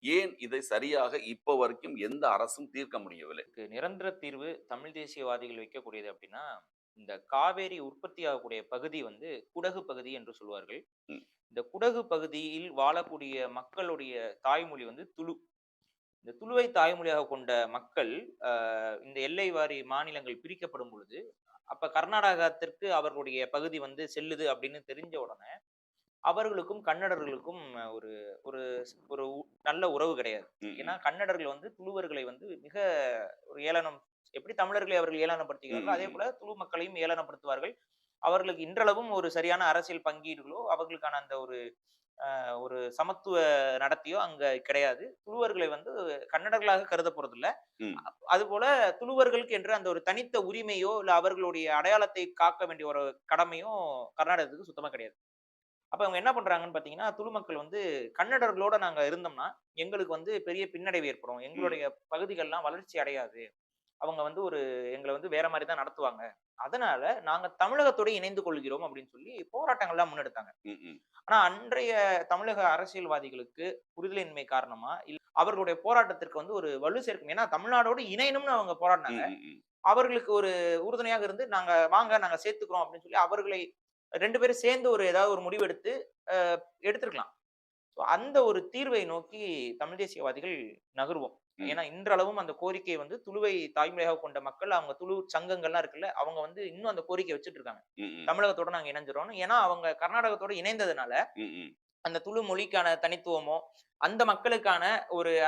ஏன் இதை சரியாக இப்போ வரைக்கும் எந்த அரசும் தீர்க்க முடியவில்லை? நிரந்தர தீர்வு தமிழ் தேசியவாதிகள் வைக்கக்கூடியது அப்படின்னா, இந்த காவேரி உற்பத்தி ஆகக்கூடிய பகுதி வந்து குடகு பகுதி என்று சொல்வார்கள். ம். இந்த குடகு பகுதியில் வாழக்கூடிய மக்களுடைய தாய்மொழி வந்து துளு. இந்த துளுவை தாய்மொழியாக கொண்ட மக்கள் இந்த எல்லை வாரி மாநிலங்கள் பிரிக்கப்படும் பொழுது, அப்ப கர்நாடகத்திற்கு அவர்களுடைய பகுதி வந்து செல்லுது அப்படின்னு தெரிஞ்ச உடனே, அவர்களுக்கும் கன்னடர்களுக்கும் ஒரு ஒரு ஒரு நல்ல உறவு கிடையாது. ம், ஏன்னா ம். கன்னடர்கள் வந்து துளுவர்களை வந்து மிக ஒரு ஏளனம், எப்படி தமிழர்களை அவர்கள் ம், ஏளனப்படுத்துகிறார்களோ, அதே ம். போல துளு மக்களையும் ஏளனப்படுத்துவார்கள். அவர்களுக்கு இன்றளவும் ஒரு சரியான அரசியல் பங்கீடுகளோ, அவர்களுக்கான அந்த ஒரு சமத்துவ நடத்தையோ அங்க கிடையாது. துளுவர்களை வந்து கன்னடர்களாக கருத போறதில்ல. ம். அதுபோல துளுவர்களுக்கு என்று அந்த ஒரு தனித்த உரிமையோ, இல்ல அவர்களுடைய அடையாளத்தை காக்க வேண்டிய ஒரு கடமையும் கர்நாடகத்துக்கு சுத்தமா கிடையாது. அப்ப அவங்க என்ன பண்றாங்கன்னு பார்த்தீங்கன்னா, துளு மக்கள் வந்து கன்னடர்களோட நாங்க இருந்தோம்னா, எங்களுக்கு வந்து பெரிய பின்னடைவு ஏற்படும். ம். எங்களுடைய பகுதிகள்லாம் வளர்ச்சி அடையாது. அவங்க வந்து எங்கள வந்து வேற மாரி தான் நடத்துவாங்க. அதனால நாங்க தமிழகத்தோட இணைந்து கொள்கிறோம் அப்படின்னு சொல்லி போராட்டங்கள்லாம் முன்னெடுத்தாங்க. ம், ம். ஆனா அன்றைய தமிழக அரசியல்வாதிகளுக்கு புரிதலின்மை காரணமா, அவர்களுடைய போராட்டத்திற்கு வந்து ஒரு வலு சேர்க்கும். ஏன்னா தமிழ்நாடோடு இணையணும்னு அவங்க ம், போராடினாங்க. ம், ம். அவர்களுக்கு ஒரு உறுதுணையாக இருந்து, "நாங்க வாங்க நாங்க சேர்த்துக்கிறோம்" அப்படின்னு சொல்லி அவர்களை 2 பேரும் சேர்ந்து ஏதாவது ஒரு முடிவு எடுத்து அ எடுத்திருக்கலாம். ஸோ அந்த ஒரு தீர்வை நோக்கி தமிழ் தேசியவாதிகள் நகருவோம். ம். ஏன்னா இன்றளவும் அந்த கோரிக்கையை வந்து துளுவை தாய்மொழியாக கொண்ட மக்கள், அவங்க துளு சங்கங்கள்லாம் இருக்குல்ல, அவங்க வந்து இன்னும் அந்த கோரிக்கைய வச்சுட்டு இருக்காங்க. ம், ம். தமிழகத்தோட நாங்க இணைஞ்சிரோம்னு. ஏன்னா அவங்க கர்நாடகத்தோட இணைந்ததுனால, ம், ம். அந்த துளு மொழிக்கான தனித்துவமோ, அந்த மக்களுக்கான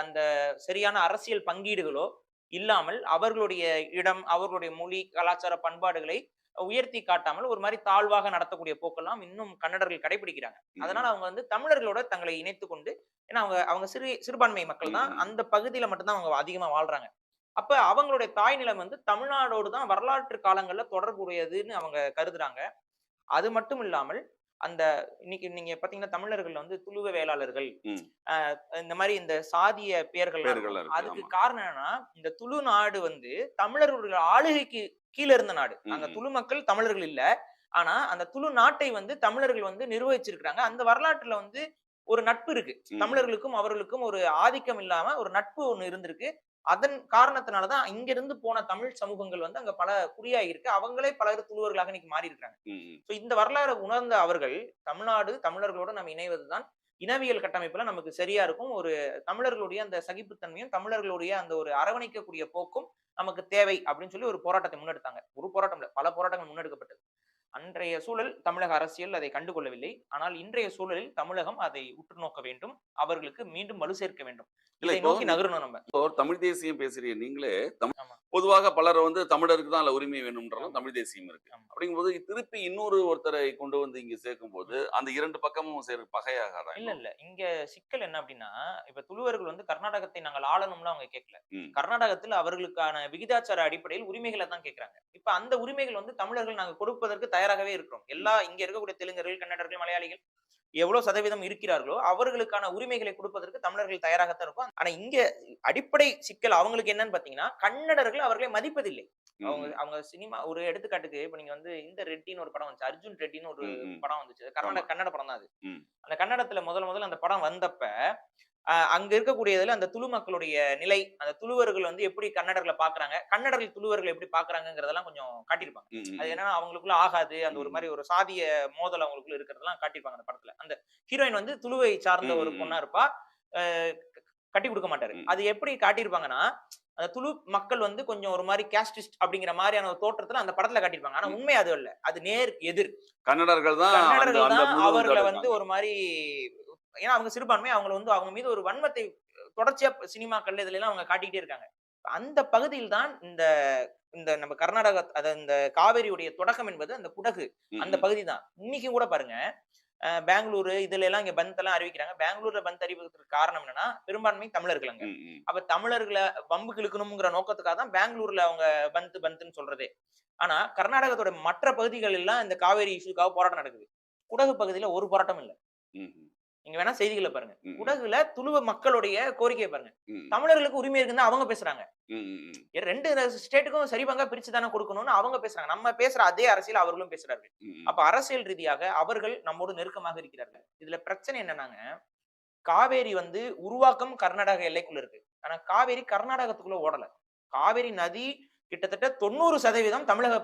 அந்த சரியான அரசியல் பங்கீடுகளோ இல்லாமல், அவர்களுடைய இடம், அவர்களுடைய மொழி, கலாச்சார பண்பாடுகளை உயர்த்தி காட்டாமல் ஒரு மாரி தாழ்வாக நடத்தக்கூடிய போக்கெல்லாம் இன்னும் கன்னடர்கள் கடைபிடிக்கிறாங்க. ம், அதனால ம். அவங்க வந்து தமிழர்களோட தங்களை இணைத்துக் கொண்டு, ஏன்னா அவங்க அவங்க சிறுபான்மை மக்கள் ம், தான். ம். அந்த பகுதியில மட்டும் தான் அவங்க அதிகமா வாழ்றாங்க. அப்ப அவங்களுடைய தாய் நிலம் வந்து தமிழ்நாடோடு தான் வரலாற்று காலங்கள்ல தொடர்புடையதுன்னு அவங்க கருதுறாங்க. அது மட்டும் இல்லாமல், அந்த இன்னைக்கு நீங்க பார்த்தீங்கன்னா, தமிழர்கள்ல வந்து துளுவ வேளாளர்கள், ம். அ இந்த மாரி இந்த சாதிய பெயர்கள்லாம் இருக்கும். பேர்கள்லாம் இருக்கு. அதுக்கு ஆமா. காரணம் என்னன்னா, இந்த துளு நாடு வந்து தமிழர்களுடைய ஆளுகைக்கு கீழ இருந்த நாடு. ம், அங்க ம். துளு மக்கள் தமிழர்கள் இல்ல. ஆனா, அந்த துளு நாட்டை வந்து தமிழர்கள் வந்து நிர்வகிச்சிருக்காங்க. அந்த வரலாற்றுல வந்து ஒரு நட்பு இருக்கு. ம், ம். தமிழர்களுக்கும் அவர்களுக்கும் ஒரு ஆதிக்கம் இல்லாம ஒரு நட்பு ஒண்ணு இருந்திருக்கு. அதன் காரணத்தினால தான் இங்கிருந்து போன தமிழ் சமூகங்கள் வந்து அங்க பல குடியாகியிருக்கு. அவங்களே பலர் துளுவர்களாக இன்னைக்கு மாறி இருக்காங்க. ம், ம். சோ இந்த வரலாற உணர்ந்த அவர்கள், தமிழ்நாடு, தமிழர்களோட நம்ம இணைவதுதான் இனவியல் கட்டமைப்புல நமக்கு சரியா இருக்கும். ஒரு தமிழர்களுடைய அந்த சகிப்புத்தன்மையும், தமிழர்களுடைய அந்த ஒரு அரவணைக்கக்கூடிய போக்கும் நமக்கு தேவை அப்படின்னு சொல்லி ஒரு போராட்டத்தை முன்னெடுத்தாங்க. ஒரு போராட்டம் இல்ல, பல போராட்டங்கள் முன்னெடுக்கப்பட்டது. அன்றைய சூழல் தமிழக அரசியல் அதை கண்டுகொள்ளவில்லை. ஆனால் இன்றைய சூழலில் தமிழகம் அதை உற்று நோக்க வேண்டும். அவர்களுக்கு மீண்டும் வலு சேர்க்க வேண்டும். இல்ல இதை இப்போ நோக்கி நகரணும் நம்ம. இப்போ தமிழ் தேசியம் பேசுறீங்க நீங்களே. ஆமா, பொதுவாக பலர் வந்து தமிழருக்கு தான் அதுல உரிமை வேணும்ன்றதும் ஆமா, தமிழ் தேசியம் இருக்கு. ஆமா. அப்படிங்கும்போது திருப்பி இன்னொருத்தரை கொண்டு வந்து இங்க சேர்க்கும்போது, அந்த 2 பக்கமும் பகையாகாதா இல்ல, இன்னும்? இல்ல. இங்க சிக்கல் என்ன அப்டின்னா, இப்ப துளுவர்கள் வந்து கர்நாடகத்தை நாங்கள் ஆளணும்லாம் அவங்க கேட்கல. ம். கர்நாடகத்தில் அவர்களுக்கான விகிதாச்சார அடிப்படையில் உரிமைகள தான் கேட்கறாங்க. இப்ப அந்த உரிமைகள் வந்து தமிழர்கள் நாங்க கொடுப்பதற்கு தயாராகவே இருக்கிறோம். ம். இங்க இருக்கக்கூடிய தெலுங்கர்கள், கன்னடர்கள், மலையாளிகள் எவ்வளவு சதவீதம் இருக்கிறார்களோ, அவர்களுக்கான உரிமைகளை கொடுப்பதற்கு தமிழர்கள் தயாராகத்தான் இருக்கோம். ஆனா இங்க அடிப்படை சிக்கல் அவங்களுக்கு என்னன்னு பார்த்தீங்கன்னா, கன்னடர்கள் அவர்களை மதிப்பதில்லை. ம், அவங்க ம். அவங்க சினிமா ஒரு எடுத்துக்காட்டுக்கு இப்ப நீங்க வந்து இந்த ரெட்டின்னு ஒரு படம் வந்துச்சு. அர்ஜுன் ரெட்டின்னு ஒரு ம், ம். படம் வந்துச்சு. ஆமா. கன்னட படம் தான் அது. ம். அந்த கன்னடத்துல முதல்ல அந்த படம் வந்தப்ப, அங்க இருக்கக்கூடியதுல அந்த துளு மக்களுடைய நிலை, அந்த துளுவர்கள் வந்து எப்படி கன்னடர்கள பார்க்குறாங்க, கன்னடர்கள் துளுவர்கள எப்படி பார்க்குறாங்கங்கிறதெல்லாம் கொஞ்சம் காட்டியிருப்பாங்க. ம், ம், அது ம். என்னன்னா அவங்களுக்குள்ள ஆகாது. அந்த ஒரு ம். மாரி ஒரு சாதிய மோதல் அவங்களுக்குள்ள இருக்கிறதெல்லாம் காட்டியிருப்பாங்க அந்த படத்துல. அந்த ஹீரோயின் வந்து துளுவை ம், சார்ந்த ஒரு ம், பொண்ணா ம். இருப்பா. அ கட்டி குடுக்க மாட்டாரு. ம். அது எப்படி காட்டியிருப்பாங்கன்னா, அந்த துளு மக்கள் வந்து கொஞ்சம் ஒரு மாரி கேஸ்டிஸ்ட் அப்படிங்கிற மாரியான ஒரு தோற்றத்துல அந்த படத்துல காட்டியிருப்பாங்க. ஆனா ம். உண்மை அது அல்ல. அது நேர் எதிர். கன்னடர்கள் தான் அந்த கன்னடர்கள் அந்த தான் முழு அவர்கள இதோட வந்து இருக்காங்க. ஒரு மாரி, ஏன்னா அவங்க சிறுபான்மை. அவங்கள வந்து அவங்க மீது ஒரு வன்மத்தை தொடர்ச்சியா சினிமாக்கள்ல இதுலலாம் அவங்க காட்டிக்கிட்டே இருக்காங்க. அந்த பகுதியில் தான் இந்த இந்த நம்ம கர்நாடகா இந்த காவேரியுடைய தொடக்கம் என்பது அந்த குடகு. ம், அந்த ம். பகுதி தான். இன்னைக்கும் கூட பாருங்க, பெங்களூரு இதுல எல்லாம் இங்க பந்த் எல்லாம் அறிவிக்கிறாங்க. பெங்களூர்ல பந்த் அறிவிக்கிறதுக்கு காரணம் என்னன்னா, பெரும்பான்மை தமிழர்கள் அங்க. ம், ம். அப்ப தமிழர்கள வம்புக்கு இழுக்கணும்ங்கிற நோக்கத்துக்காக தான் பெங்களூர்ல அவங்க பந்த்ன்னு சொல்றதே. ஆனா கர்நாடகத்தோட மற்ற பகுதிகள் எல்லாம் இந்த காவேரி இஷ்யூக்காக போராட்டம் நடக்குது. குடகு பகுதியில ஒரு போராட்டமும் இல்ல. ம், ம். நீங்க வேணா செய்திகள பாருங்க. ம், ம். குடகுல துளுவ மக்களுடைய கோரிக்கைய பாருங்க. ம். தமிழர்களுக்கு உரிமை இருக்குன்னு தான் அவங்க பேசுறாங்க. ம், ம், ம். 2 ஸ்டேட்டுக்கும் சரி பங்கா பிரிச்சு தானே குடுக்கணும்னு அவங்க பேசுறாங்க. நம்ம பேசுற அதே அரசியல் அவர்களும் பேசுறார்கள். ம், ம். அப்ப அரசியல் ரீதியாக அவர்கள் நம்மோடு நெருக்கமாக இருக்கிறார்கள். இதுல பிரச்சனை என்னன்னாங்க, காவேரி வந்து உருவாக்கம் கர்நாடக எல்லைக்குள்ள இருக்கு. ஆனா காவேரி கர்நாடகத்துக்குள்ள ஓடல. காவேரி நதி கிட்டத்தட்ட 90% தமிழக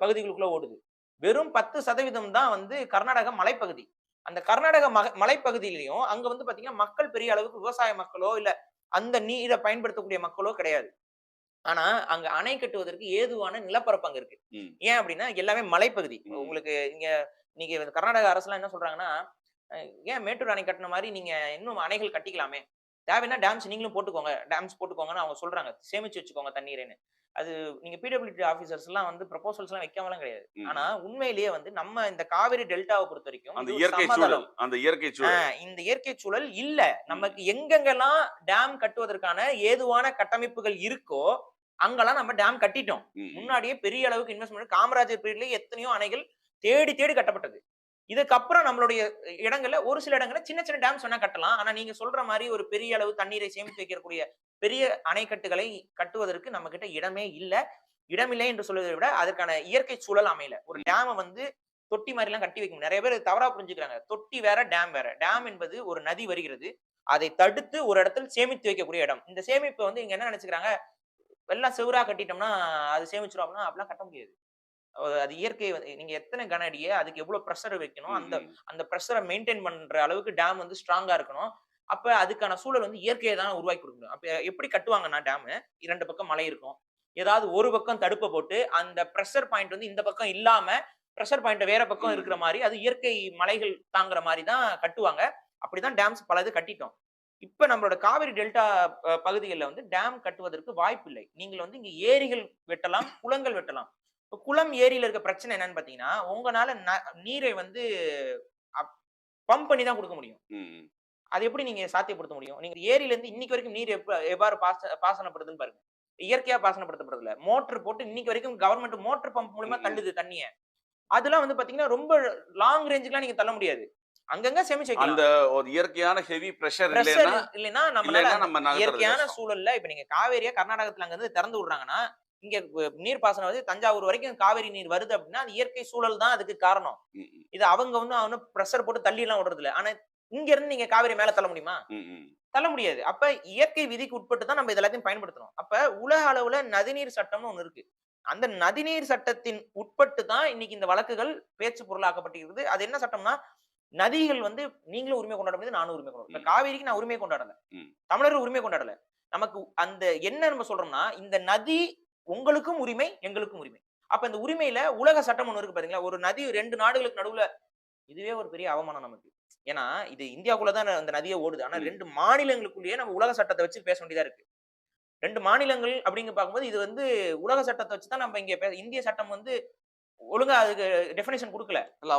பகுதிகளுக்குள்ள ஓடுது. வெறும் 10% தான் வந்து கர்நாடக மலைப்பகுதி. அந்த கர்நாடக மலைப்பகுதியிலயும் அங்க வந்து பாத்தீங்கன்னா மக்கள் பெரிய அளவுக்கு விவசாய மக்களோ இல்ல அந்த நீரை பயன்படுத்தக்கூடிய மக்களோ கிடையாது. ஆனா அங்க அணை கட்டுவதற்கு ஏதுவான நிலப்பரப்பு அங்க இருக்கு. ம். ஏன் அப்படின்னா எல்லாமே மலைப்பகுதி. ம். உங்களுக்கு இங்க இன்னைக்கு கர்நாடக அரசுலாம் என்ன சொல்றாங்கன்னா, ஏன் மேட்டூர் அணை கட்டுன மாரி நீங்க இன்னும் அணைகள் கட்டிக்கலாமே. தேவைன்னா டேம்ஸ் நீங்களும் போட்டுக்கோங்க. டேம்ஸ் போட்டுக்கோங்கன்னு அவங்க சொல்றாங்க. சேமிச்சு வச்சுக்கோங்க தண்ணீரன்னு. அது நீங்க பிடபிள்யூடி ஆபீசர்ஸ்லாம் வந்து ப்ரொபோசல்ஸ்லாம் வைக்காமலாம் கிடையாது. ஆனா ம். உண்மையிலேயே வந்து நம்ம இந்த காவிரி டெல்டாவ பொறுத்தவரைக்கும் அந்த இது ஒரு இயற்கை சூழல், சமதளம். அந்த இயற்கை சூழல். இந்த இயற்கை சூழல் இல்ல. ம். நமக்கு எங்கெங்கெல்லாம் டேம் கட்டுவதற்கான ஏதுவான கட்டமைப்புகள் இருக்கோ, அங்கெல்லாம் நம்ம டேம் கட்டிட்டோம். ம். முன்னாடியே பெரிய அளவுக்கு இன்வெஸ்ட்மென்ட் காமராஜர் பீரியட்லயே எத்தனையோ அணைகள் தேடி தேடி கட்டப்பட்டது. இதுக்கப்புறம் நம்மளுடைய இடங்கள்ல ஒரு சில இடங்கள்ல சின்ன சின்ன டேம்ஸ் வேணா கட்டலாம். ஆனா நீங்க சொல்ற மாரி ஒரு பெரிய அளவு தண்ணீரை சேமித்து வைக்கக்கூடிய பெரிய அணைக்கட்டுகளை கட்டுவதற்கு நம்ம கிட்ட இடமே இல்ல. இடமில்லை என்று சொல்வதை விட அதற்கான இயற்கை சூழல் அமையல. ஒரு டேம வந்து தொட்டி மாரிலாம் கட்டி வைக்க முடியும். நெறைய பேர் தவறா புரிஞ்சுக்கிறாங்க. தொட்டி வேற, டேம் வேற. டேம் என்பது ஒரு நதி வருகிறது. அதை தடுத்து ஒரு இடத்தில் சேமித்து வைக்கக்கூடிய இடம். இந்த சேமிப்ப வந்து இங்க என்ன நெனச்சுக்கிறாங்க, எல்லாம் செவுரா கட்டிட்டோம்னா அது சேமிச்சுரும் அப்படின்னா அப்படிலாம் கட்ட முடியாது. அது இயற்கை நீங்க எத்தனை கன அடிய அதுக்கு எவ்வளவு பிரஷர் வைக்கணும். அந்த ம். அந்த பிரஷர மெயின்டெயின் பண்ற அளவுக்கு டேம் வந்து ஸ்ட்ராங்கா இருக்கணும். அப்ப அதுக்கான சூழல் வந்து இயற்கையை தான் உருவாக்கி கொடுக்கணும். அப்ப எப்படி கட்டுவாங்கன்னா டேமு, 2 பக்கம் மலை இருக்கும். ஏதாவது ஒரு பக்கம் தடுப்ப போட்டு அந்த பிரஷர் பாயிண்ட் வந்து இந்த பக்கம் இல்லாம பிரஷர் பாயிண்ட் வேற பக்கம் இருக்கிற ம். மாரி அது இயற்கை மலைகள் தாங்குற மாரி தான் கட்டுவாங்க. அப்படிதான் டேம்ஸ் பலது கட்டிட்டோம். இப்ப நம்மளோட காவிரி டெல்டா பகுதிகள்ல வந்து டேம் கட்டுவதற்கு வாய்ப்பில்லை. நீங்கள் வந்து இங்க ஏரிகள் வெட்டலாம், குளங்கள் வெட்டலாம். இப்ப குளம், ஏரியில இருக்க பிரச்சனை என்னன்னு பார்த்தீங்கன்னா, உங்கனால நீரை வந்து அப் பம்ப் பண்ணி தான் குடுக்க முடியும். ம். அது எப்படி நீங்க சாத்தியப்படுத்த முடியும்? நீங்க ஏரியில இருந்து இன்னைக்கு வரைக்கும் நீர் எவ்வாறு பாசனப்படுதுன்னு பாருங்க. இயற்கையா பாசனப்படுத்தப்படுறதில்ல. மோட்டர் போட்டு இன்னைக்கு வரைக்கும் கவர்ன்மெண்ட் மோட்டர் பம்ப் மூலியமா ம். தள்ளுது தண்ணிய. அதெல்லாம் வந்து பார்த்தீங்கன்னா, ரொம்ப லாங் ரேஞ்சுக்குலாம் நீங்க தள்ள முடியாது. அங்கங்க சேமிச்சு வைக்கலாம். அந்த ஒரு இயற்கையான ஹெவி பிரஷர் பிரஷர் இல்லைன்னா இல்லைன்னா நம்மளால இல்லைன்னா அந்த நம்ம நகர்த்துறது இயற்கையான கஷ்டம். சூழல்ல இப்ப நீங்க காவேரியா கர்நாடகத்துல அங்க இருந்து திறந்து விடுறாங்கன்னா, இங்க நீர்ப்பாசனம் வந்து தஞ்சாவூர் வரைக்கும் காவேரி நீர் வருது அப்படின்னா, அது இயற்கை சூழல் தான் அதுக்கு காரணம். ம். ம். இது அவங்க வந்து அவனும் பிரஷர் போட்டு தள்ளிலாம் விடுறது இல்ல. ஆனா இங்க இருந்து நீங்க காவேரி மேல தள்ள முடியுமா? ம். ம். தள்ள முடியாது. அப்ப இயற்கை விதிக்கு உட்பட்டு தான் நம்ம இது எல்லாத்தையும் பயன்படுத்தணும். அப்ப உலக அளவுல நதிநீர் சட்டம்னு ஒண்ணு இருக்கு. அந்த நதிநீர் சட்டத்தின் உட்பட்டு தான் இன்னைக்கு இந்த வழக்குகள் பேச்சு பொருளாக்கப்பட்டிருக்குது. அது என்ன சட்டம்னா, நதிகள் வந்து நீங்களும் உரிமை கொண்டாட முடியாது, நானும் உரிமை கொண்டாட முடியாது. ம். இப்ப காவேரிக்கு நான் உரிமை கொண்டாடல. ம். தமிழர்கள் உரிமை கொண்டாடல. நமக்கு அந்த என்ன நம்ம சொல்றோம்னா, இந்த நதி உங்களுக்கும் உரிமை, எங்களுக்கும் உரிமை. அப்ப இந்த உரிமையில உலக சட்டம் ஒண்ணு இருக்கு பாத்தீங்களா? ஒரு நதி 2 நாடுகளுக்கு நடுவுல இதுவே ஒரு பெரிய அவமானம் நமக்கு. ஏன்னா, இது இந்தியாக்குள்ள தான் அந்த நதியே ஓடுது. ஆனா ம். 2 மாநிலங்களுக்குள்ளேயே நம்ம உலக சட்டத்த வச்சு பேச வேண்டியதா இருக்கு. 2 மாநிலங்கள் அப்படிங்க பார்க்கும்போது, இது வந்து உலக சட்டத்த வச்சு தான் நம்ம இங்க இந்திய சட்டம் வந்து ஒழுங்கா அதுக்கு டெஃபினிஷன் குடுக்கல. இல்ல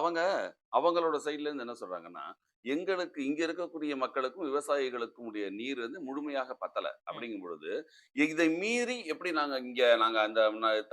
அவங்களோட சைடுல இருந்து என்ன சொல்றாங்கன்னா, எங்களுக்கு இங்க இருக்கக்கூடிய மக்களுக்கும், விவசாயிகளுக்கும் உடைய நீர் வந்து முழுமையாக பத்தல. ம், அப்படிங்கும் பொழுது, இதை மீறி எப்படி நாங்க அந்த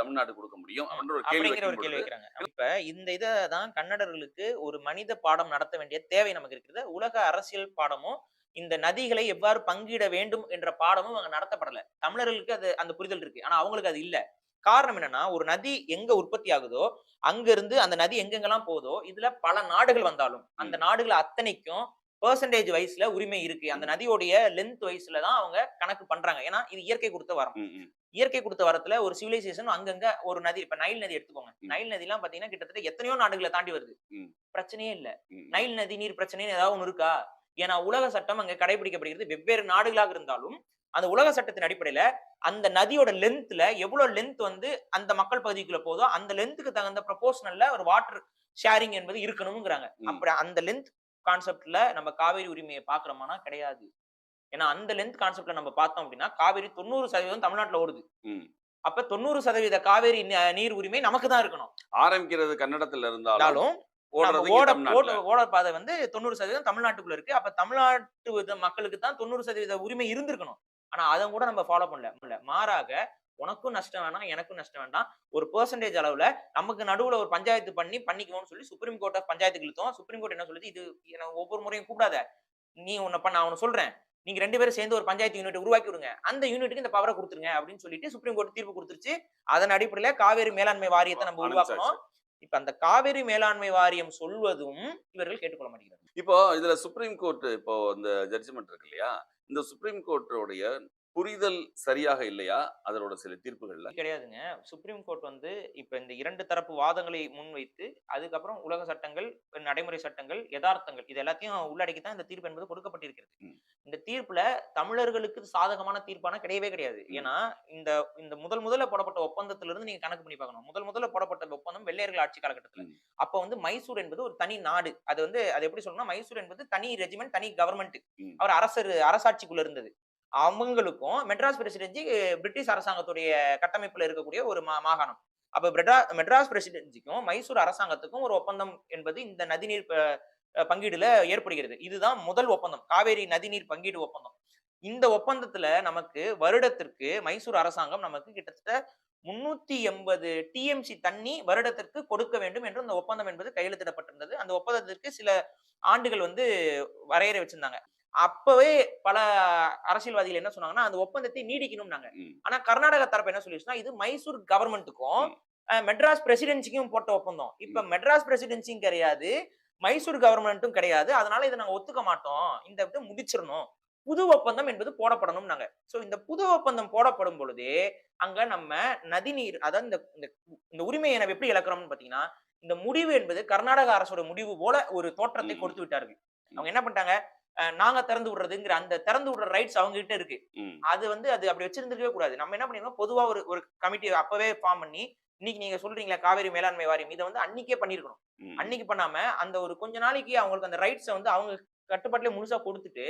தமிழ்நாட்டுக்கு குடுக்க முடியும்? ம். அப்படின்ற ஒரு கேள்வி அப்படிங்கிற ஒரு வைக்கும் கேள்வி பொழுது, வைக்கிறாங்க. இப்ப இந்த இத தான் கன்னடர்களுக்கு ஒரு மனித பாடம் நடத்த வேண்டிய தேவை நமக்கு இருக்குது. உலக அரசியல் பாடமும், இந்த நதிகளை எவ்வாறு பங்கிட வேண்டும் என்ற பாடமும் அங்க நடத்தப்படல. தமிழர்களுக்கு அது அந்த புரிதல் இருக்கு. ஆனா அவங்களுக்கு அது இல்ல. காரணம் என்னன்னா, ஒரு நதி எங்க உற்பத்தி ஆகுதோ, அங்க இருந்து அந்த நதி எங்கெங்கெல்லாம் போகுதோ, இதுல பல நாடுகள் வந்தாலும், அந்த ம். நாடுகள் அத்தனைக்கும் பெர்சன்டேஜ் வைஸ்ல உரிமை இருக்கு. அந்த ம். நதியோடைய லென்த் வைஸ்ல தான் அவங்க கணக்கு பண்றாங்க. ஏன்னா, இது இயற்கை குடுத்த வரம். ம். ம். இயற்கை குடுத்த வரத்துல ஒரு சிவிலைசேஷன் அங்கங்க ஒரு நதி இப்ப நைல் நதி எடுத்துக்கோங்க. ம். நைல் நதிலாம் பாத்தீங்கன்னா, கிட்டத்தட்ட எத்தனையோ நாடுகள தாண்டி வருது. ம். பிரச்சனையே இல்ல. ம். நைல் நதி நீர் பிரச்சனைன்னு ஏதாவது ஒண்ணு இருக்கா? ஏன்னா உலக சட்டம் அங்க கடைபிடிக்கப்படுகிறது. வெவ்வேறு நாடுகளாக இருந்தாலும், அந்த உலக சட்டத்தின் அடிப்படையில அந்த நதியோட லென்த்ல எவ்வளவு லென்த் வந்து அந்த மக்கள் பகுதிக்குள்ள போதோ, அந்த லென்த்க்கு தகுந்த ப்ரொபோர்ஷனல்ல ஒரு வாட்டர் ஷேரிங் என்பது இருக்கணும்ங்கறாங்க. ம். அப்படி அந்த லென்த் கான்செப்ட்ல நம்ம காவேரி உரிமையை பார்க்கிறோமானா கிடையாது. ஏன்னா அந்த லென்த் கான்செப்ட்ல நம்ம பார்த்தோம் அப்படின்னா, காவேரி 90% தமிழ்நாட்டுல ஓடுது. ம். அப்ப 90% காவேரி நீர் உரிமை நமக்கு தான் இருக்கணும். ஆரம்பிக்கிறது கன்னடத்துல இருந்தாலும், இருந்தாலும் நம்ம ஓடுறது இங்க தமிழ்நாட்டுல. ஓட பாதை வந்து 90% தமிழ்நாட்டுக்குள்ள இருக்கு. அப்ப தமிழ்நாட்டு மக்களுக்கு தான் 90% உரிமை இருந்திருக்கணும். ஆனா அத கூட நம்ம ஃபாலோ பண்ணல. மாறாக உனக்கும் நஷ்டம் வேணாம், எனக்கும் நஷ்டம் வேண்டாம். ஒரு பெர்சன்டேஜ் அளவுல நமக்கு நடுவுல ஒரு பஞ்சாயத்து பண்ணிக்குவோம்னு சொல்லி சுப்ரீம் கோர்ட் ஆஃப் பஞ்சாயத்துக்கு இழுத்தோம். சுப்ரீம் கோர்ட் என்ன சொல்லுது, இது ஒவ்வொரு முறையும் கூப்பிடாத. நீ நான் ஒண்ணு சொல்றேன். நீங்க 2 பேரும் சேர்ந்து ஒரு பஞ்சாயத்து யூனிட் உருவாக்கி விடுங்க. அந்த யூனிட்டுக்கு இந்த பவர குடுத்துருங்க அப்படின்னு சொல்லிட்டு சுப்ரீம் கோர்ட் தீர்ப்பு குடுத்துருச்சு. அதன் அடிப்படையில காவேரி மேலாண்மை வாரியத்த நம்ம ஆரம்பிச்சாச்சு. உருவாக்கணும். இப்ப அந்த காவிரி மேலாண்மை வாரியம் சொல்வதும் இவர்கள் கேட்டுக்கொள்ள மாட்டேங்கிறார்கள். இப்போ இதுல சுப்ரீம் கோர்ட் இப்போ இந்த ஜட்ஜ்மெண்ட் இருக்கு இல்லையா, இந்த சுப்ரீம் கோர்ட்டோடைய புரிதல் சரியாக இல்லையா அதனோட சில தீர்ப்புகள்ல? கிடையாதுங்க. சுப்ரீம் கோர்ட் வந்து இப்ப இந்த 2 தரப்பு வாதங்களை முன்வைத்து, அதுக்கப்புறம் உலக சட்டங்கள், நடைமுறை சட்டங்கள், யதார்த்தங்கள் இது எல்லாத்தையும் உள்ளடக்கி தான் இந்த தீர்ப்பு என்பது கொடுக்கப்பட்டிருக்கிறது. ம். இந்த தீர்ப்புல தமிழர்களுக்கு சாதகமான தீர்ப்பான கிடையவே கிடையாது. ம். ஏன்னா, இந்த இந்த முதல்ல போடப்பட்ட ஒப்பந்தத்திலிருந்து நீங்க கணக்கு பண்ணி பார்க்கணும். முதல்ல போடப்பட்ட ஒப்பந்தம் வெள்ளையர்கள் ஆட்சி காலகட்டத்துல. ம். அப்ப வந்து மைசூர் என்பது ஒரு தனி நாடு. அது எப்படி சொல்லணும்னா, மைசூர் என்பது தனி ரெஜிமென்ட், தனி கவர்ன்மெண்ட். ம். அவர் அரசாட்சிக்குள்ள இருந்தது. அவங்களுக்கும் மெட்ராஸ் பிரசிடென்சி பிரிட்டிஷ் அரசாங்கத்துடைய கட்டமைப்புல இருக்கக்கூடிய ஒரு மாகாணம். அப்ப மெட்ராஸ் பிரசிடென்சிக்கும் மைசூர் அரசாங்கத்துக்கும் ஒரு ஒப்பந்தம் என்பது இந்த நதிநீர் பங்கீடுல ஏற்படுகிறது. இதுதான் முதல் ஒப்பந்தம், காவேரி நதிநீர் பங்கீடு ஒப்பந்தம். இந்த ஒப்பந்தத்துல நமக்கு வருடத்திற்கு மைசூர் அரசாங்கம் நமக்கு கிட்டத்தட்ட 380 டிஎம்சி தண்ணி வருடத்திற்கு கொடுக்க வேண்டும் என்று அந்த ஒப்பந்தம் என்பது கையெழுத்திடப்பட்டிருந்தது. அந்த ஒப்பந்தத்திற்கு சில ஆண்டுகள் வந்து வரையறை வச்சிருந்தாங்க. அப்பவே பல அரசியல்வாதிகள் என்ன சொன்னாங்கன்னா, அந்த ஒப்பந்தத்தை நீடிக்கணும்னாங்க. ஆனா கர்நாடக தரப்பு என்ன சொல்லிருச்சுன்னா, இது மைசூர் கவர்மெண்ட்டுக்கும் மெட்ராஸ் பிரசிடென்சிக்கும் போட்ட ஒப்பந்தம். இப்ப மெட்ராஸ் பிரசிடென்சியும் கிடையாது, மைசூர் கவர்மெண்ட்டும் கிடையாது. அதனால இதை நாங்க ஒத்துக்க மாட்டோம். இந்த இதை முடிச்சிடணும். புது ஒப்பந்தம் என்பது போடப்படணும்னாங்க. சோ இந்த புது ஒப்பந்தம் போடப்படும் பொழுதே அங்க நம்ம நதிநீர், அதாவது இந்த உரிமையை நம்ம எப்படி இழக்கிறோம்னு பாத்தீங்கன்னா, இந்த முடிவு என்பது கர்நாடக அரசோட முடிவு போல ஒரு தோற்றத்தை கொடுத்து விட்டார்கள். அவங்க என்ன பண்ணிட்டாங்க, நாங்க திறந்து விடுறதுங்கிற அந்த திறந்து விடுற ரைட்ஸ் அவங்க கிட்ட இருக்கு. அது அப்படி வச்சிருந்திருக்கவே கூடாது. நம்ம என்ன பண்ணிருக்கோம், பொதுவா ஒரு கமிட்டி அப்பவே ஃபார்ம் பண்ணி, இன்னைக்கு நீங்க சொல்றீங்களா காவேரி மேலாண்மை வாரியம், இதை வந்து அன்னைக்கே பண்ணிருக்கணும். அன்னைக்கு பண்ணாம அந்த ஒரு கொஞ்ச நாளைக்கு அவங்களுக்கு அந்த ரைட்ஸை வந்து அவங்க கட்டுப்பாட்டுல முழுசா கொடுத்துட்டு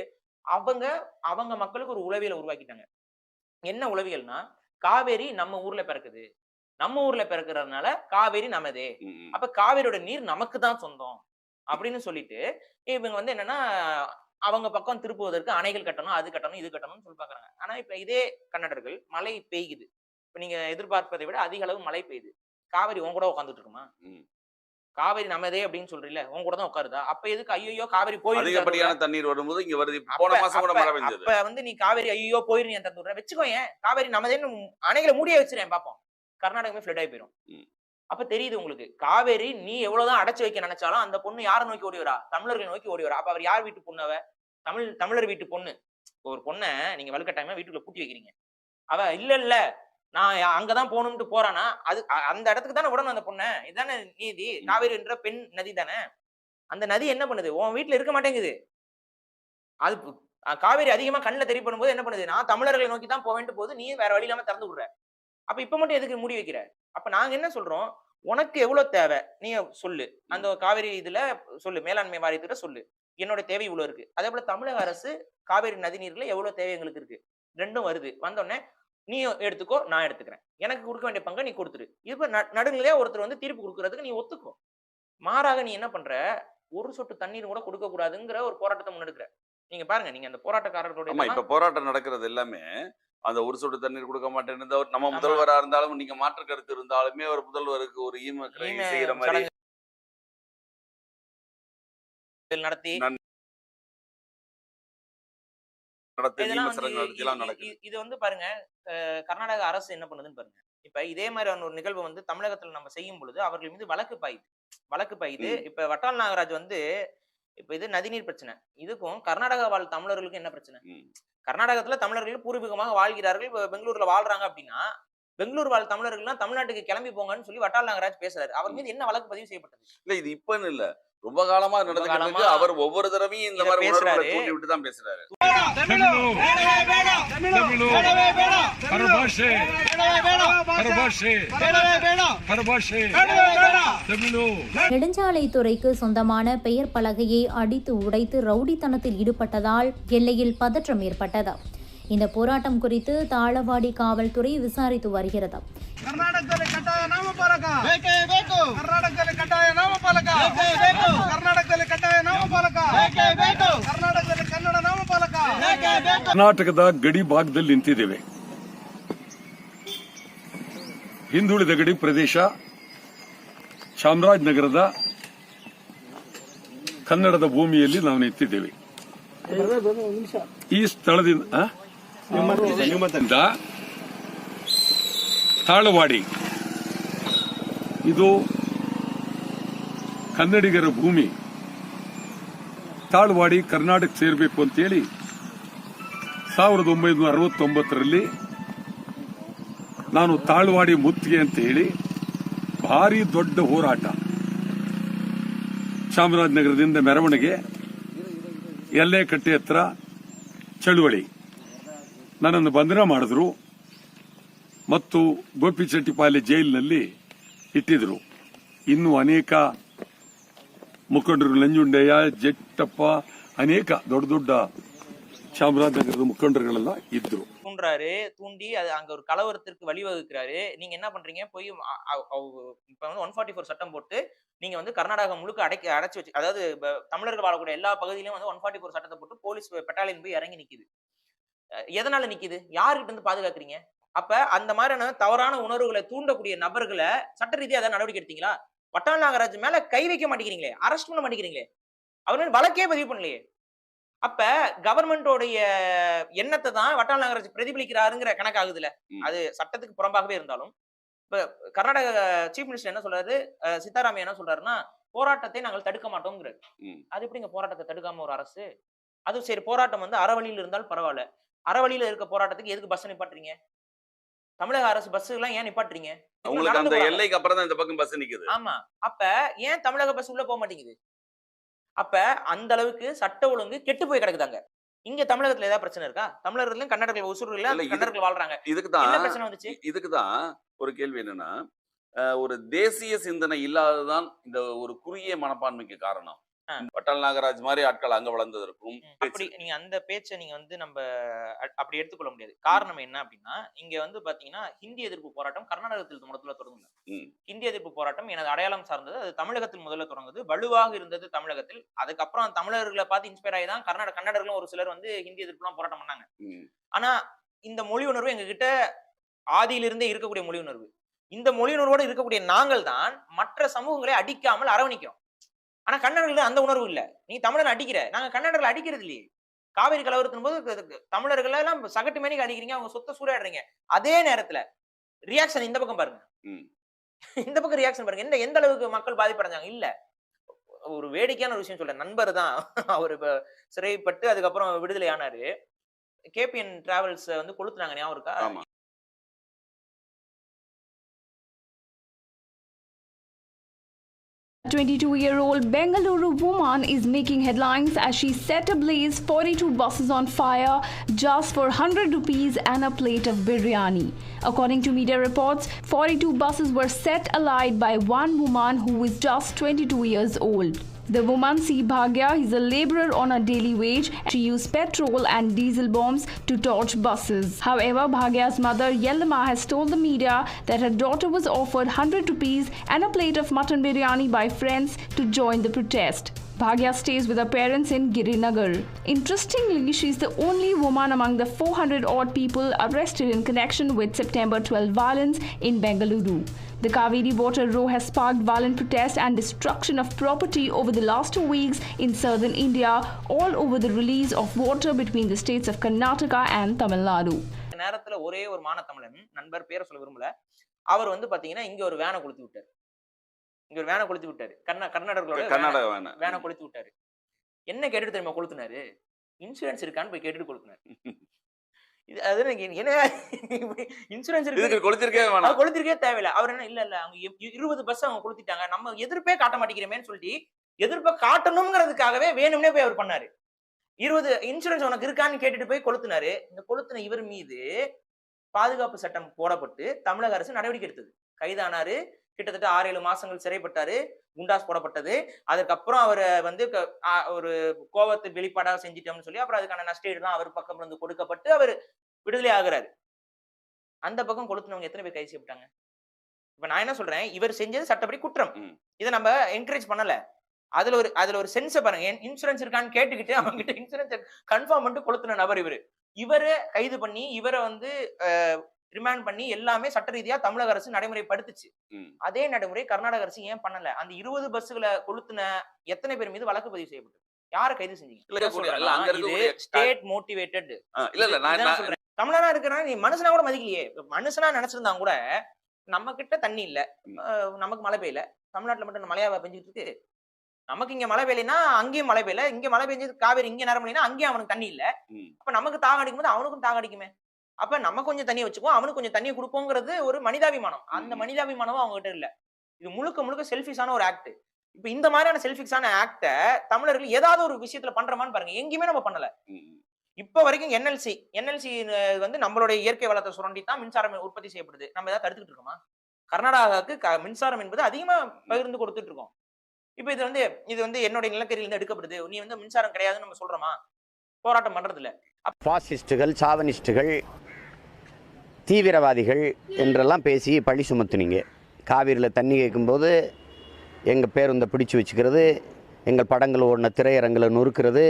அவங்க மக்களுக்கு ஒரு உளவியலை உருவாக்கிட்டாங்க. என்ன உளவியல்னா, காவேரி நம்ம ஊர்ல பிறக்குது, நம்ம ஊர்ல பிறக்கிறதுனால காவேரி நமதே, அப்ப காவேரியோட நீர் நமக்கு தான் சொந்தம் அப்படின்னு சொல்லிட்டு இவங்க வந்து என்னன்னா, அவங்க பக்கம் திருப்புவதற்கு அணைகள் கட்டணும், அது கட்டணும், இது கட்டணும்னு சொல்லி பாக்குறாங்க. ஆனா இப்ப இதே கன்னடர்கள் மழை பெய்யுது, இப்ப நீங்க எதிர்பார்ப்பதை விட அதிக அளவு மழை பெய்யுது, காவேரி உன் கூட உட்காந்துட்டு இருக்குமா? காவேரி நமதே அப்படின்னு சொல்றீல, உன் கூட தான் உட்காருதா? அப்ப எதுக்கு ஐயோ காவேரி போயிரு, அதிகப்படியான தண்ணீர் வரும்போது இங்க வருது. போன மாசம் கூட மழை பெஞ்சது. அப்ப வந்து நீ காவேரி ஐயோ போயிரு என் தந்து விடுற வச்சுக்கோ, ஏன் காவேரி நமதேன்னு அணைகளை மூடியே வச்சிருக்கேன் பாப்போம், கர்நாடகமே ஃபிளட் ஆகி போயிடும். அப்ப தெரியுது உங்களுக்கு, காவேரி நீ எவ்வளவுதான் அடைச்சு வைக்க நினைச்சாலும் அந்த பொண்ணு யாரை நோக்கி ஓடி வரா? தமிழர்களை நோக்கி ஓடி வரா. அப்ப அவர் யார் வீட்டு பொண்ணு? அவ தமிழர் வீட்டு பொண்ணு. ஒரு பொண்ணை நீங்க வலுக்கட்டாயமா வீட்டுக்குள்ள பூட்டி வைக்கிறீங்க. அவ இல்ல நான் அங்கதான் போகணும்னு போறானா, அது அந்த இடத்துக்கு தானே விடணும் அந்த பொண்ணை. இதுதானே நீதி. காவேரி என்ற பெண் நதி தானே. அந்த நதி என்ன பண்ணுது, உன் வீட்டுல இருக்க மாட்டேங்குது. அது காவேரி அதிகமா கண்ணுல தெரியப்படும் போது என்ன பண்ணுது, நான் தமிழர்களை நோக்கி தான் போவேன்ட்டு போது, நீ வேற வழி இல்லாம திறந்து விடுற. அப்ப இப்ப மட்டும் எதுக்கு மூடி வைக்கிற? அப்ப நாங்க என்ன சொல்றோம், உனக்கு எவ்வளவு தேவை நீ சொல்லு, அந்த காவேரி இதுல சொல்லு, மேலாண்மை வாரியத்துல சொல்லு, என்னோட தேவை இவ்வளவு இருக்கு. அதே போல தமிழக அரசு காவேரி நதி நீர்ல எவ்வளவு தேவை எங்களுக்கு இருக்கு, ரெண்டும் வருது. வந்தோடனே நீ எடுத்துக்கோ, நான் எடுத்துக்கிறேன், எனக்கு கொடுக்க வேண்டிய பங்கை நீ கொடுத்துரு. இப்ப நடுநிலையா ஒருத்தர் வந்து தீர்ப்பு கொடுக்கறதுக்கு நீ ஒத்துக்கோ. மாறாக நீ என்ன பண்ற, ஒரு சொட்டு தண்ணீர் கூட கொடுக்க கூடாதுங்கிற ஒரு போராட்டத்தை முன்னெடுக்கிற. நீங்க பாருங்க, நீங்க அந்த போராட்டக்காரர்களுடைய இப்ப போராட்டம் நடக்கிறது எல்லாமே அந்த ஒரு சொட்டு தண்ணீர் கொடுக்க மாட்டேன்னு நம்ம முதல்வரா இருந்தாலும், நீங்க மாற்று கருத்து இருந்தாலுமே ஒரு முதல்வருக்கு ஒரு செய்யற மாதிரி நடத்தி இது வந்து பாருங்க, கர்நாடக அரசு என்ன பண்ணுதுன்னு பாருங்க. இப்ப இதே மாதிரியான ஒரு நிகழ்வு வந்து தமிழகத்துல நம்ம செய்யும் பொழுது அவர்கள் மீது வழக்கு பாயுது. இப்ப வட்டால் நாகராஜ் வந்து, இப்ப இது நதிநீர் பிரச்சனை, இதுக்கும் கர்நாடகா வாழ் தமிழர்களுக்கும் என்ன பிரச்சனை? கர்நாடகத்துல தமிழர்கள் பூர்வீகமாக வாழ்கிறார்கள், பெங்களூர்ல வாழ்றாங்க அப்படின்னா, பெங்களூர் வாழ் தமிழர்கள் தமிழ்நாட்டுக்கு கிளம்பி போங்கன்னு சொல்லி வட்டால் நாகராஜ் பேசுறாரு. அவர் மீது என்ன வழக்கு பதிவு செய்யப்பட்டது? இல்ல இது இப்பன்னு இல்ல, ரொம்ப காலமா நடந்துட்டு அவர் ஒவ்வொரு தடவையும் இந்த மாதிரி உணர்வுகளை தூண்டி விட்டு தான் பேசுறாரு. நெடுஞ்சாலைத்துறைக்கு சொந்தமான பெயர் பலகையை அடித்து உடைத்து ரவுடித்தனத்தில் ஈடுபட்டதால் எல்லையில் பதற்றம் ஏற்பட்டது. இந்த போராட்டம் குறித்து தாளவாடி காவல்துறை விசாரித்து வருகிறது. ಕರ್ನಾಟಕದಲ್ಲಿ ಕಡ್ಡಾಯ ನಾಮಫಲಕ ಬೇಕೇ ಬೇಕು. ಕರ್ನಾಟಕದಲ್ಲಿ ಕಡ್ಡಾಯ ನಾಮಫಲಕ ಬೇಕೇ ಬೇಕು. ಕರ್ನಾಟಕದಲ್ಲಿ ಕಡ್ಡಾಯ ನಾಮಫಲಕ ಬೇಕೇ ಬೇಕು. ಕರ್ನಾಟಕದಲ್ಲಿ ಕನ್ನಡ ನಾಮಫಲಕ ಬೇಕೇ ಬೇಕು. ಕರ್ನಾಟಕದ ಗಡಿ ಭಾಗದಲ್ಲಿ ನಿಂತಿದ್ದೇವೆ. ಹಿಂದುಳಿದ ಗಡಿ ಪ್ರದೇಶ ಚಾಮರಾಜನಗರದ ಕನ್ನಡದ ಭೂಮಿಯಲ್ಲಿ ನಾವು ನಿಂತಿದ್ದೇವೆ. ಈ ಸ್ಥಳದಿಂದ ತಾಳವಾಡಿ ಇದು ಕನ್ನಡಿಗರ ಭೂಮಿ ತಾಳ್ವಾಡಿ ಕರ್ನಾಟಕ ಸೇರಬೇಕು ಅಂತೇಳಿ 1969ರಲ್ಲಿ ನಾನು ತಾಳ್ವಾಡಿ ಮುತ್ತಿಗೆ ಅಂತ ಹೇಳಿ ಭಾರಿ ದೊಡ್ಡ ಹೋರಾಟ, ಚಾಮರಾಜನಗರದಿಂದ ಮೆರವಣಿಗೆ, ಎಲ್ಲೇ ಕಟ್ಟೆ ಹತ್ರ ಚಳುವಳಿ, ನನ್ನನ್ನು ಬಂಧನ ಮಾಡಿದ್ರು ಮತ್ತು ಗೋಪಿಚೆಟ್ಟಿಪಾಳ್ಯ ಜೈಲಿನಲ್ಲಿ ಇಟ್ಟಿದ್ರು. ಇನ್ನು ಅನೇಕ ಮುಖಂಡರು, ನಂಜುಂಡಯ್ಯ, ಜಟ್ಟಪ್ಪ, ಅನೇಕ ದೊಡ್ಡ ದೊಡ್ಡ ಚಾಮರಾಜನಗರದ ಮುಖಂಡರುಗಳೆಲ್ಲ ಇದ್ರು. தூண்டி அது அங்க ஒரு கலவரத்திற்கு வழிவகுக்கிறாரு. நீங்க என்ன பண்றீங்க, போய் இப்ப வந்து 144 சட்டம் போட்டு நீங்க வந்து கர்நாடகா முழுக்க அடைச்சு வச்சு, அதாவது தமிழர்கள் வாழக்கூடிய எல்லா பகுதியிலும் வந்து 144 சட்டத்தை போட்டு போலீஸ் பெட்டாலியன் போய் இறங்கி நிக்குது. எதனால நிக்குது? யாருகிட்ட இருந்து பாதுகாக்கிறீங்க? அப்ப அந்த மாதிரியான தவறான உணர்வுகளை தூண்டக்கூடிய நபர்களை சட்ட ரீதியா ஏதாவது நடவடிக்கை எடுத்தீங்களா? வட்டால் நாகராஜ் மேல கை வைக்க மாட்டேங்கிறீங்களே, அரெஸ்ட் பண்ண மாட்டேங்கிறீங்களே, அவர் மேல வழக்கே பதிவு பண்ணலையே. அப்ப கவர்மெண்டோடைய எண்ணத்தை தான் வட்டால் நாகராஜ் பிரதிபலிக்கிறாருங்கிற கணக்காகுதுல. அது சட்டத்துக்கு புறம்பாகவே இருந்தாலும் இப்ப கர்நாடக சீஃப் மினிஸ்டர் என்ன சொல்றாரு, சித்தாராமையா என்ன சொல்றாருன்னா, போராட்டத்தை நாங்கள் தடுக்க மாட்டோம்ங்கிறாரு. அது எப்படிங்க போராட்டத்தை தடுக்காம ஒரு அரசு? அது சரி, போராட்டம் வந்து அறவழியில் இருந்தால் பரவாயில்ல, அறவழியில இருக்க போராட்டத்துக்கு எதுக்கு பஸ் நிப்பாட்டுறீங்க? தமிழக அரசு பஸ் எல்லாம் ஏன் நிப்பாட்டுறீங்க? உங்களுக்கு அந்த எல்லைக்கு அப்புறம் தான் இந்த பக்கம் பஸ் நிக்குது. ஆமா, அப்ப ஏன் தமிழக பஸ் உள்ள போக மாட்டேங்குது? அப்ப அந்த அளவுக்கு சட்ட ஒழுங்கு கெட்டு போய் கிடக்குதாங்க. இங்க தமிழகத்துல ஏதாவது பிரச்சனை இருக்கா? தமிழர்களும் கன்னடர்கள் ஒசூர்ல கன்னடர்கள் வாழ்றாங்க. என்ன பிரச்சனை வந்துச்சு? இதுக்குதான் ஒரு கேள்வி என்னன்னா, ஒரு தேசிய சிந்தனை இல்லாததான் இந்த ஒரு குறுகிய மனப்பான்மைக்கு காரணம். வட்டால் நாகராஜ் மாதிரி ஆட்கள் அங்க வளர்ந்ததற்கும் அப்படி நீங்க அந்த பேச்சை நீங்க வந்து நம்ம அப்படி எடுத்துக்கொள்ள முடியாது. காரணம் என்ன அப்படின்னா, இங்க வந்து பாத்தீங்கன்னா ஹிந்தி எதிர்ப்பு போராட்டம் கர்நாடகத்தில் முதல்ல தொடங்குது. ஹிந்தி எதிர்ப்பு போராட்டம் எனது அடையாளம் சார்ந்தது. அது தமிழகத்தில் முதல்ல தொடங்குது, வலுவாக இருந்தது தமிழகத்தில். அதுக்கப்புறம் தமிழர்களை பார்த்து இன்ஸ்பயர் ஆகி தான் கன்னடர்களும் ஒரு சிலர் வந்து ஹிந்தி எதிர்ப்பு எல்லாம் போராட்டம் பண்ணாங்க. ஆனா இந்த மொழி உணர்வு எங்க கிட்ட ஆதியிலிருந்தே இருக்கக்கூடிய மொழி உணர்வு. இந்த மொழி உணர்வோடு இருக்கக்கூடிய நாங்கள் தான் மற்ற சமூகங்களை அடிக்காமல் அரவணைக்கிறோம். ஆனா கன்னடர்கள் அந்த உணர்வு இல்ல. நீ தமிழர் அடிக்கிற, நாங்க கன்னடர்கள் அடிக்கிறது இல்லையே. காவிரி கலவரத்தின் போது தமிழர்கள் எல்லாம் சகட்டு மேனிக்கு அடிக்கிறீங்க, அவங்க சொத்த சூறையாடுறீங்க. அதே நேரத்துல ரியாக்ஷன் இந்த பக்கம் பாருங்க, இந்த பக்கம் ரியாக்ஷன் பாருங்க. எந்த அளவுக்கு மக்கள் பாதிப்படைஞ்சாங்க. இல்ல, ஒரு வேடிக்கையான ஒரு விஷயம் சொல்றேன். நண்பர் தான் அவர் சிறைப்பட்டு அதுக்கப்புறம் விடுதலை ஆனாரு. கேபிஎன் டிராவல்ஸ் வந்து கொளுத்துனாங்க, ஞாபகம் இருக்கா? 22-year-old Bengaluru woman is making headlines as she set ablaze 42 buses on fire just for 100 rupees and a plate of biryani. According to media reports, 42 buses were set alight by one woman who is just 22 years old. The woman, C. Bhagya, is a laborer on a daily wage. She used petrol and diesel bombs to torch buses. However, Bhagya's mother, Yellama, has told the media that her daughter was offered 100 rupees and a plate of mutton biryani by friends to join the protest. Bhagya stays with her parents in Girinagar. Interestingly, she is the only woman among the 400-odd people arrested in connection with September 12 violence in Bengaluru. The Kāvēri water row has sparked violent protest and destruction of property over the last 2 weeks in southern India, all over the release of water between the states of Karnataka and Tamil Nadu. நேரத்துல ஒரே ஒரு மானத்தமிழன் நண்பர், பேரை சொல்ல விரும்பல, அவர் வந்து பாத்தீங்கன்னா இங்க ஒரு வேனை கொளுத்தி விட்டாரு. கர்நாடகளோட வேனை கொளுத்தி விட்டாரு. என்ன கேட்டுட்டு தெரியுமா கொளுத்துனாரு? இன்சூரன்ஸ் இருக்கான்னு போய் கேட்டுட்டு கொளுத்துனாரு. கொளுத்திருக்கே தேவையில்லை. அவர் என்ன, இல்ல அவங்க 20 பஸ் அவங்க கொளுத்திட்டாங்க, நம்ம எதிர்ப்பே காட்ட மாட்டேங்கிறமேன்னு சொல்லிட்டு எதிர்ப்ப காட்டணுங்கிறதுக்காகவே வேணும்னே போய் அவர் பண்ணாரு. 20 இன்சூரன்ஸ் உனக்கு இருக்கான்னு கேட்டுட்டு போய் கொளுத்துனாரு. இந்த கொளுத்துன இவர் மீது பாதுகாப்பு சட்டம் போடப்பட்டு தமிழக அரசு நடவடிக்கை எடுத்தது. கைதானாரு. கிட்டத்தட்ட 6-7 மாசங்கள் சிறைப்பட்டாரு. குண்டாஸ் போடப்பட்டது. அதுக்கப்புறம் அவர் வந்து ஒரு கோபத்தை வெளிப்பாடாக செஞ்சிட்டோம்னு சொல்லி அப்புறம் அதுக்கான நஷ்டஈடுலாம் அவர் பக்கம் இருந்து கொடுக்கப்பட்டு அவர் விடுதலை ஆகுறாரு. அந்த பக்கம் கொளுத்துனவங்க எத்தனை பேர் கைது செய்யப்பட்டாங்க? இப்ப நான் என்ன சொல்றேன், இவர் செஞ்சது சட்டப்படி குற்றம். இதை நம்ம என்கரேஜ் பண்ணல. அதுல ஒரு சென்ஸ பாருங்க. இன்சூரன்ஸ் இருக்கான்னு கேட்டுக்கிட்டு அவங்க கிட்ட இன்சூரன்ஸ் கன்ஃபார்ம் பண்ணிட்டு கொளுத்துன நபர் இவரை கைது பண்ணி இவரை வந்து ரிமாண்ட் பண்ணி எல்லாமே சட்ட ரீதியா தமிழக அரசு நடைமுறைப்படுத்துச்சு. அதே நடைமுறை கர்நாடக அரசு ஏன் பண்ணல? அந்த 20 பஸ்களை கொளுத்துன எத்தனை பேர் மீது வழக்கு பதிவு செய்யப்பட்டது? யாரை கைது செஞ்சீங்க? State motivated. தமிழனா இருக்கிறான், நீ மனுஷனா கூட மதிக்கலையே. மனுஷனா நினைச்சிருந்தா கூட, நம்ம கிட்ட தண்ணி இல்ல, நமக்கு மழை பெய்யல, தமிழ்நாட்டுல மட்டும் மழையாவா பெஞ்சிட்டு இருக்கு? நமக்கு இங்க மழை பெய்யலைன்னா அங்கேயும் மழை பெய்யல, இங்க மழை பெஞ்சது காவேரி இங்க நேரம் பண்ணினா அங்கேயும் அவனுக்கு தண்ணி இல்ல. அப்ப நமக்கு தாகம் அடிக்கும் போது அவனுக்கும் தாகம் அடிக்குமே. அப்ப நம்ம கொஞ்சம் தண்ணியை வச்சுக்குவோம், அவனுக்கு கொஞ்சம் தண்ணியை கொடுப்போங்கிறது ஒரு மனிதாபிமானம். அந்த மனிதாபிமானம் அவங்க கிட்ட இல்ல. இது முழுக்க முழுக்க செல்ஃபிஷான ஒரு ஆக்ட். இப்ப இந்த மாதிரியான செல்ஃபிஷான ஆக்ட தமிழர்கள் ஏதாவது ஒரு விஷயத்துல பண்றோமான்னு பாருங்க. எங்கேயுமே நம்ம பண்ணல. இப்ப வரைக்கும் என்எல்சி வந்து நம்மளுடைய இயற்கை வளத்தை சுரண்டி தான் மின்சாரம் உற்பத்தி செய்யப்படுது. நம்ம ஏதாவது தடுத்துக்கிட்டு இருக்கோமா? கர்நாடகாவுக்கு மின்சாரம் என்பது அதிகமா பகிர்ந்து கொடுத்துட்டு இருக்கோம். இப்ப இது வந்து என்னுடைய நிலக்கரியிலிருந்து எடுக்கப்படுது, நீ வந்து மின்சாரம் கிடையாதுன்னு நம்ம சொல்றோமா? போராட்டம் பண்றது இல்ல. பாசிஸ்டுகள், சாவனிஸ்டுகள், தீவிரவாதிகள் என்றெல்லாம் பேசி பழி சுமத்துனீங்க. காவிரியில் தண்ணி கேட்கும்போது எங்கள் பேருந்தை பிடிச்சி வச்சுக்கிறது, எங்கள் படங்கள் ஓடின திரையரங்களை நொறுக்கிறது,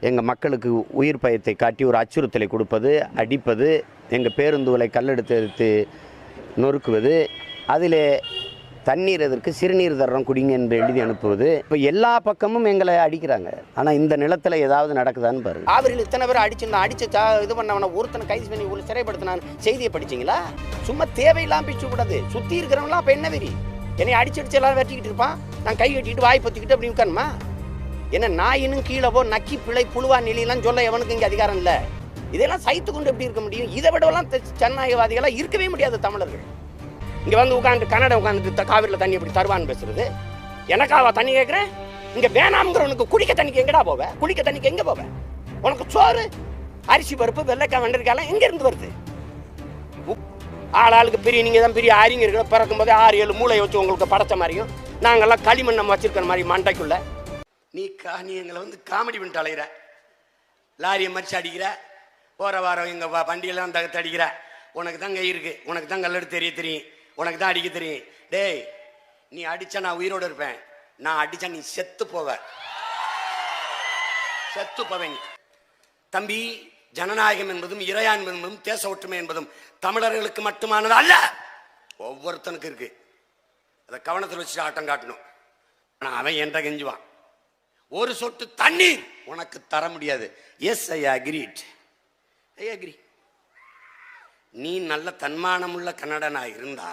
எங்கள் மக்களுக்கு உயிர் பயத்தை காட்டி ஒரு அச்சுறுத்தலை கொடுப்பது, அடிப்பது, எங்கள் பேருந்துகளை கல்லெடுத்து நொறுக்குவது, அதில் தண்ணீர் எதற்கு சிறுநீர் தர்றோம் குடிங்க என்று எழுதி அனுப்புவது. இப்போ எல்லா பக்கமும் எங்களை அடிக்கிறாங்க. ஆனால் இந்த நிலத்தில் ஏதாவது நடக்குதான்னு பாருங்க. காவிரியில் இத்தனை பேர் அடிச்சு இது பண்ணவன ஒருத்தனை கைது பண்ணி ஒரு சிறைப்படுத்தினான் செய்தியை படிச்சிங்களா? சும்மா தேவையில்லாம பேச கூடாது. சுற்றி இருக்கிறவங்களாம் அப்போ என்ன வெறி? என்னை அடிச்சு எல்லாரும் வெட்டிக்கிட்டு இருப்பான், நான் கை கட்டிக்கிட்டு வாய் பற்றிக்கிட்டு அப்படி உட்காருமா? என்ன நாயினும் கீழே போ நக்கி பிழை புழுவா நிலையெல்லாம் சொல்ல எவனுக்கு இங்கே அதிகாரம் இல்லை. இதெல்லாம் சைத்து கொண்டு எப்படி இருக்க முடியும்? இதை விடவெல்லாம் ஜனநாயகவாதிகளாக இருக்கவே முடியாது தமிழர்கள். இங்கே வந்து உட்காந்து கன்னட உட்காந்துட்டு காவிரியில் தண்ணி எப்படி தருவான்னு பேசுறது. எனக்காவா தண்ணி கேட்குறேன்? இங்கே வேணாம்ங்கிறவனுக்கு குடிக்க தண்ணிக்கு எங்கடா போவேன்? குடிக்க தண்ணிக்கு எங்கே போவேன்? உனக்கு சோறு அரிசி பருப்பு வெள்ளைக்காய் வெண்டரிக்காயெல்லாம் எங்கேருந்து வருது? ஆளுக்கு பெரிய நீங்கள் தான் பெரிய அறிஞர்களை பிறக்கும் போதே 6-7 மூளையை வச்சு உங்களுக்கு படைச்ச மாதிரியும் நாங்கள்லாம் களிமண் நம்ம வச்சிருக்கிற மாதிரி மண்டைக்குள்ள நீ எங்களை வந்து காமெடி பண்ணிட்டு அலைகிற, லாரியை மறிச்சு அடிக்கிற, போகிற வாரம் எங்கள் வண்டியெல்லாம் தகத்து அடிக்கிற. உனக்கு தான் கை இருக்கு, உனக்கு தான் கல்லெடுத்து தெரியும், உனக்கு தான் அடிக்க தெரியும். டேய், நீ அடிச்சா நான் உயிரோடு இருப்பேன், நான் அடிச்சா நீ செத்து போவேன். தம்பி, ஜனநாயகம் என்பதும் இறையாண்மை என்பதும் தேச ஒற்றுமை என்பதும் தமிழர்களுக்கு மட்டுமானது அல்ல, ஒவ்வொருத்தனுக்கு இருக்கு. அதை கவனத்தில் வச்சு ஆட்டம் காட்டணும். ஆனால் அவன் என்ற கெஞ்சுவான், ஒரு சொட்டு தண்ணீர் உனக்கு தர முடியாது. Yes, I agreed, I agree. நீ நல்ல தன்மானமுள்ள கன்னடனா இருந்தா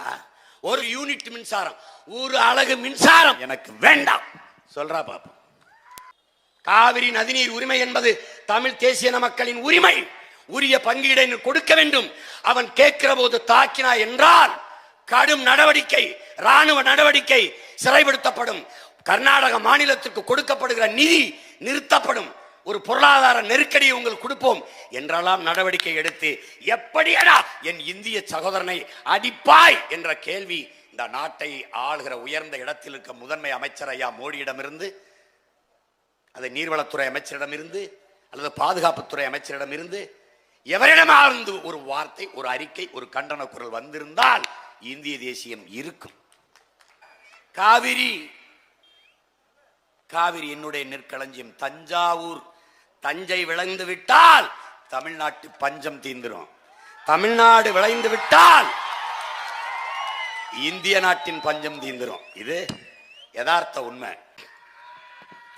ஒரு யூனிட் மின்சாரம், ஒரு அலகு மின்சாரம் எனக்கு வேண்டாம் சொல்றா பாப்போம். காவிரி நதிநீர் உரிமை என்பது தமிழ் தேசிய மக்களின் உரிமை. உரிய பங்கீடை கொடுக்க வேண்டும். அவன் கேட்கிற போது தாக்கினா என்றால் கடும் நடவடிக்கை, ராணுவ நடவடிக்கை, சிறைப்படுத்தப்படும். கர்நாடக மாநிலத்திற்கு கொடுக்கப்படுகிற நிதி நிறுத்தப்படும். ஒரு பொருளாதார நெருக்கடியை உங்களுக்கு கொடுப்போம் என்றெல்லாம் நடவடிக்கை எடுத்து எப்படியடா என் இந்திய சகோதரனை அடிப்பாய் என்ற கேள்வி இந்த நாட்டை ஆளுகிற உயர்ந்த இடத்தில் இருக்க முதன்மை அமைச்சர் ஐயா மோடியிடமிருந்து, அதை நீர்வளத்துறை அமைச்சரிடமிருந்து அல்லது பாதுகாப்புத்துறை அமைச்சரிடமிருந்து எவரிடமாருந்து ஒரு வார்த்தை, ஒரு அறிக்கை, ஒரு கண்டன குரல் வந்திருந்தால் இந்திய தேசியம் இருக்கும். காவிரி என்னுடைய நெற்களஞ்சியம். தஞ்சாவூர், தஞ்சை விளைந்து விட்டால் தமிழ்நாட்டு பஞ்சம் தீந்துரும். தமிழ்நாடு விளைந்து விட்டால் இந்திய நாட்டின் பஞ்சம் தீந்துரும். இது யதார்த்த உண்மை.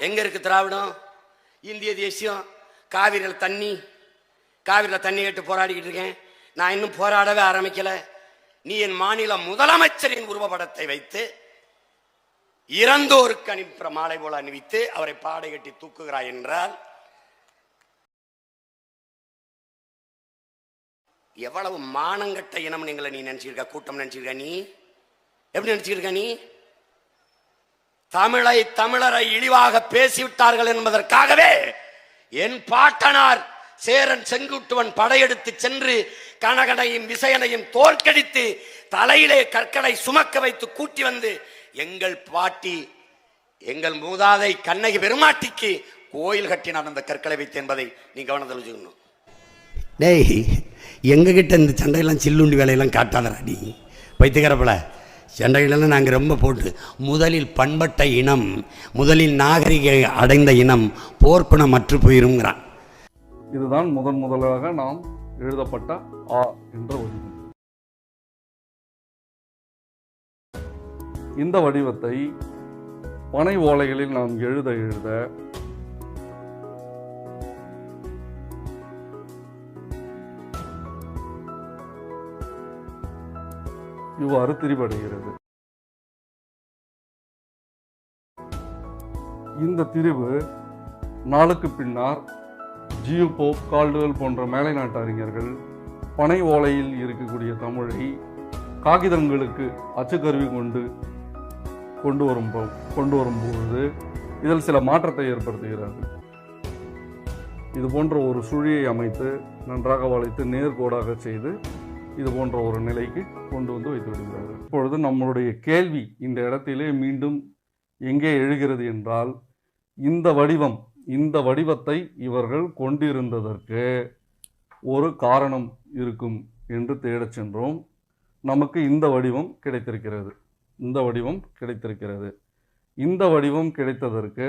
எங்க இருக்கு திராவிடம்? இந்திய தேசியம். காவிரியில் தண்ணி கேட்டு போராடிக்கிட்டு இருக்கேன். நான் இன்னும் போராடவே ஆரம்பிக்கல. நீ என் மாநில முதலமைச்சரின் உருவப்படத்தை வைத்து இறந்தோருக்கு அனுப்புற மாலை போல அணிவித்து அவரை பாடை கட்டி தூக்குகிறாய் என்றால் எவ்வளவு மானங்கட்ட இனம் நீங்களை நீ நினைச்சிருக்க, கூட்டம் நினைச்சிருக்க. நீ எப்படி நினைச்சிருக்க? நீ தமிழரை இழிவாக பேசிவிட்டார்கள் என்பதற்காகவே என் பாட்டனார் சேரன் செங்குட்டுவன் படையெடுத்து சென்று கனகனையும் விசயனையும் தோற்கடித்து தலையிலே கற்களை சுமக்க வைத்து கூட்டி வந்து எங்கள் பாட்டி, எங்கள் மூதாதை கண்ணகி பெருமாட்டிக்கு கோயில் கட்டினான் அந்த கற்களை வைத்து என்பதை நீ கவனத்தில் வச்சுக்கணும். டேய், எங்ககிட்ட இந்த சண்டையெல்லாம் சில்லுண்டி வேலையெல்லாம் காட்டாதடா நீ பைத்தியக்காரப்பல. சண்டைகளெல்லாம் நாங்கள் ரொம்ப போட்டு முதலில் பண்பட்ட இனம், முதலில் நாகரிக அடைந்த இனம் போர்க்குணம் மற்று போயிருங்கிறான். இதுதான் முதலாக நாம் எழுதப்பட்ட ஆ என்ற வடிவம். இந்த வடிவத்தை பனை ஓலைகளில் நாம் எழுத இவ்வாறு திரிபடுகிறது. இந்த திரிவு நாளுக்கு பின்னால் ஜியு போப், கால்டுவெல் போன்ற மேலை நாட்டு அறிஞர்கள் பனை ஓலையில் இருக்கக்கூடிய தமிழை காகிதங்களுக்கு அச்சுக்கருவி கொண்டு வரும்பொழுது இதில் சில மாற்றத்தை ஏற்படுத்துகிறார்கள். இது போன்ற ஒரு சுழியை அமைத்து நன்றாக வளைத்து நேர்கோடாக செய்து இது போன்ற ஒரு நிலைக்கு கொண்டு வந்து வைத்து விடுகிறார்கள். இப்பொழுது நம்மளுடைய கேள்வி இந்த இடத்திலே மீண்டும் எங்கே எழுகிறது என்றால், இந்த வடிவத்தை இவர்கள் கொண்டிருந்ததற்கு ஒரு காரணம் இருக்கும் என்று தேடச் சென்றோம். நமக்கு இந்த வடிவம் கிடைத்திருக்கிறது. இந்த வடிவம் கிடைத்ததற்கு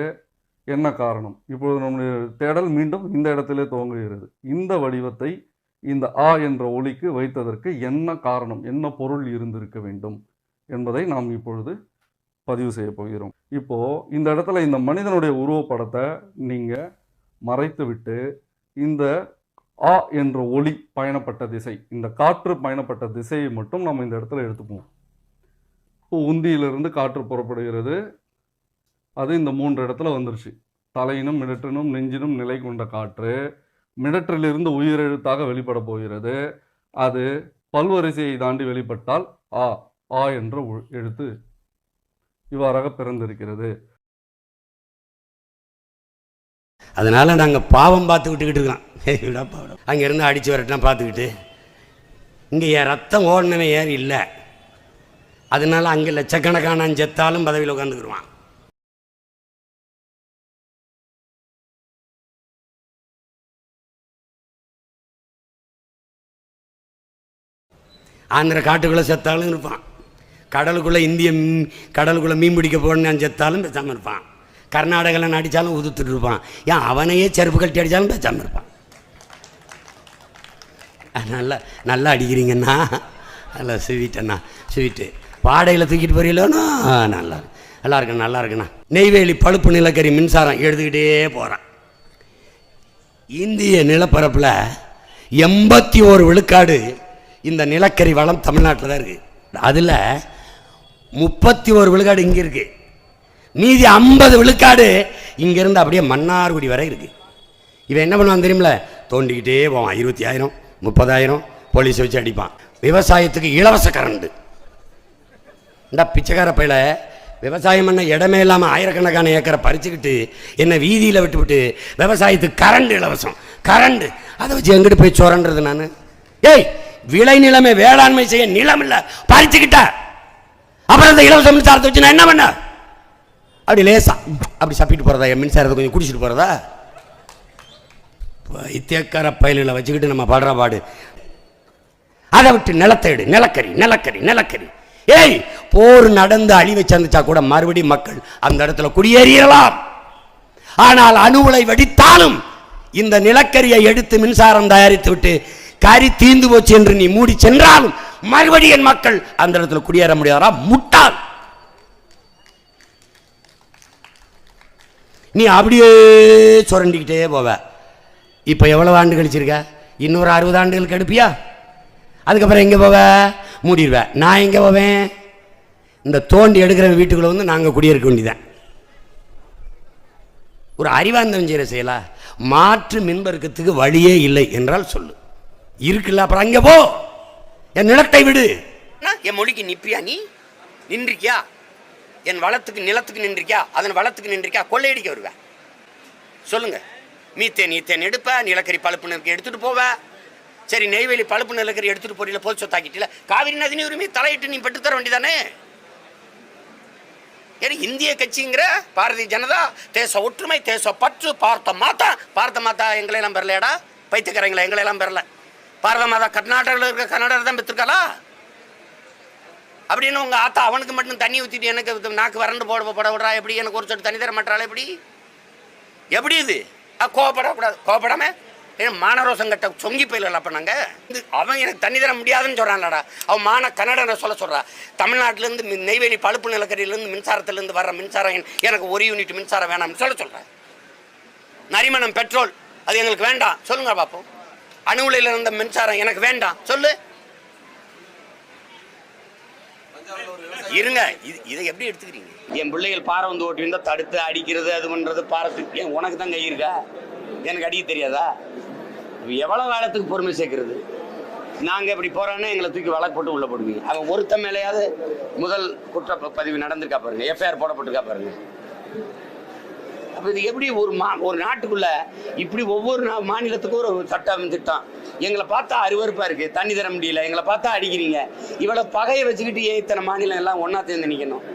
என்ன காரணம்? இப்பொழுது நம்முடைய தேடல் மீண்டும் இந்த இடத்திலே துவங்குகிறது. இந்த வடிவத்தை இந்த ஆ என்ற ஒலிக்கு வைத்ததற்கு என்ன காரணம், என்ன பொருள் இருந்திருக்க வேண்டும் என்பதை நாம் இப்பொழுது பதிவு செய்ய போகிறோம். இப்போ இந்த இடத்துல இந்த மனிதனுடைய உருவப்படத்தை நீங்க மறைத்து விட்டு இந்த ஆ என்ற ஒலி பயணப்பட்ட திசை, இந்த காற்று பயணப்பட்ட திசையை மட்டும் நம்ம இந்த இடத்துல எடுத்துப்போம். உந்தியிலிருந்து காற்று புறப்படுகிறது. அது இந்த 3 இடத்துல வந்துருச்சு. தலையினும் மிடற்றினும் நெஞ்சினும் நிலை கொண்ட காற்று மிடற்றிலிருந்து உயிரெழுத்தாக வெளிப்பட போகிறது. அது பல்வரிசையை தாண்டி வெளிப்பட்டால் ஆ ஆ என்ற எழுத்து இவ்வாறாக பிறந்திருக்கிறது. அதனால நாங்கள் பாவம் பார்த்து விட்டுக்கிட்டு இருக்கோம். அங்கேருந்து அடித்து வரட்டெலாம் பார்த்துக்கிட்டு இங்கே என் ரத்தம் ஓடினவன் ஏறி இல்லை. அதனால அங்கே லட்சக்கணக்கான செத்தாலும் பதவியில் உட்காந்துக்கிடுவான். ஆந்திர காட்டுக்குள்ளே செத்தாலும் இருப்பான். கடலுக்குள்ளே கடலுக்குள்ளே மீன் பிடிக்க போகணுன்னு செத்தாலும் பேசாமல் இருப்பான். கர்நாடகாவில் அடித்தாலும் உதுத்துட்டு இருப்பான். ஏன் அவனையே செருப்பு கட்டி அடித்தாலும் பேசாமல் இருப்பான். நல்லா அடிக்கிறீங்கண்ணா, நல்லா ஸ்வீட்டண்ணா, ஸ்வீட்டு பாடையில் தூக்கிட்டு போறீங்களோண்ணா. நல்லா இருக்குண்ணா. நெய்வேலி பழுப்பு நிலக்கரி மின்சாரம் எடுத்துக்கிட்டே போகிறான். இந்திய நிலப்பரப்பில் 81 விழுக்காடு இந்த நிலக்கரி வளம் தமிழ்நாட்டில் தான் இருக்குது. அதில் 31 விழுக்காடு இங்கே இருக்குது. மீதி 50 விழுக்காடு இங்கேருந்து அப்படியே மன்னார்குடி வரை இருக்குது. இவன் என்ன பண்ணுவான் தெரியுமில்ல? தோண்டிக்கிட்டே போவான். 20,000 30,000 போலீஸை வச்சு அடிப்பான். விவசாயத்துக்கு இலவச கரண்டு. இந்த பிச்சைக்கார பையில விவசாயம் பண்ண இடமே இல்லாமல் ஆயிரக்கணக்கான ஏக்கரை பறிச்சுக்கிட்டு என்னை வீதியில் விட்டுவிட்டு விவசாயத்துக்கு கரண்ட் இலவசம், கரண்டு. அதை வச்சு எங்கிட்டு போய் சொரன்றது நான்? ஏய், விளை நிலமே வேளாண்மை செய்ய நிலம் இல்லை, பறிச்சுக்கிட்ட அப்புறம் இந்த இலவச மின்சாரத்தை வச்சு நான் என்ன பண்ண? அப்படி லேசா அப்படி சப்பிட்டு போகிறதா? என் மின்சாரத்தை கொஞ்சம் குடிச்சிட்டு போகிறதா? வைத்தியக்கார பயிலில் வச்சுக்கிட்டு நம்ம படுற பாடு. அதை விட்டு நிலத்தை எடு, நிலக்கரி நிலக்கரி நிலக்கரி. ஏய், போர் நடந்து அழிவை சந்திச்சா கூட மறுபடியும் மக்கள் அந்த இடத்துல குடியேறியலாம். ஆனால் அணுவுலை வெடித்தாலும் இந்த நிலக்கரியை எடுத்து மின்சாரம் தயாரித்து விட்டு கரி தீந்து போச்சு என்று நீ மூடி சென்றாலும் மறுபடியும் மக்கள் அந்த இடத்துல குடியேற முடியாதா? முட்டாள். நீ அப்படியே சுரண்டிக்கிட்டே போவ. இப்போ எவ்வளவு ஆண்டு கழிச்சிருக்க? இன்னொரு 60 ஆண்டுகளுக்கு எடுப்பியா? அதுக்கப்புறம் எங்கே போவ? மூடிடுவேன். நான் எங்கே போவேன்? இந்த தோண்டி எடுக்கிற வீட்டுக்குள்ள வந்து நாங்கள் குடியிருக்க வேண்டியதான். ஒரு அறிவாந்தம் செய்கிற செயலா? மாற்று மின்பெருக்கத்துக்கு வழியே இல்லை என்றால் சொல்லு. இருக்குல்ல, அப்புறம் அங்கே போ. என் நிலத்தை விடு. என் மொழிக்கு நிற்பியா? நீ நின்றிருக்கியா? என் வளத்துக்கு நிலத்துக்கு நின்றிருக்கியா? அதன் வளத்துக்கு நின்றிருக்கியா? கொள்ளையடிக்க வருவேன். சொல்லுங்க. மீத்தேன் எடுப்ப, நிலக்கரி பழுப்பு நிலக்கரி எடுத்துட்டு போவ. சரி, நெய்வேலி பழுப்பு நிலக்கரி எடுத்துட்டு போறீங்களா? போல் சொத்தாக்கிட்டீங்களா? காவிரி நதி உரிமை தலையிட்டு நீ பெற்றுத்தர வேண்டியதானே? ஏன்னா இந்திய கட்சிங்கிற பாரதிய ஜனதா தேச ஒற்றுமை, தேச பற்று, பாரத மாதா எங்களெல்லாம் பெறலையாடா? பைத்தியக்காரங்களா? எங்களெல்லாம் பெறல. பாரத மாதா கர்நாடகாவில் இருக்க கன்னடர் தான் பெற்றிருக்காளா? அப்படின்னு உங்க ஆத்தா அவனுக்கு மட்டும் தண்ணி ஊற்றிட்டு எனக்கு நாக்கு வறண்டு போட விடுறா? எப்படி? எனக்கு ஒரு சொட்டு தண்ணி தர மாட்டாளா? எப்படி இது? கோவப்படக்கூடாது. கோவப்படாம மானரோசம் கட்ட சொங்கி போயிடல. அப்ப நாங்க அவன் எனக்கு தண்ணி தர முடியாதுன்னு சொல்றான்லடா. அவன் மான கன்னட சொல்றா. தமிழ்நாட்டிலேருந்து நெய்வேலி பழுப்பு நிலக்கரியிலேருந்து மின்சாரத்திலேருந்து வர்ற மின்சாரம் எனக்கு 1 யூனிட் மின்சாரம் வேணாம்னு சொல்றேன். நரிமணம் பெட்ரோல் அது எங்களுக்கு வேண்டாம் சொல்லுங்க பாப்போம். அணு உலையில இருந்த மின்சாரம் எனக்கு வேண்டாம் சொல்லு. இருங்க, இதை எப்படி எடுத்துக்கிறீங்க? என் பிள்ளைகள் பாறை வந்து ஓட்டி இருந்தால் தடுத்து அடிக்கிறது அது பண்ணுறது பாரத்துக்கு ஏன் உனக்கு தான் கை இருக்கா? எனக்கு அடிக்க தெரியாதா? எவ்வளோ காலத்துக்கு பொறுமை சேர்க்கறது? நாங்கள் இப்படி போகிறோன்னா எங்களை தூக்கி வழக்கு போட்டு உள்ளே போடுவீங்க. அவன் ஒருத்த மேலேயாவது முதல் குற்றப்பதிவு நடந்திருக்கா பாருங்க, எஃப்ஐஆர் போடப்பட்டிருக்கா பாருங்க. அப்போ இது எப்படி ஒரு நாட்டுக்குள்ள இப்படி ஒவ்வொரு மாநிலத்துக்கும் ஒரு சட்டம் திட்டம்? எங்களை பார்த்தா அருவருப்பா இருக்கு, தண்ணி தர முடியல, எங்களை பார்த்தா அடிக்கிறீங்க. இவ்வளவு பகையை வச்சுக்கிட்டு இத்தனை மாநிலம் எல்லாம் ஒன்னா சேர்ந்து நிக்கணும்?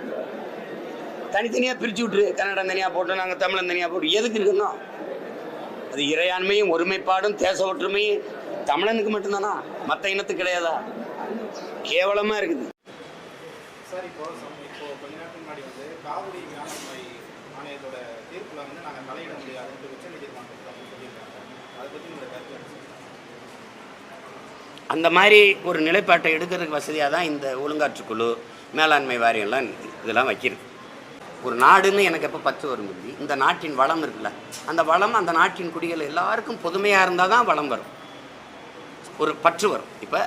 தனித்தனியா பிரிச்சு விட்டுரு, கன்னடம் தனியா போட்டு நாங்க தமிழன் தனியா போட்டு எதுக்கு இருக்கணும்? அது இறையாண்மையும் ஒருமைப்பாடும் தேச ஒற்றுமையும் தமிழனுக்கு மட்டும்தானா, மற்ற இனத்துக்கு கிடையாதா? கேவலமா இருக்குது. சார் இப்போ கொஞ்ச நேரத்துக்கு முன்னாடி வந்து காவிரி மேலாண்மை ஆணையத்தோட தீர்ப்புல வந்து நாங்கள் தலையிட முடியாதுன்னு உச்சநீதிமன்றத்தில் வந்து சொல்லியிருக்காங்க. அதை பற்றி உங்களோட கருத்து என்ன? அந்த மாதிரி ஒரு நிலைப்பாட்டை எடுக்கிறதுக்கு வசதியாக தான் இந்த ஒழுங்காற்றுக்குழு மேலாண்மை வாரியம்லாம் இதெல்லாம் வைக்கிறது. ஒரு நாடுன்னு எனக்கு எப்போ பற்று வரும் சொல்லி, இந்த நாட்டின் வளம் இருக்குல்ல, அந்த வளம் அந்த நாட்டின் குடிகள் எல்லாருக்கும் பொதுமையாக இருந்தால் தான் வளம் வரும், ஒரு பற்று வரும். இப்போ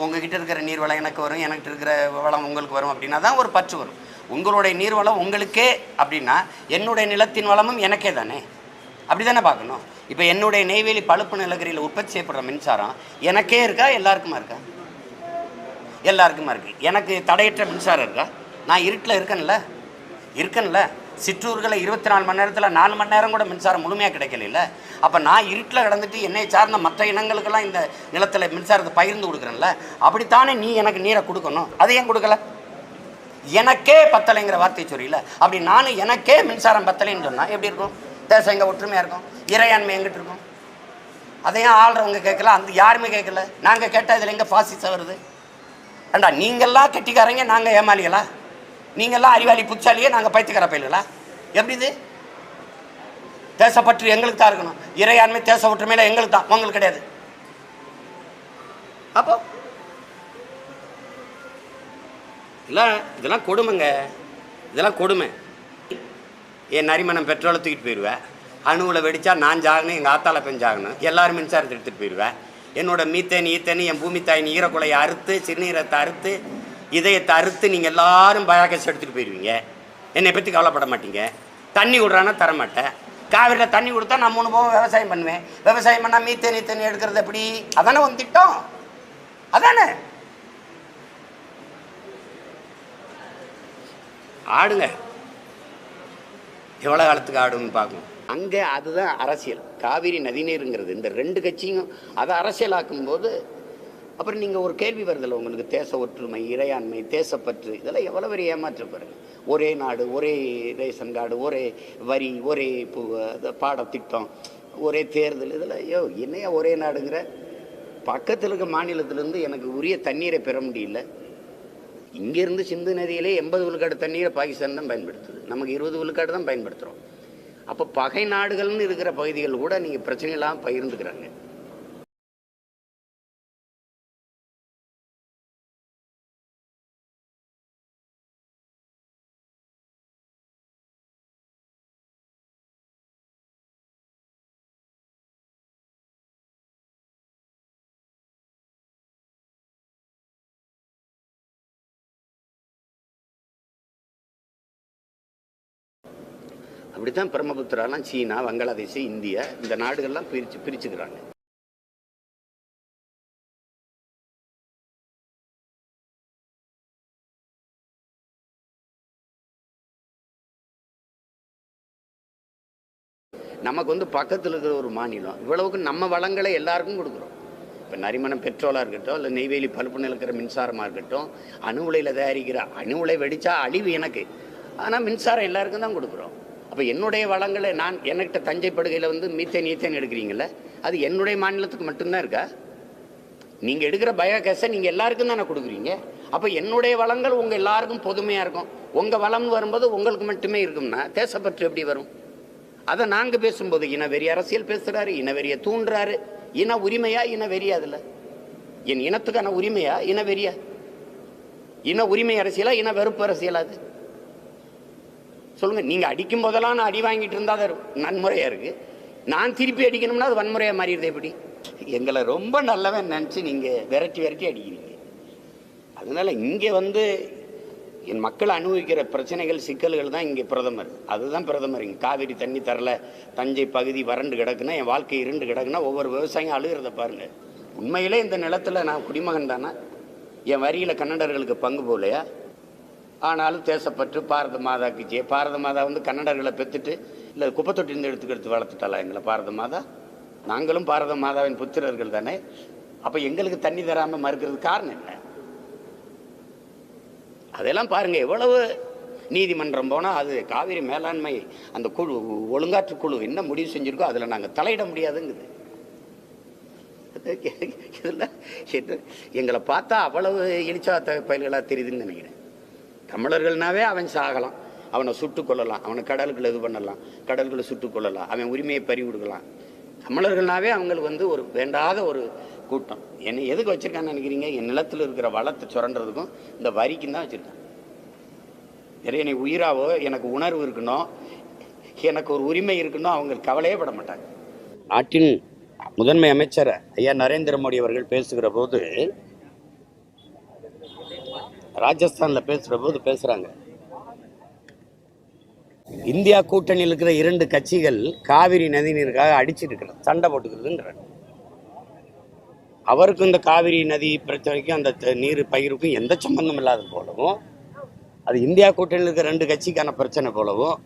உங்ககிட்ட இருக்கிற நீர்வளம் எனக்கு வரும், எனக்கு இருக்கிற வளம் உங்களுக்கு வரும் அப்படின்னா தான் ஒரு பற்று வரும். உங்களுடைய நீர்வளம் உங்களுக்கே அப்படின்னா என்னுடைய நிலத்தின் வளமும் எனக்கே தானே, அப்படி தானே பார்க்கணும். இப்போ என்னுடைய நெய்வேலி பழுப்பு நிலக்கரியில் உற்பத்தி செய்யப்படுற மின்சாரம் எனக்கே இருக்கா, எல்லாருக்குமா இருக்கா? எல்லாருக்குமா இருக்குது. எனக்கு தடையற்ற மின்சாரம் இருக்கா? நான் இருட்டில் இருக்கேன்ல. சிற்றூர்களை 24 மணி நேரத்தில் 4 மணி நேரம் கூட மின்சாரம் முழுமையாக கிடைக்கல. அப்போ நான் இருட்டில் கிடந்துட்டு என்னை சார்ந்த மற்ற இனங்களுக்கெல்லாம் இந்த நிலத்தில் மின்சாரத்தை பகிர்ந்து கொடுக்குறேன்ல, அப்படித்தானே நீ எனக்கு நீரை கொடுக்கணும். அதை ஏன் கொடுக்கல? எனக்கே பத்தலைங்கிற வார்த்தை சொல்லியில, அப்படி நானும் எனக்கே மின்சாரம் பத்தலைன்னு சொன்னால் எப்படி இருக்கும்? தேசம் எங்கே ஒற்றுமையாக இருக்கும்? இறையாண்மை எங்கிட்டு இருக்கும்? அதையும் ஆள்றவங்க கேட்கல, அந்த யாருமே கேட்கல. நாங்கள் கேட்டால் இதில் எங்கே பாசிசம் வருது? ஏண்டா நீங்கள்லாம் கெட்டிக்காரங்க, நாங்கள் ஏமாளிகளா? நீங்கள்லாம் அறிவாளி புச்சாலியே, நாங்கள் பைத்தியக்கார பயில்களா? எப்படி இது? தேசப்பற்று எங்களுக்கு தான் இருக்கணும், இறையாண்மை தேச ஒற்றுமையில எங்களுக்கு தான், உங்களுக்கு கிடையாது. அப்போ இதெல்லாம் கொடுமைங்க, இதெல்லாம் கொடுமை. என் நரிமணம் பெட்ரோலை தூக்கிட்டு போயிடுவேன், அணுவில் வெடித்தா நான் ஜாகணும், எங்கள் ஆத்தால பெண் ஜாகணும், எல்லாரும் மின்சாரத்தை எடுத்துகிட்டு போயிடுவேன். என்னோட மீத்தேன் ஈத்தேன் என் பூமி தாயின் ஈரக்குலையை அறுத்து, சிறுநீரத்தை அறுத்து, இதயத்தை அறுத்து நீங்கள் எல்லாரும் பயாகஸ் எடுத்துகிட்டு போயிடுவீங்க. என்னை பற்றி கவலைப்பட மாட்டீங்க. தண்ணி விட்றானா தரமாட்டேன். காவிரியில் தண்ணி கொடுத்தா நான் 3 போகம் விவசாயம் பண்ணுவேன். விவசாயம் பண்ணால் மீத்தேன் ஈத்தேன் எடுக்கிறது எப்படி? அதானே ஒரு திட்டம், அதானே. ஆடுங்க, எவ்வளோ காலத்துக்கு ஆடுன்னு பார்க்கணும். அங்கே அதுதான் அரசியல். காவிரி நதிநீருங்கிறது இந்த 2 கட்சியும் அதை அரசியலாக்கும்போது அப்புறம் நீங்கள் ஒரு கேள்வி வருதில்ல உங்களுக்கு, தேச ஒற்றுமை, இறையாண்மை, தேசப்பற்று, இதெல்லாம் எவ்வளோ பெரிய ஏமாற்ற பாருங்க. ஒரே நாடு, ஒரே ரேஷன் கார்டு, ஒரே வரி, ஒரே பாடத்திட்டம், ஒரே தேர்தல், இதெல்லாம் என்னையா ஒரே நாடுங்கிற? பக்கத்தில் இருக்க மாநிலத்திலேருந்து எனக்கு உரிய தண்ணீரை பெற முடியல. இங்கேருந்து சிந்து நதியிலே 80 விழுக்காடு தண்ணீரை பாகிஸ்தான் தான் பயன்படுத்துது, நமக்கு 20 விழுக்காடு தான் பயன்படுத்துகிறோம். அப்போ பகை நாடுகள்னு இருக்கிற பகுதிகள் கூட நீங்கள் பிரச்சனையெல்லாம் பகிர்ந்துக்கிறாங்க. அப்படித்தான் பிரம்மபுத்திராலாம் சீனா, வங்காளதேஷ், இந்தியா, இந்த நாடுகள்லாம் பிரிச்சுக்கிறாங்க. நமக்கு வந்து பக்கத்தில் இருக்கிற ஒரு மாநிலம் இவ்வளவுக்கு நம்ம வளங்களை எல்லாருக்கும் கொடுக்குறோம். இப்போ நரிமணம் பெட்ரோலாக இருக்கட்டும், இல்லை நெய்வேலி பழுப்பு நிலக்கிற மின்சாரமாக இருக்கட்டும், அணு உலையில் தயாரிக்கிற அணு உலை வெடித்தா அழிவு எனக்கு, ஆனால் மின்சாரம் எல்லாருக்கும் தான் கொடுக்குறோம். அப்போ என்னுடைய வளங்களை நான் என்கிட்ட தஞ்சை படுகையில் வந்து மீத்தேன் ஈத்தேன் எடுக்கிறீங்கள, அது என்னுடைய மாநிலத்துக்கு மட்டும்தான் இருக்கா? நீங்கள் எடுக்கிற பயோகேஸை நீங்கள் எல்லாருக்கும் தானே கொடுக்குறீங்க. அப்போ என்னுடைய வளங்கள் உங்கள் எல்லாருக்கும் பொதுமையாக இருக்கும். உங்கள் வளம்னு வரும்போது உங்களுக்கு மட்டுமே இருக்கும்னா தேசப்பற்று எப்படி வரும்? அதை நாங்கள் பேசும்போது இனவெறி அரசியல் பேசுகிறாரு, இனவெறியை தூண்டுறாரு. இன உரிமையா இன வெறியா? அதில் என் இனத்துக்கான உரிமையா இன வெறியா? இன உரிமை அரசியலா இன வெறுப்பு அரசியலா? அது சொல்லுங்க. நீங்க அடிக்கும் போதெல்லாம் நான் அடி வாங்கிட்டு இருந்தா அது நன்முறையா இருக்கு, நான் திருப்பி அடிக்கணும்னா அது வன்முறையா மாறிடுது. எப்படி? எங்களை ரொம்ப நல்லவன் நினைச்சு நீங்க விரட்டி விரட்டி அடிக்கிறீங்க. அதனால இங்க வந்து என் மக்கள் அனுபவிக்கிற பிரச்சனைகள் சிக்கல்கள் தான் இங்கே பிரதமர். அதுதான் பிரதமர். இங்கே காவிரி தண்ணி தரல, தஞ்சை பகுதி வறண்டு கிடக்குன்னா, என் வாழ்க்கை இருண்டு கிடக்குன்னா ஒவ்வொரு விவசாயியும் அழுகிறத பாருங்க. உண்மையிலே இந்த நிலத்தில் நான் குடிமகன் தானே, என் வரியில் கன்னடர்களுக்கு பங்கு போகலையா? ஆனாலும் தேசப்பற்று பாரத மாதாக்கு ஜெய. பாரத மாதா வந்து கன்னடர்களை பெற்றுட்டு இல்லை குப்பத்தொட்டிலிருந்து எடுத்து வளர்த்துட்டாளா எங்களை பாரத மாதா? நாங்களும் பாரத மாதாவின் புத்திரர்கள் தானே. அப்போ எங்களுக்கு தண்ணி தராமல் மறுக்கிறதுக்கு காரணம் என்ன? அதெல்லாம் பாருங்க. எவ்வளவு நீதிமன்றம் போனால் அது காவிரி மேலாண்மை அந்த குழு, ஒழுங்காற்று குழு என்ன முடிவு செஞ்சிருக்கோ அதில் நாங்கள் தலையிட முடியாதுங்குது. இதில் எங்களை பார்த்தா அவ்வளவு எலிச்சா பயல்களாக தெரியுதுன்னு நினைக்கிறேன். தமிழர்கள்னாவே அவன் சாகலாம், அவனை சுட்டு கொள்ளலாம், அவனை கடலுக்குள்ள இது பண்ணலாம், கடலுக்குள்ள சுட்டு கொள்ளலாம், அவன் உரிமையை பறி கொடுக்கலாம். தமிழர்கள்னாவே அவங்களுக்கு வந்து ஒரு வேண்டாத ஒரு கூட்டம். என்னை எதுக்கு வச்சிருக்கான்னு நினைக்கிறீங்க? என் நிலத்தில் இருக்கிற வளத்தை சுரண்டுறதுக்கும் இந்த வரிக்கும் தான் வச்சுருக்கான். நிறைய என்னை உயிராவோ எனக்கு உணர்வு இருக்கணும், எனக்கு ஒரு உரிமை இருக்கணும், அவங்க கவலையே பட மாட்டாங்க. நாட்டின் முதன்மை அமைச்சர் ஐயா நரேந்திர மோடி அவர்கள் பேசுகிற போது, ராஜஸ்தானில் பேசுகிற போது பேசுகிறாங்க, இந்தியா கூட்டணியில் இருக்கிற 2 கட்சிகள் காவிரி நதிநீருக்காக அடிச்சுட்டு இருக்கிற சண்டை போட்டுக்கிறதுன்ற. அவருக்கும் இந்த காவிரி நதி பிரச்சனைக்கும் அந்த நீர் பயிருக்கும் எந்த சம்பந்தம் இல்லாத போலவும், அது இந்தியா கூட்டணியில் இருக்கிற 2 கட்சிக்கான பிரச்சனை போலவும்,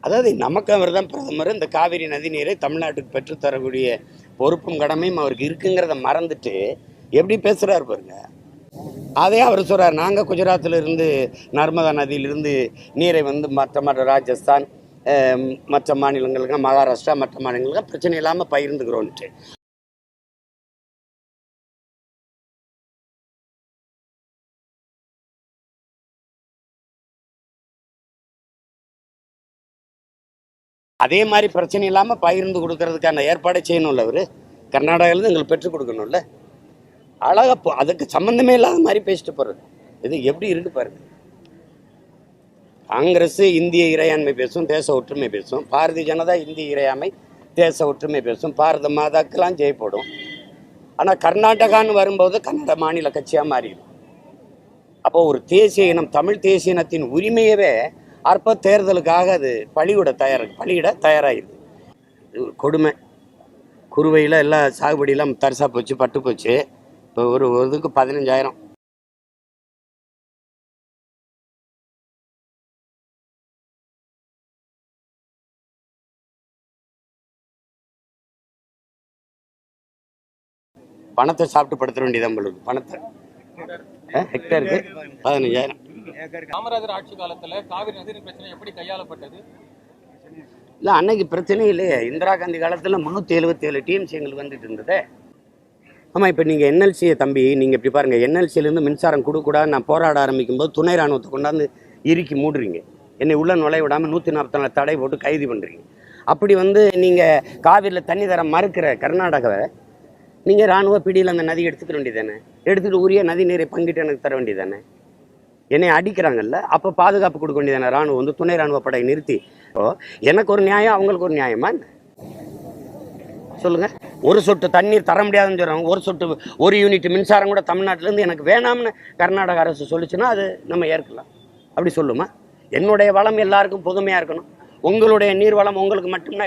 அதாவது நமக்கு அவர் தான் பிரதமர், இந்த காவிரி நதி நீரை தமிழ்நாட்டுக்கு பெற்றுத்தரக்கூடிய பொறுப்பும் கடமையும் அவருக்கு இருக்குங்கிறத மறந்துட்டு எப்படி பேசுகிறாரு பாருங்க. அதே அவர் சொல்கிறார், நாங்கள் குஜராத்தில் இருந்து நர்மதா நதியிலிருந்து நீரை வந்து மற்ற ராஜஸ்தான் மற்ற மாநிலங்களுக்கு, மகாராஷ்டிரா மற்ற மாநிலங்களுக்கு பிரச்சனை இல்லாமல் பகிர்ந்துக்கிறோன்ட்டு. அதே மாதிரி பிரச்சனை இல்லாமல் பகிர்ந்து கொடுக்கறதுக்கான ஏற்பாடை செய்யணும்ல அவர். கர்நாடகாவிலேருந்து எங்களுக்கு பெற்றுக் கொடுக்கணும்ல. அழகா அதுக்கு சம்மந்தமே இல்லாத மாதிரி பேசிட்டு போகிறது. இது எப்படி இருக்கு பாருங்க. காங்கிரஸ் இந்திய இறையாண்மை பேசும், தேச ஒற்றுமை பேசும். பாரதிய ஜனதா இந்திய இறையாண்மை தேச ஒற்றுமை பேசும். பாரத மாதாக்கெல்லாம் ஜெய் போடும். ஆனால் கர்நாடகான்னு வரும்போது கன்னட மாநில கட்சியாக மாறிடும். அப்போ ஒரு தேசிய இனம், தமிழ் தேசிய இனத்தின் உரிமையவே அற்ப தேர்தலுக்காக அது பலியிட தயாராகிடுது. கொடுமை. குறுவையில் எல்லாம் சாகுபடியெல்லாம் தரிசா போச்சு, பட்டு போச்சு. இப்போ ஒரு இதுக்கு 15,000. பணத்தை சாப்பிட்டு படுத்த வேண்டியதான் உங்களுக்கு. பணத்தை ஹெக்டருக்கு 15,000. காமராஜர் ஆட்சி காலத்துல காவிரி நதி பிரச்சனை எப்படி கையாளப்பட்டது? இல்லை, அன்னைக்கு பிரச்சனை இல்லையே. இந்திரா காந்தி காலத்தில் 377 டிஎம்சி எங்களுக்கு வந்துட்டு இருந்தது. ஆமாம், இப்போ நீங்கள் என்எல்சியை தம்பி, நீங்கள் இப்படி பாருங்கள், என்எல்சியிலேருந்து மின்சாரம் கொடுக்கூடாது நான் போராட ஆரம்பிக்கும் போது துணை ராணுவத்தை கொண்டாந்து இறுக்கி மூடுறீங்க. என்னை உள்ள நுழைய விடாமல் 144 தடை போட்டு கைது பண்ணுறீங்க. அப்படி வந்து நீங்கள் காவிரியில் தண்ணி தர மறுக்கிற கர்நாடகாவை நீங்கள் இராணுவ பிடியில் அந்த நதி எடுத்துக்க வேண்டியதானே? எடுத்துகிட்டு உரிய நதி நீரை பங்கிட்டு எனக்கு தர வேண்டியதானே? என்னை அடிக்கிறாங்கல்ல, அப்போ பாதுகாப்பு கொடுக்க வேண்டியதானே? இராணுவம் வந்து துணை இராணுவ படையை நிறுத்தி. எனக்கு ஒரு நியாயம், அவங்களுக்கு ஒரு நியாயமா சொல்லுங்கள்? ஒரு சொட்டு தண்ணீர் தர முடியாதுன்னு சொல்கிறாங்க. ஒரு சொட்டு, ஒரு யூனிட் மின்சாரம் கூட தமிழ்நாட்டிலேருந்து எனக்கு வேணாம்னு கர்நாடக அரசு சொல்லிச்சுன்னா அது நம்ம ஏற்கலாம். அப்படி சொல்லுமா? என்னுடைய வளம் எல்லாருக்கும் பொதுமையாக இருக்கணும், உங்களுடைய நீர் வளம் உங்களுக்கு மட்டும்னா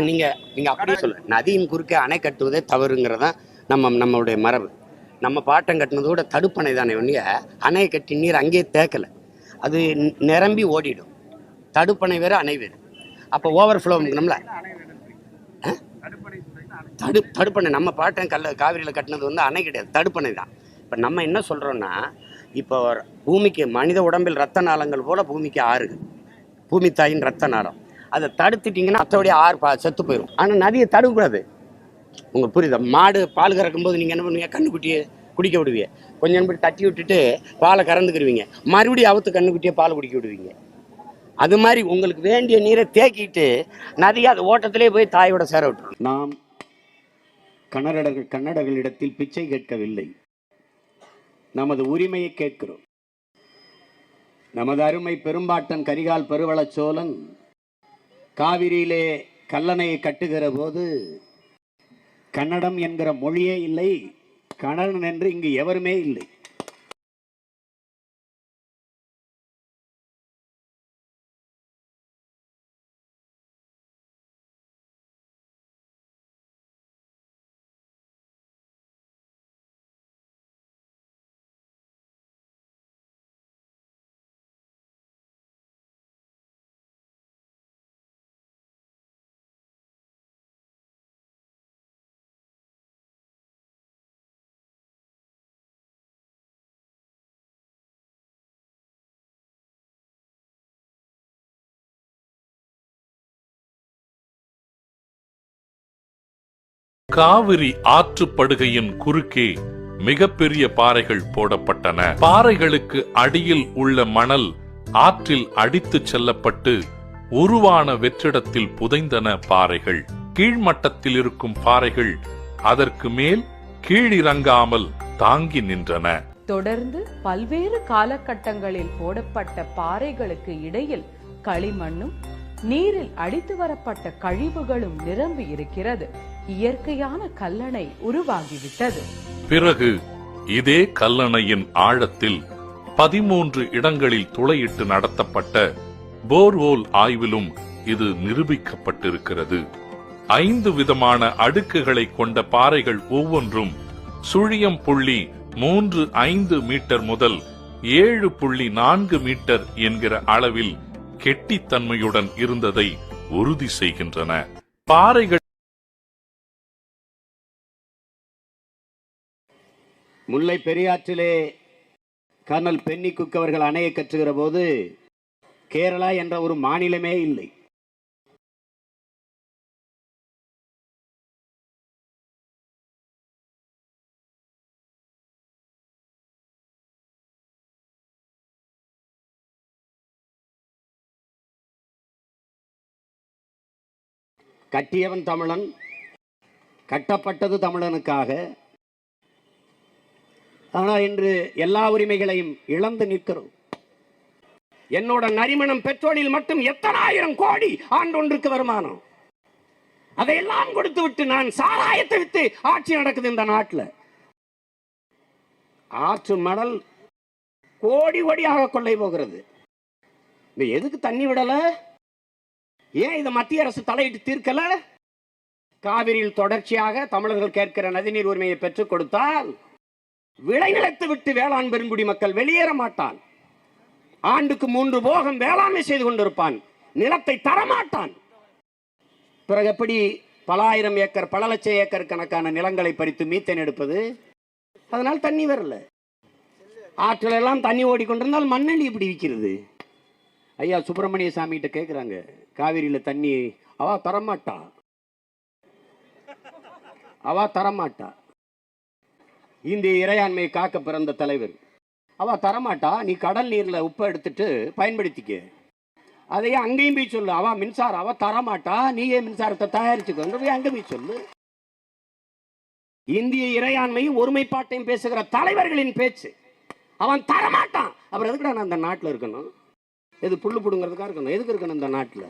நீங்கள் அப்படியே சொல்ல. நதியின் குறுக்கே அணை கட்டுவதே தவறுங்கிறதான் நம்மளுடைய மரபு. நம்ம பாட்டம் கட்டினதோட தடுப்பணை தானே ஒழிய அணையை கட்டி நீர் அங்கேயே தேக்கலை, அது நிரம்பி ஓடிடும். தடுப்பணை வேறு அணை வேறு. அப்போ ஓவர் ஃப்ளோ நம்மள தடுப்பணை நம்ம பாட்டம் காவிரியில் கட்டினது வந்து அணை கிடையாது, தடுப்பணை தான். இப்போ நம்ம என்ன சொல்கிறோன்னா, இப்போ பூமிக்கு மனித உடம்பில் ரத்த நாளங்கள் போல் பூமிக்கு ஆறுகள், பூமி தாயின் ரத்த நாளம். அதை தடுத்துட்டிங்கன்னா மற்றபடி ஆறு செத்து போயிடும். ஆனால் நதியை தடுக்கக்கூடாது. உங்களுக்கு புரியுதா? மாடு பால் கறக்கும்போது நீங்கள் என்ன பண்ணுவீங்க? கண்ணுக்குட்டியை குடிக்க விடுவீங்க, கொஞ்சம் நேரம் தட்டி விட்டுட்டு பாலை கறந்துக்கிடுவீங்க, மறுபடியும் அவுத்து கண்ணுக்குட்டியை பால் குடிக்க விடுவீங்க. அது மாதிரி உங்களுக்கு வேண்டிய நீரை தேக்கிட்டு நதியை அது ஓட்டத்திலே போய் தாயோட சேர விட்டுரும். நாம் கன்னடர்களிடத்தில் பிச்சை கேட்கவில்லை, நமது உரிமையை கேட்கிறோம். நமது அருமை பெரும்பாட்டன் கரிகால் பெருவள சோழன் காவிரியிலே கல்லணையை கட்டுகிற போது கன்னடம் என்கிற மொழியே இல்லை, கணவன் என்று இங்கு எவருமே இல்லை. காவிரி ஆற்றுப்படுகையின் குறுக்கே மிகப்பெரிய பாறைகள் போடப்பட்டன. பாறைகளுக்கு அடியில் உள்ள மணல் ஆற்றில் அடித்துச் செல்லப்பட்டு உருவான வெற்றிடத்தில் புதைந்தன பாறைகள். கீழ்மட்டத்தில் இருக்கும் பாறைகள் அதற்கு மேல் கீழிறங்காமல் தாங்கி நின்றன. தொடர்ந்து பல்வேறு காலகட்டங்களில் போடப்பட்ட பாறைகளுக்கு இடையில் களிமண்ணும் நீரில் அடித்து வரப்பட்ட கழிவுகளும் நிரம்பி இருக்கிறது. இயற்கையான கல்லணை உருவாகிவிட்டது. பிறகு இதே கல்லணையின் ஆழத்தில் 13 இடங்களில் துளையிட்டு நடத்தப்பட்ட போர்ஹோல் ஆய்விலும் இது நிரூபிக்கப்பட்டிருக்கிறது. 5 விதமான அடுக்குகளை கொண்ட பாறைகள் ஒவ்வொன்றும் 0.35 மீட்டர் முதல் 7.4 மீட்டர் என்கிற அளவில் கெட்டித்தன்மையுடன் இருந்ததை உறுதி செய்கின்றன. பாறைகள் முல்லை பெரியாற்றிலே கர்னல் பென்னி குக் அவர்கள் அணையை கற்றுகிற போது கேரளா என்ற ஒரு மாநிலமே இல்லை. கட்டியவன் தமிழன், கட்டப்பட்டது தமிழனுக்காக. ஆனால் இன்று எல்லா உரிமைகளையும் இழந்து நிற்கிறோம். என்னோட நரிமணம் பெட்ரோலில் மட்டும் எத்தனை ஆயிரம் கோடி ஆண்டொன்றுக்கு வருமானம். அதையெல்லாம் கொடுத்து விட்டு நான் சாராயத்தை விட்டு ஆட்சி நடக்குது இந்த நாட்டில். ஆற்று மணல் கோடி கோடியாக கொள்ளை போகிறது. எதுக்கு தண்ணி விடல? ஏன் இதை மத்திய அரசு தலையிட்டு தீர்க்கல? காவிரியில் தொடர்ச்சியாக தமிழர்கள் கேட்கிற நதிநீர் உரிமையை பெற்றுக் கொடுத்தால் விளைநிலத்தை விட்டு வேளாண் பெருங்குடி மக்கள் வெளியேற மாட்டான். ஆண்டுக்கு 3 போகம் வேளாண்மை செய்து கொண்டிருப்பான். நிலத்தை தரமாட்டான். பிறகு எப்படி பல ஆயிரம் ஏக்கர், பல லட்சம் ஏக்கர் கணக்கான நிலங்களை பறித்து மீத்தேன் எடுப்பது? அதனால் தண்ணி வரல. ஆற்றில் எல்லாம் தண்ணி ஓடிக்கொண்டிருந்தால் மண்ணெண்ணி இப்படி விற்கிறது. ஐயா சுப்பிரமணிய சாமி கிட்ட கேட்குறாங்க, காவிரியில் தண்ணி அவா தரமாட்டா. இந்திய இறையாண்மையை காக்க பிறந்த தலைவர். அவ தரமாட்டா. நீ கடல் நீர்ல உப்பை எடுத்துட்டு பயன்படுத்திக்க. அதையே அங்கேயும் போய் சொல்லு. அவ மின்சாரம் அவ தரமாட்டா, நீயே மின்சாரத்தை தயாரிச்சுக்கொண்டு போய் அங்க போய் சொல்லு. இந்திய இறையாண்மையும் ஒருமைப்பாட்டையும் பேசுகிற தலைவர்களின் பேச்சு. அவன் தரமாட்டான். அப்புறம் எதுக்குடா நான் அந்த நாட்டில் இருக்கணும்? எது புல்லு புடுங்கிறதுக்காக இருக்கணும்? எதுக்கு இருக்கணும் இந்த நாட்டில்?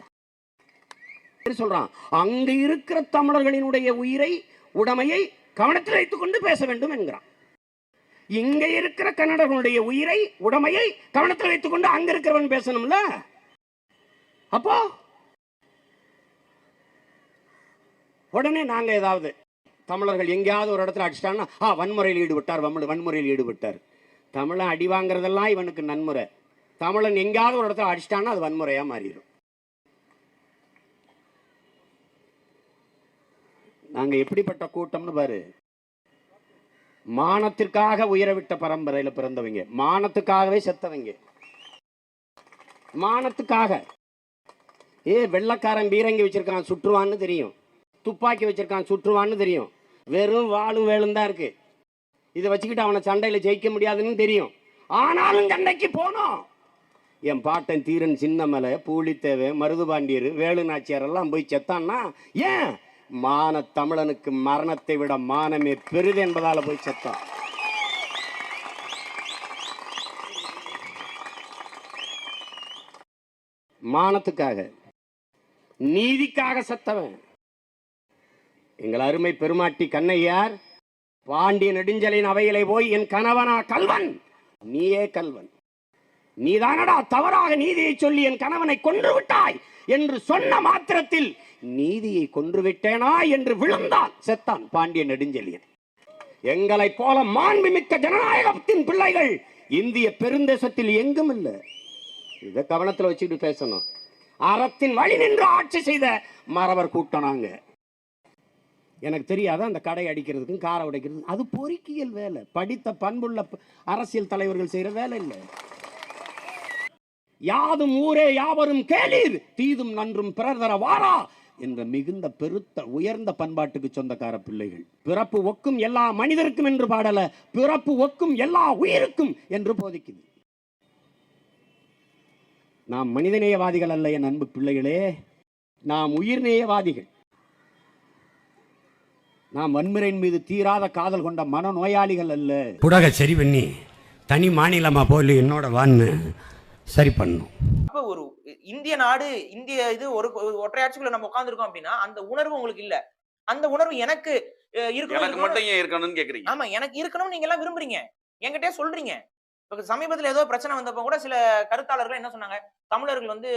சொல்றான், அங்க இருக்கிற தமிழர்களினுடைய உயிரை, உடைமையை கவனத்தில் வைத்துக் கொண்டு பேச வேண்டும் என்கிறான். இங்க இருக்கிற கன்னடர்களுடைய உயிரை, உடைமையை கவனத்தில் வைத்துக் கொண்டு அங்க இருக்கிறவன் பேசணும்ல. அப்போ உடனே நாங்க ஏதாவது தமிழர்கள் எங்கேயாவது ஒரு இடத்துல அடிச்சிட்டான்னா வன்முறையில் ஈடுபட்டார். தமிழன் அடி வாங்குறதெல்லாம் இவனுக்கு நன்முறை. தமிழன் எங்கேயாவது ஒரு இடத்துல அடிச்சிட்டான்னா அது வன்முறையா மாறிடும். நாங்க எப்படிப்பட்ட கூட்டம்னு பாரு. மானத்திற்காக உயரவிட்ட பரம்பரையில பிறந்தவங்க, மானத்துக்காகவே செத்தவங்க. மானத்துக்காக. வெள்ளக்காரன் பீரங்கி வச்சிருக்கான் சுற்றுவான்னு தெரியும், துப்பாக்கி வச்சிருக்கான் சுற்றுவான்னு தெரியும், வெறும் வாளும் வேலும் தான் இருக்கு. இதை வச்சுக்கிட்டு அவனை சண்டையில ஜெயிக்க முடியாதுன்னு தெரியும். ஆனாலும் சண்டைக்கு போனோம். என் பாட்டன் தீரன் சின்னமலை, பூலித்தேவை, மருதுபாண்டியர், வேலு நாச்சியார் எல்லாம் போய் செத்தான்னா ஏன்? மான தமிழனுக்கு மரணத்தை விட மானமே பெரிது என்பதால போய் செத்தான். மானத்துக்காக, நீதிக்காக செத்தவன். எங்கள் அருமை பெருமாட்டி கண்ணையார் பாண்டிய நெடுஞ்சலின் அவையிலே போய் என் கணவனா கல்வன், நீயே கல்வன், நீதானடா தவறாக நீதியை சொல்லி என் கணவனை கொன்று விட்டாய் என்று சொன்ன மாத்திரத்தில் நீதியை கொன்று விட்டேனா என்று விழுந்தான், செத்தான் பாண்டிய நெடுஞ்செழியன். எங்களை போல மாண்புமிக்க ஜனநாயகத்தின் பிள்ளைகள் இந்திய பெருந்தேசத்தில் எங்கும் இல்லை. இதை கவனத்தில் வச்சுட்டு பேசணும். அறத்தின் வழி நின்று ஆட்சி செய்த மறவர் கூட்டம் நாங்க. எனக்கு தெரியாத அந்த கடை அடிக்கிறதுக்கும் காரை உடைக்கிறதுக்கும் அது பொறுக்கியல் வேலை. படித்த பண்புள்ள அரசியல் தலைவர்கள் செய்யற வேலை இல்லை. யாதும் ஊரே யாவரும் கேளீர், தீதும் நன்றும் பிறர் தர வாரா என்ற மிகுந்த பெருத்த உயர்ந்த பண்பாட்டுக்கு சொந்தக்கார பிள்ளைகள். பிறப்பு ஒக்கும் எல்லா மனிதருக்கும் என்று பாடல, பிறப்பு ஒக்கும் எல்லா உயிருக்கும் என்று போதிக்குது. நாம் மனிதநேயவாதிகள் அல்ல என் அன்பு பிள்ளைகளே, நாம் உயிர்நேயவாதிகள். நாம் வன்முறையின் மீது தீராத காதல் கொண்ட மனநோயாளிகள் அல்ல. புடக சரி பண்ணி தனி மாநிலமா போல என்னோட வான்னு சரி பண்ணும். அப்ப ஒரு இந்திய நாடு, இந்திய இது ஒரு ஒற்றையாட்சிக்குள்ள நம்ம உட்கார்ந்துருக்கோம் அப்படின்னா அந்த உணர்வு உங்களுக்கு இல்ல. அந்த உணர்வு எனக்கு எனக்கு மட்டும் ஏன் இருக்கணும்னு கேக்குறீங்க? ஆமா, எனக்கு இருக்கணும்னு நீங்க எல்லாம் விரும்புறீங்க, என்கிட்டயே சொல்றீங்க. இப்ப சமீபத்துல ஏதோ பிரச்சனை வந்தப்ப கூட சில கருத்தாளர்கள் என்ன சொன்னாங்க, தமிழர்கள் வந்து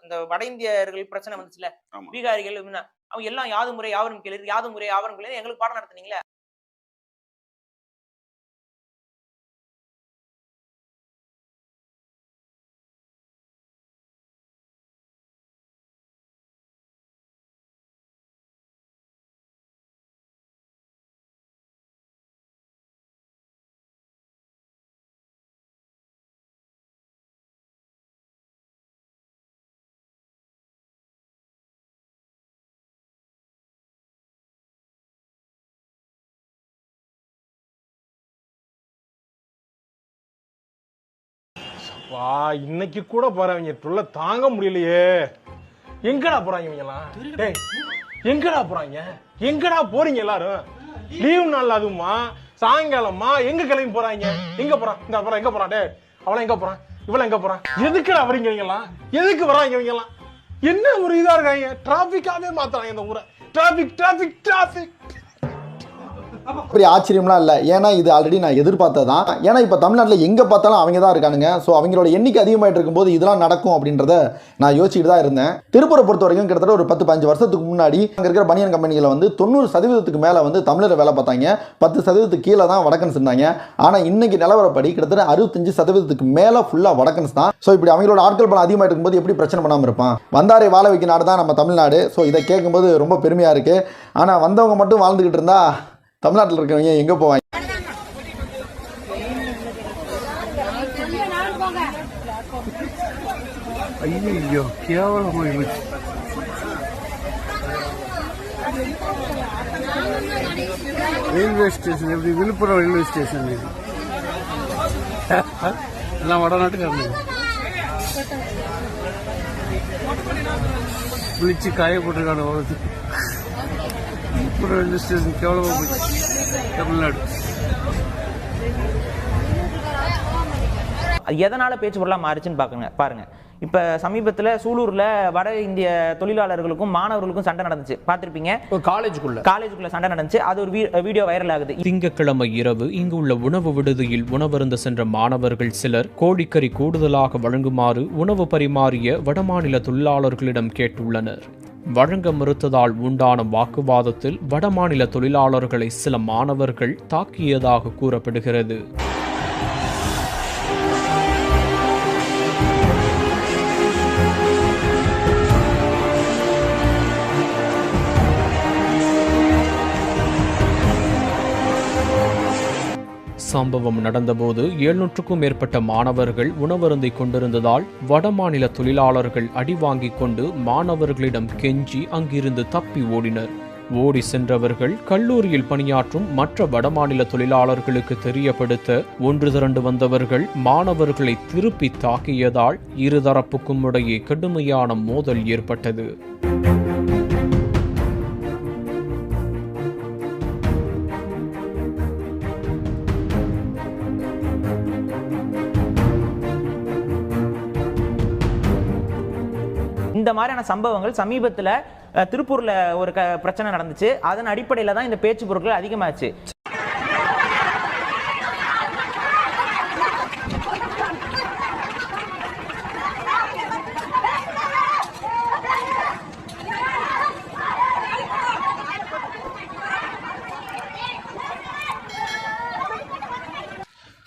இந்த வட இந்தியர்கள் பிரச்சனை வந்துச்சுல, பீகாரிகள் அவங்க எல்லாம் யாது முறை யாவரும் கேளு, யாது முறை யாவரும் கேளு எங்களுக்கு பாடம் நடத்துனீங்களே. இன்னைக்கு கூட போறவங்க தொல்லை தாங்க முடியலையே. எங்கடா போறாங்க இவங்கலாம்? டேய் எங்கடா போறாங்க? எங்கடா போறீங்க எல்லாரும்? லீவு நாள் அதுமா சாயங்காலமா எங்க கிளம்பி போறாங்க? எங்க போறான்? இந்த அப்புறம் எங்க போறான்? டே அவள எங்க போறான்? இவள எங்க போறான்? எதுக்குடா வரீங்க இவங்கலாம்? எதுக்கு வராங்க இவங்கலாம்? என்ன ஒரு இதா இருக்காங்க? டிராபிக்காவே மாத்துறாங்க இந்த ஊரை. Traffic traffic traffic. அப்படி ஆச்சரியம்லாம் இல்லை, ஏன்னா இது ஆல்ரெடி நான் எதிர்பார்த்ததான். ஏன்னா இப்போ தமிழ்நாட்டில் எங்கே பார்த்தாலும் அவங்க தான் இருக்கானுங்க. ஸோ அவங்களோட எண்ணிக்கை அதிகமாகிட்டு இருக்கும்போது இதெல்லாம் நடக்கும் அப்படின்றத நான் யோசிச்சுட்டு தான் இருந்தேன். திருப்பூரை பொறுத்த வரைக்கும் கிட்டத்தட்ட ஒரு 10-15 வருஷத்துக்கு முன்னாடி அங்கே இருக்கிற பனியன் கம்பெனிகளை வந்து 90% மேலே வந்து தமிழரை வேலை பார்த்தாங்க, 10% கீழே தான் வடக்கன்ஸ் இருந்தாங்க. ஆனால் இன்னைக்கு நிலவரப்படி கிட்டத்தட்ட 65% மேலே ஃபுல்லாக வடக்கன்ஸ் தான். ஸோ இப்படி அவங்களோட ஆட்கள் பலம் அதிகமாக இருக்கும்போது எப்படி பிரச்சனை பண்ணாமல் இருப்பான்? வந்தாரை வாழ வைக்க நாடு தான் நம்ம தமிழ்நாடு. ஸோ இதை கேட்கும்போது ரொம்ப பெருமையாக இருக்குது. ஆனால் வந்தவங்க மட்டும் வாழ்ந்துக்கிட்டு இருந்தா தமிழ்நாட்டில் இருக்கிறவங்க எங்க போவாங்க? ஐயோ கேவலம் போயிடுச்சு. ரயில்வே ஸ்டேஷன் எப்படி? விழுப்புரம் ரயில்வே ஸ்டேஷன் எல்லாம் வடநாட்டுக்கு குளிச்சு காய போட்டிருக்கான விழுப்புரம் ரயில்வே ஸ்டேஷன் கேவலமா போச்சு தமிழ்நாடு. எதனால பேச்சு பொருளா மாறிச்சுன்னு பாருங்க. இப்ப சமீபத்துல சூலூர்ல வட இந்திய தொழிலாளர்களுக்கும் மாணவர்களுக்கும் சண்டை நடந்துச்சு, பார்த்திருப்பீங்க. காலேஜுக்குள்ள சண்டை நடந்துச்சு. அது ஒரு வீடியோ வைரல் ஆகுது. திங்கட்கிழமை இரவு இங்கு உள்ள உணவு விடுதியில் உணவருந்த சென்ற மாணவர்கள் சிலர் கோழிக்கறி கூடுதலாக வழங்குமாறு உணவு பரிமாறிய வடமாநில தொழிலாளர்களிடம் கேட்டுள்ளனர். வழங்க மறுத்ததால் உண்டான வாக்குவாதத்தில் வடமாநில தொழிலாளர்களை சில மாணவர்கள் தாக்கியதாக கூறப்படுகிறது. சம்பவம் நடந்தபோது 700க்கும் மேற்பட்ட மாணவர்கள் உணவருந்தை கொண்டிருந்ததால் வடமாநில தொழிலாளர்கள் அடி வாங்கிக் கொண்டு மாணவர்களிடம் கெஞ்சி அங்கிருந்து தப்பி ஓடினர். ஓடி சென்றவர்கள் கல்லூரியில் பணியாற்றும் மற்ற வடமாநில தொழிலாளர்களுக்கு தெரியப்படுத்த ஒன்று திரண்டு வந்தவர்கள் மாணவர்களை திருப்பி தாக்கியதால் இருதரப்புக்கும் இடையே கடுமையான மோதல் ஏற்பட்டது. இந்த மாதிரியான சம்பவங்கள் சமீபத்துல திருப்பூர்ல ஒரு பிரச்சனை நடந்துச்சு. அதன் அடிப்படையில தான் இந்த பேச்சு பொருட்கள் அதிகமாச்சு.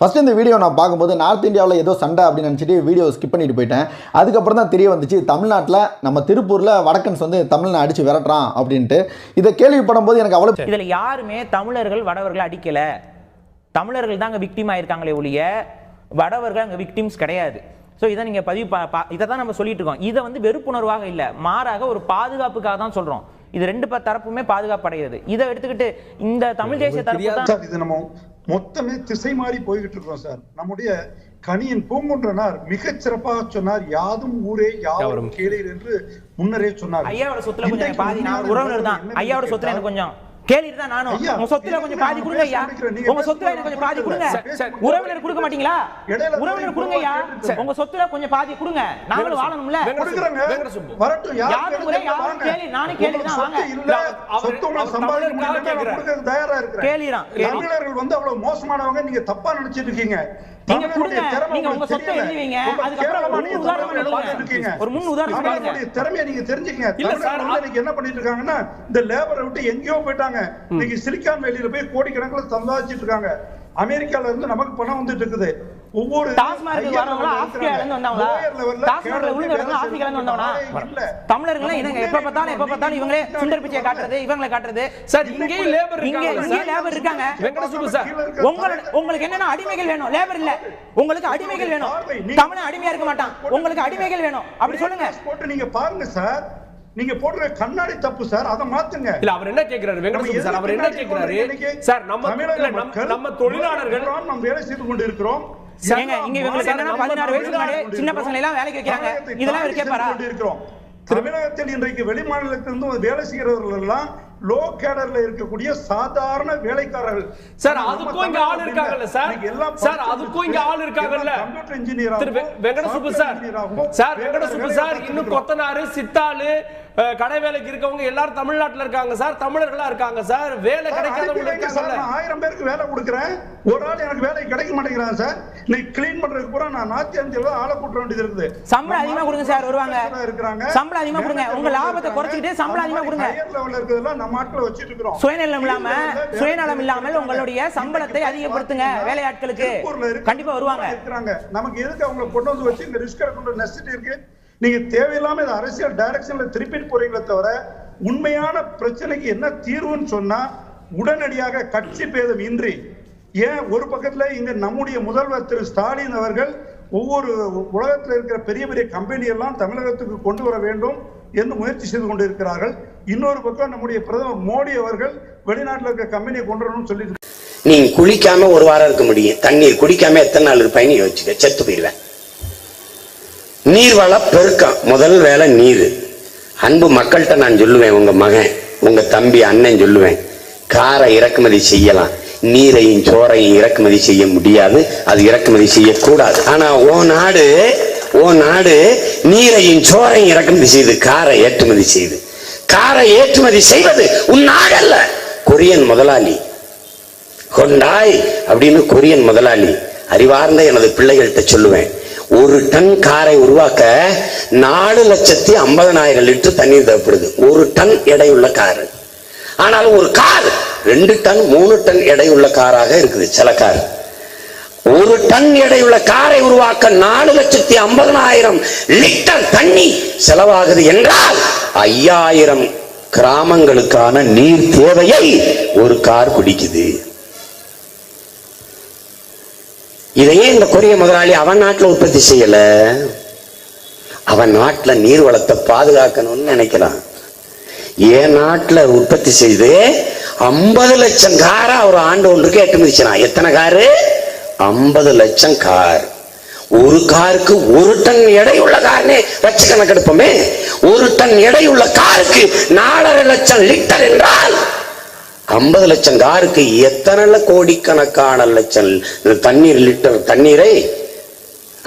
ஃபஸ்ட்டு இந்த வீடியோ நான் பார்க்கும்போது நார்த் இந்தியாவில் ஏதோ சண்டை அப்படின்னு நினச்சிட்டு வீடியோ ஸ்கிப் பண்ணிட்டு போயிட்டேன். அதுக்கப்புறம் தான் தெரிய வந்துச்சு தமிழ்நாட்டில் நம்ம திருப்பூரில் வடக்கன்ஸ் வந்து தமிழனை அடித்து விரட்டுறான் அப்படின்ட்டு. இதை கேள்விப்படும் போது எனக்கு அவ்வளோ இதில் யாருமே தமிழர்கள் வடவர்கள் அடிக்கலை, தமிழர்கள் தான் அங்கே விக்டிம் ஆயிருக்காங்களே ஒழிய வடவர்கள் அங்கே விக்டிம்ஸ் கிடையாது. ஸோ இதை நீங்கள் இதை தான் நம்ம சொல்லிட்டு இருக்கோம். இதை வந்து வெறுப்புணர்வாக இல்லை, மாறாக ஒரு பாதுகாப்புக்காக தான் சொல்கிறோம். இது ரெண்டு தரப்புமே பாதுகாப்பு அடைகிறது. இதை எடுத்துக்கிட்டு இந்த தமிழ் தேசிய தரப்பு தான் இது நம்ம மொத்தமே திசை மாறி போய்கிட்டு இருக்கோம் சார். நம்முடைய கணியன் பூங்குன்றனார் மிகச் சிறப்பாக சொன்னார், யாதும் ஊரே யாவரும் கேளீர் என்று முன்னரே சொன்னார். ஐயாவோட சொத்துல கொஞ்சம் பாதி நான் உறவினர் தான், ஐயாவோட சொத்துல எனக்கு கொஞ்சம் கேள்வி தான். நானும் உங்க சொத்துல கொஞ்சம் பாதி கொடுங்க ஐயா, உங்க சொத்துல எனக்கு கொஞ்சம் பாதி கொடுங்க. உறவினர் கொடுக்க மாட்டீங்களா? உறவினர் கொடுங்க ஐயா, உங்க சொத்துல கொஞ்சம் பாதி கொடுங்க, நாங்களும் வாழணும்ல. வரட்டும், யாரும் ஒரே யாரும் கேள்வி, நானும் கேள்வி தான். வாங்க தயாரா இருக்கிறேன். கேள்விதான். தமிழர்கள் வந்து அவ்வளவு மோசமானவங்க நீங்க தப்பா நினைச்சிட்டு இருக்கீங்க. நீங்க கொடுங்க, நீங்க உங்க சொத்தை எழுதுவீங்க, அதுக்கப்புறம் ஒரு முன் உதாரணம் திறமையை நீங்க தெரிஞ்சுக்கங்க. தமிழர்கள் என்ன பண்ணிட்டு இருக்காங்கன்னா இந்த லேபரை விட்டு எங்கேயோ போயிட்டாங்க. இன்னைக்கு சிலிக்கான் வேலியில போய் கோடிக்கணக்கில் சம்பாதிச்சிட்டு இருக்காங்க. அமெரிக்கால இருந்து நமக்கு பணம் வந்துட்டு இருக்குது. ஒவ்வொரு தமிழர்கள் எப்ப பார்த்தாலும் இவங்களே சுந்தர் பிச்சையை காட்டுறது, இவங்களை காட்டுறது. சார் இங்கே லேபர் இருக்காங்க. உங்களுக்கு என்னன்னா அடிமைகள் வேணும், லேபர் இல்ல. உங்களுக்கு அடிமைகள் வேணும், தமிழன் அடிமையா இருக்க மாட்டான். உங்களுக்கு அடிமைகள் வேணும், அப்படி சொல்லுங்க. போட்டு நீங்க பாருங்க சார், நீங்க போடுற கண்ணாடி தப்பு சார், அதை மாத்துங்க. இல்ல அவர் என்ன கேக்குறாரு வெங்கடசுப்பு சார், அவர் என்ன கேக்குறாரு சார், நம்ம தொழிலாளர்கள் நாம் வேலை செய்து கொண்டு இருக்கிறோம். இங்க இவங்களுக்கு என்னன்னா 16 வயசுக்கு முன்னாடி சின்ன பசங்களை எல்லாம் வேலைக்கு வைக்கிறாங்க. இதெல்லாம் இவர் கேட்பாரா? தமிழகத்தில் இன்றைக்கு வெளிமாநிலத்திலிருந்து வேலை செய்கிறவர்கள் எல்லாம் லோ கேடர்ல இருக்கக்கூடிய சாதாரண வேலைக்காரர்கள் சார். அதுக்கும் இங்க ஆள் இருக்காங்கல்ல சார், சார் அதுக்கும் இங்க ஆள் இருக்காங்கல்ல. Computer engineer Venkatasubbu sir, sir Venkatasubbu sir, இன்னும் கொத்தனாரு சித்தாளு கடை வேலைக்கு இருக்கவங்க எல்லாரும் தமிழ்நாட்டுல இருக்காங்க சார், தமிழர்களா இருக்காங்க சார். வேலை கிடைக்காதவங்க இருக்காங்கல்ல. 1000 பேருக்கு வேலை கொடுக்குறேன், ஒரு ஆள் எனக்கு வேலை கிடைக்க மாட்டேங்கிறான் சார். இன்னைக்கு கிளீன் பண்றதுக்கு பூரா நான் 450 ஆளை கூட்ட வேண்டியது இருக்குது. சம்பளம் அதிகமா கொடுங்க சார், வருவாங்க. சம்பளம் அதிகமா கொடுங்க, உங்க லாபத்தை குறைச்சிட்டு சம்பளம் அதிகமா கொடுங்க. ஹையர் லெவல்ல இருக்கிறதெல்லாம் நம்ம ஆட்களை வச்சிட்டு இருக்கோம். சுயநலம் இல்லாமல் உங்களுடைய சம்பளத்தை அதிகப்படுத்துங்க, வேலையாட்களுக்கு கண்டிப்பா வருவாங்க. நமக்கு எதுக்கு அவங்க கொண்டு வந்து வச்சு இந்த ரிஸ்க் எடுக்கணும் நெசசிட்டி இருக்கு. நீங்க தேவையில்லாம இந்த அரசியல் டைரக்ஷன்ல திருப்பிட்டு போறீங்களே தவிர உண்மையான பிரச்சனைக்கு என்ன தீர்வுன்னு சொன்னா உடனடியாக கட்சி பேதம் இன்றி, ஏன் ஒரு பக்கத்துல இங்க நம்முடைய முதல்வர் திரு ஸ்டாலின் அவர்கள் ஒவ்வொரு உலகத்தில் இருக்கிற பெரிய பெரிய கம்பெனி எல்லாம் தமிழகத்துக்கு கொண்டு வர வேண்டும் என்று முயற்சி செய்து கொண்டு இருக்கிறார்கள். இன்னொரு பக்கம் நம்முடைய பிரதமர் மோடி அவர்கள் வெளிநாட்டில் இருக்கிற கம்பெனியை கொண்டு வரணும்னு சொல்லிட்டு, நீங்க குளிக்காம ஒரு வாரம் இருக்க முடியும், தண்ணீர் குடிக்காம எத்தனை நாள் இருப்பேன்னு யோசிச்சுக்க, செத்து போயிடுவேன். நீர்வள பெருக்கம் முதல் வேலை நீர். அன்பு மக்கள்கிட்ட நான் சொல்லுவேன், உங்க மகன் உங்க தம்பி அண்ணன் சொல்லுவேன், காரை இறக்குமதி செய்யலாம், நீரையும் சோறையும் இறக்குமதி செய்ய முடியாது, அது இறக்குமதி செய்யக்கூடாது. ஆனா ஓ நாடு நீரையும் சோறையும் இறக்குமதி செய்து காரை ஏற்றுமதி செய்து, காரை ஏற்றுமதி செய்வது உன் நாடு அல்ல, கொரியன் முதலாளி. கொண்டாய் அப்படின்னு கொரியன் முதலாளி. அறிவார்ந்த எனது பிள்ளைகள்கிட்ட சொல்லுவேன், ஒரு டன் காரை உருவாக்க 4,50,000 லிட்டர் தண்ணீர் தேவைப்படுது, ஒரு டன் எடையுள்ள காரு. ஆனாலும் ஒரு கார் 2 டன் 3 டன் எடையுள்ள காராக இருக்குது சில கார். ஒரு டன் எடையுள்ள காரை உருவாக்க 4,50,000 லிட்டர் தண்ணி செலவாகுது என்றால் 5,000 கிராமங்களுக்கான நீர் தேவையை ஒரு கார் குடிக்குது. இதையே இந்த கொரிய முதலாளி அவன் நாட்டில் உற்பத்தி செய்யல, அவன் நாட்டில் நீர் வளத்தை பாதுகாக்கணும்னு நினைக்கிறான். என் நாட்டில் உற்பத்தி செய்து 50 லட்சம் காரை ஒரு ஆண்டு ஒன்றுக்கு ஏற்றுமதிச்சான். எத்தனை காரு? 50 லட்சம் கார். ஒரு காருக்கு 1 டன் எடையுள்ள காரனே வச்சு கணக்கெடுப்போமே, 1 டன் எடையுள்ள காருக்கு 4,5 லட்சம் லிட்டர் என்றால் 50 லட்சம் காருக்கு எத்தனை கோடிக்கணக்கான லட்சம் தண்ணீர் லிட்டர் தண்ணீரை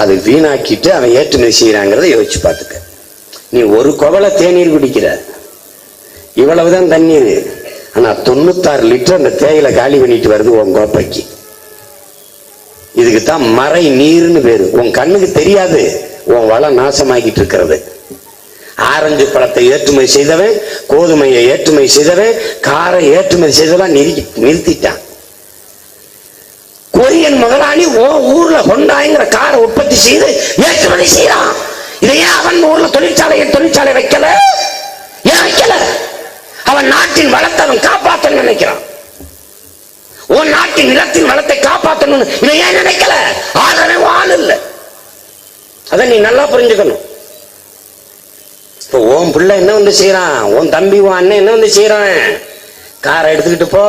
அது வீணாக்கிட்டு அவன் ஏற்றுமதி செய்யறாங்கிறத யோசிச்சு பார்த்துக்க. நீ ஒரு குவளை தேநீர் குடிக்கிற, இவ்வளவுதான் தண்ணீர், ஆனா 96 லிட்டர் அந்த தேயிலை காலி பண்ணிட்டு வருது உன் கோப்பைக்கு. இதுக்குத்தான் மறை நீர்னு பேரு. உன் கண்ணுக்கு தெரியாது, உன் வளம் நாசமாக்கிட்டு இருக்கிறது. ஆரஞ்சு பழத்தை ஏற்றுமதி செய்தவன், கோதுமையை ஏற்றுமதி செய்தவன், காரை ஏற்றுமதி செய்தவன் நிறுத்திட்டான். கொரியன் முதலாளி ஊர்ல ஹொண்டாய்ங்கிற காரை உற்பத்தி செய்து ஏற்றுமதி செய்யறான். இதையே அவன் ஊர்ல தொழிற்சாலை வைக்கல? ஏன் வைக்கல? அவன் நாட்டின் வளத்தை அவன் காப்பாற்றணும்னு நினைக்கிறான். உன் நாட்டின் நிலத்தின் வளத்தை காப்பாற்றணும் இதை ஏன் நினைக்கல? ஆதரவு ஆள் இல்ல. அத நீ நல்லா புரிஞ்சுக்கணும். இப்போ உன் பிள்ளை என்ன வந்து செய்யறான், உன் தம்பி உன் அண்ணன் என்ன வந்து செய்யறான், காரை எடுத்துக்கிட்டு போ,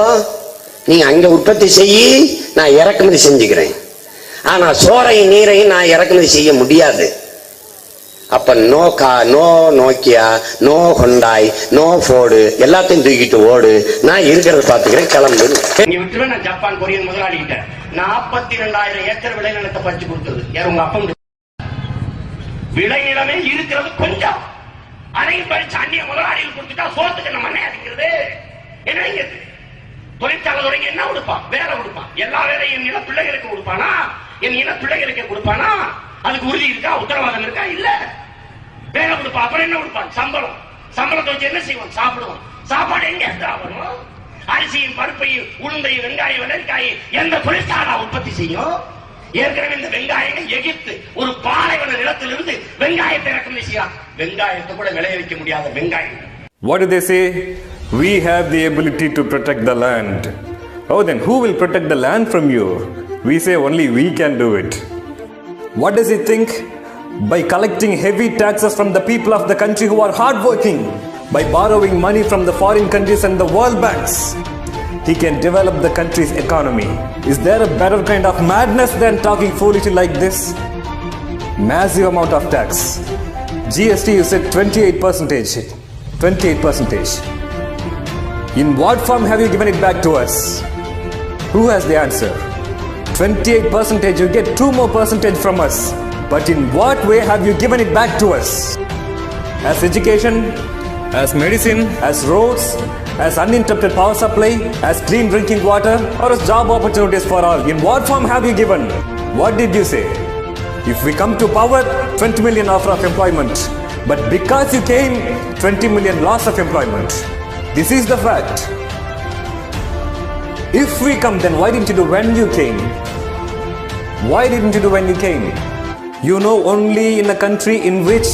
நீ அங்க உற்பத்தி செய்யி, நான் இறக்குமதி செஞ்சுக்கிறேன். ஆனா சோறையும் நீரையும் நான் இறக்குமதி செய்ய முடியாது. அப்ப no Nokia, no Hyundai, no Ford, எல்லாத்தையும் தூக்கிட்டு ஓடு, நான் இருக்கிறத பாத்துக்கிறேன், கிளம்பு. விட்டுருவேன். நான் ஜப்பான் கொரியன் முதலாளி கிட்ட 42,000 ஏக்கர் விளைநிலத்தை பறிச்சு கொடுத்தது யார்? உங்க அப்பா. விளைநிலமே இருக்கிறது கொஞ்சம், அதையும் பறிச்சு அந்நிய முதலாளிகள் கொடுத்துட்டா சோத்துக்கு நம்ம என்ன அடிக்கிறது? என்ன தொழிற்சாலை தொடங்கி என்ன கொடுப்பான்? வேலை கொடுப்பான். எல்லா வேலையும் என் இன பிள்ளைகளுக்கு கொடுப்பானா? என் இன பிள்ளைகளுக்கு கொடுப்பானா? அதுக்கு உறுதி இருக்கா? உத்தரவாதம் இருக்கா? இல்ல. வேலை கொடுப்பான். அப்புறம் என்ன கொடுப்பான்? சம்பளத்தை வச்சு என்ன செய்வோம்? சாப்பிடுவோம். சாப்பாடு எங்க வரும்? அரிசியும் பருப்பையும் உளுந்தையும் வெங்காயம் வெள்ளரிக்காயும் எந்த தொழிற்சாலை உற்பத்தி செய்யும்? ஏற்கனவே இந்த வெங்காயங்கள் எகிப்து ஒரு பாலைவன நிலத்திலிருந்து வெங்காயத்தை இறக்குமதி செய்யலாம். வெங்காயத்தை கூட விளைய வைக்க முடியாத வெங்காயம். What do they say? We have the ability to protect the land. Oh, then who will protect the land from you? We say only we can do it. What does he think? By collecting heavy taxes from the people of the country who are hardworking, by borrowing money from the foreign countries and the world banks, he can develop the country's economy. Is there a better kind of madness than talking foolishly like this? Massive amount of tax. GST you said 28%. 28%. In what form have you given it back to us? Who has the answer? 28%, you get 2 more percentage from us. But in what way have you given it back to us? As education, as medicine, as roads, as uninterrupted power supply, as clean drinking water, or as job opportunities for all? In what form have you given? What did you say? If we come to power, 20 million offer of employment. But because you came, 20 million loss of employment. This is the fact. If we come, then why didn't you do when you came? Why didn't you do when you came? You know, only in a country in which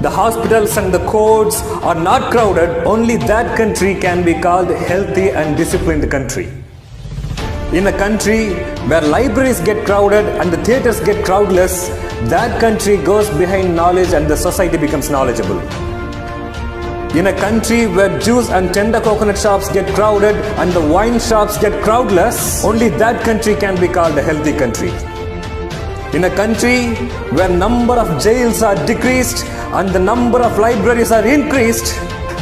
the hospitals and the courts are not crowded, only that country can be called a healthy and disciplined country. In a country where libraries get crowded and the theaters get crowdless, that country goes behind knowledge and the society becomes knowledgeable. In a country where juice and tender coconut shops get crowded and the wine shops get crowdless, only that country can be called a healthy country. In a country where number of jails are decreased and the number of libraries are increased,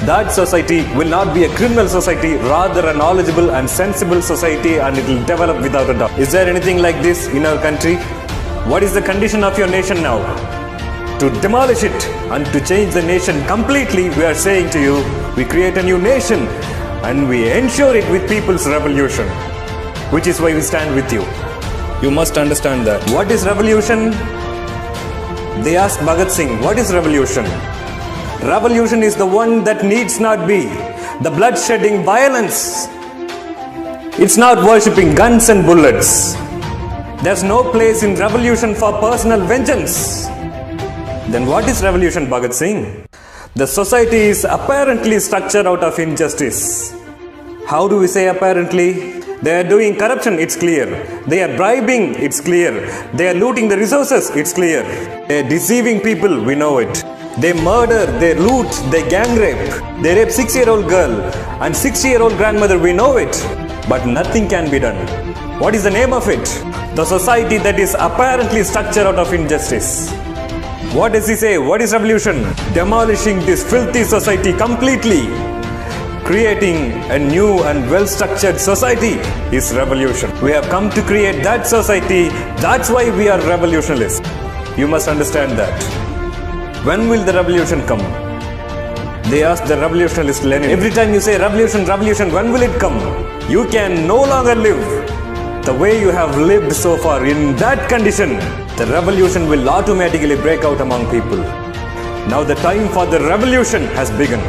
that society will not be a criminal society, rather a knowledgeable and sensible society, and it will develop without a doubt. Is there anything like this in our country? What is the condition of your nation now? To demolish it and to change the nation completely, we are saying to you, we create a new nation and we ensure it with people's revolution, which is why we stand with you. You must understand that. What is revolution? They asked Bhagat Singh, what is revolution? Revolution is the one that needs not be the blood-shedding violence. It's not worshipping guns and bullets. There's no place in revolution for personal vengeance. Then what is revolution, Bhagat Singh? The society is apparently structured out of injustice. How do we say apparently? They are doing corruption, it's clear. They are bribing, it's clear. They are looting the resources, it's clear. They are deceiving people, we know it. They murder, they loot, they gang rape. They rape 6-year-old girl and 60-year-old grandmother, we know it. But nothing can be done. What is the name of it? The society that is apparently structured out of injustice. What does he say? What is revolution? Demolishing this filthy society completely. Creating a new and well-structured society is revolution. We have come to create that society. That's why we are revolutionists. You must understand that. When will the revolution come? They asked the revolutionist Lenin. Every time you say revolution, revolution, when will it come? You can no longer live the way you have lived so far. In that condition, the revolution will automatically break out among people. Now the time for the revolution has begun.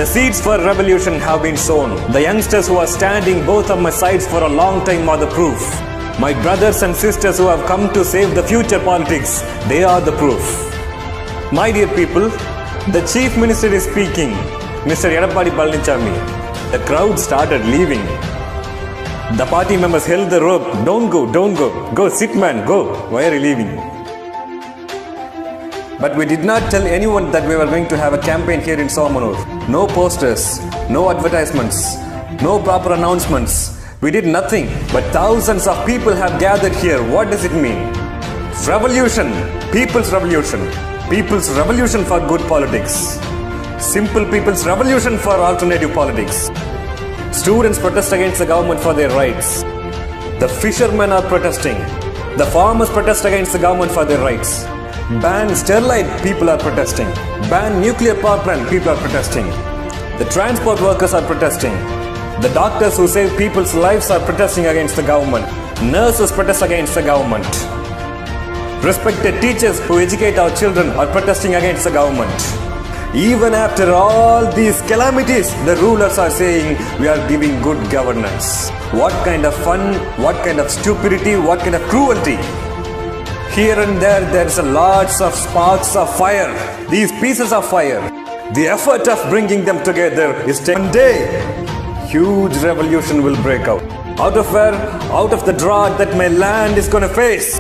The seeds for revolution have been sown. The youngsters who are standing both of my sides for a long time are the proof. My brothers and sisters who have come to save the future politics, they are the proof. My dear people, the Chief Minister is speaking, Mr. Edappadi Palanichami. The crowd started leaving. The party members held the rope. Don't go, don't go. Go, sit man, go. Why are you leaving? But we did not tell anyone that we were going to have a campaign here in Somanur. No posters, no advertisements, no proper announcements. We did nothing, but thousands of people have gathered here. What does it mean? Revolution, people's revolution. People's revolution for good politics. Simple people's revolution for alternative politics. Students protest against the government for their rights. The fishermen are protesting. The farmers protest against the government for their rights. Ban sterilite, people are protesting. Ban nuclear power plant, people are protesting. The transport workers are protesting. The doctors who save people's lives are protesting against the government. Nurses protest against the government. Respected teachers who educate our children are protesting against the government. Even after all these calamities, the rulers are saying we are giving good governance. What kind of fun, what kind of stupidity, what kind of cruelty. Here and there is a lots of sparks of fire. These pieces of fire, the effort of bringing them together is one day, huge revolution will break out. Out of where? Out of the drought that my land is going to face.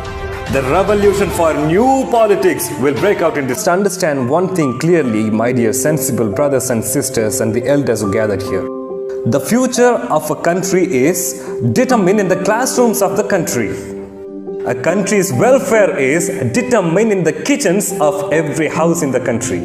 The revolution for new politics will break out in this. Understand one thing clearly, my dear sensible brothers and sisters and the elders who gathered here. The future of a country is determined in the classrooms of the country. A country's welfare is determined in the kitchens of every house in the country.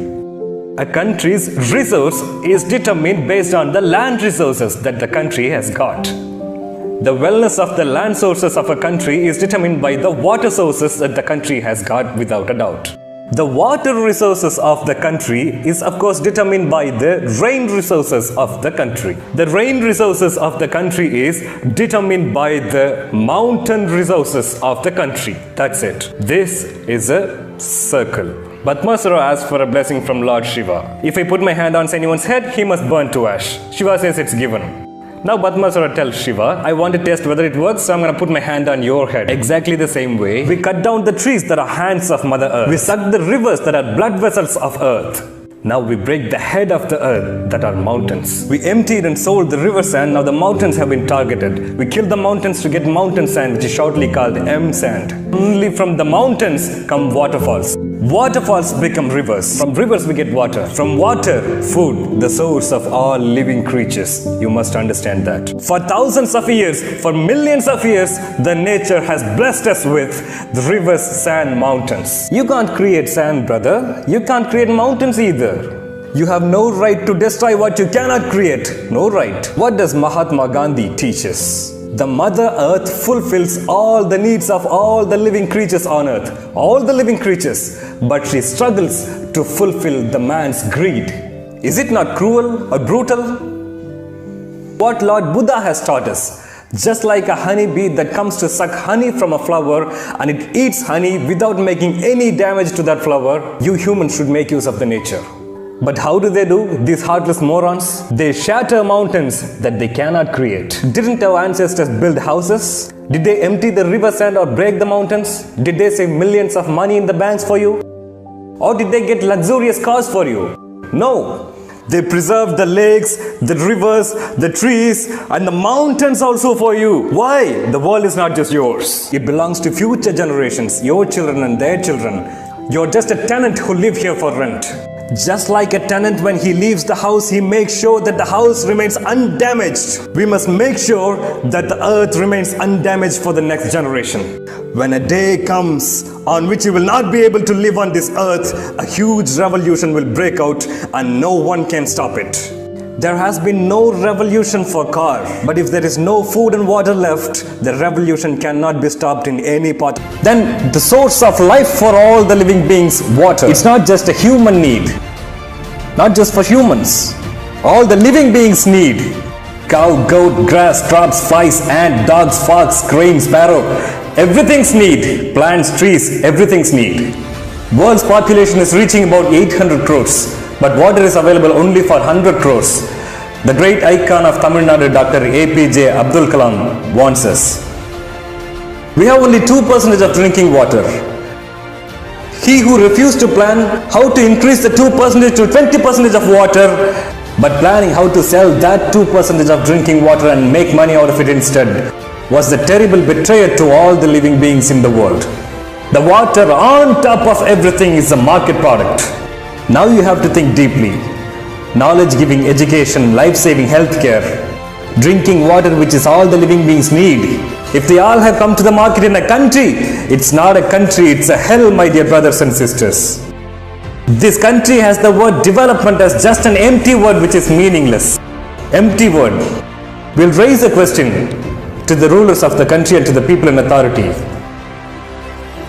A country's resource is determined based on the land resources that the country has got. The wellness of the land sources of a country is determined by the water sources that the country has got, without a doubt. The water resources of the country is of course determined by the rain resources of the country. The rain resources of the country is determined by the mountain resources of the country. That's it. This is a circle. Batmasura asked for a blessing from Lord Shiva. If I put my hand on anyone's head, he must burn to ash. Shiva says it's given. Now Batmasura tells Shiva, I want to test whether it works, so I'm going to put my hand on your head. Exactly the same way, we cut down the trees that are hands of Mother Earth. We suck the rivers that are blood vessels of Earth. Now we break the head of the earth that are mountains. We emptied and sold the river sand, now the mountains have been targeted. We killed the mountains to get mountain sand, which is shortly called M sand. Only from the mountains come waterfalls. Waterfalls become rivers. From rivers we get water. From water, food, the source of all living creatures. You must understand that. For thousands of years, for millions of years, the nature has blessed us with the rivers, sand, mountains. You can't create sand, brother. You can't create mountains either. You have no right to destroy what you cannot create. No right. What does Mahatma Gandhi teach us? The Mother Earth fulfills all the needs of all the living creatures on earth. All the living creatures. But she struggles to fulfill the man's greed. Is it not cruel or brutal? What Lord Buddha has taught us. Just like a honeybee that comes to suck honey from a flower and it eats honey without making any damage to that flower, you humans should make use of the nature. But how do they do, these heartless morons? They shatter mountains that they cannot create. Didn't our ancestors build houses? Did they empty the river sand or break the mountains? Did they save millions of money in the banks for you? Or did they get luxurious cars for you? No. They preserved the lakes, the rivers, the trees, and the mountains also for you. Why? The world is not just yours. It belongs to future generations, your children and their children. You're just a tenant who live here for rent. Just like a tenant, when he leaves the house, he makes sure that the house remains undamaged. We must make sure that the earth remains undamaged for the next generation. When a day comes on which you will not be able to live on this earth, a huge revolution will break out and no one can stop it. There has been no revolution for car, but if there is no food and water left, the revolution cannot be stopped in any part. Then the source of life for all the living beings, water. It's not just a human need, not just for humans. All the living beings need. Cow, goat, grass, crops, flies, ant, dogs, fox, crane, sparrow. Everything's need. Plants, trees, everything's need. World's population is reaching about 800 crores. but water is available only for 100 crores. The great icon of Tamil Nadu, Dr. APJ Abdul Kalam, warns us. We have only 2% of drinking water. He who refused to plan how to increase the 2% to 20% of water, but planning how to sell that 2% of drinking water and make money out of it instead, was the terrible betrayer to all the living beings in the world. The water on top of everything is a market product. Now you have to think deeply. Knowledge giving education, life saving healthcare, drinking water which is all the living beings need. If they all have come to the market in a country, it's not a country, it's a hell, my dear brothers and sisters. This country has the word development as just an empty word which is meaningless. Empty word. We'll raise a question to the rulers of the country and to the people in authority.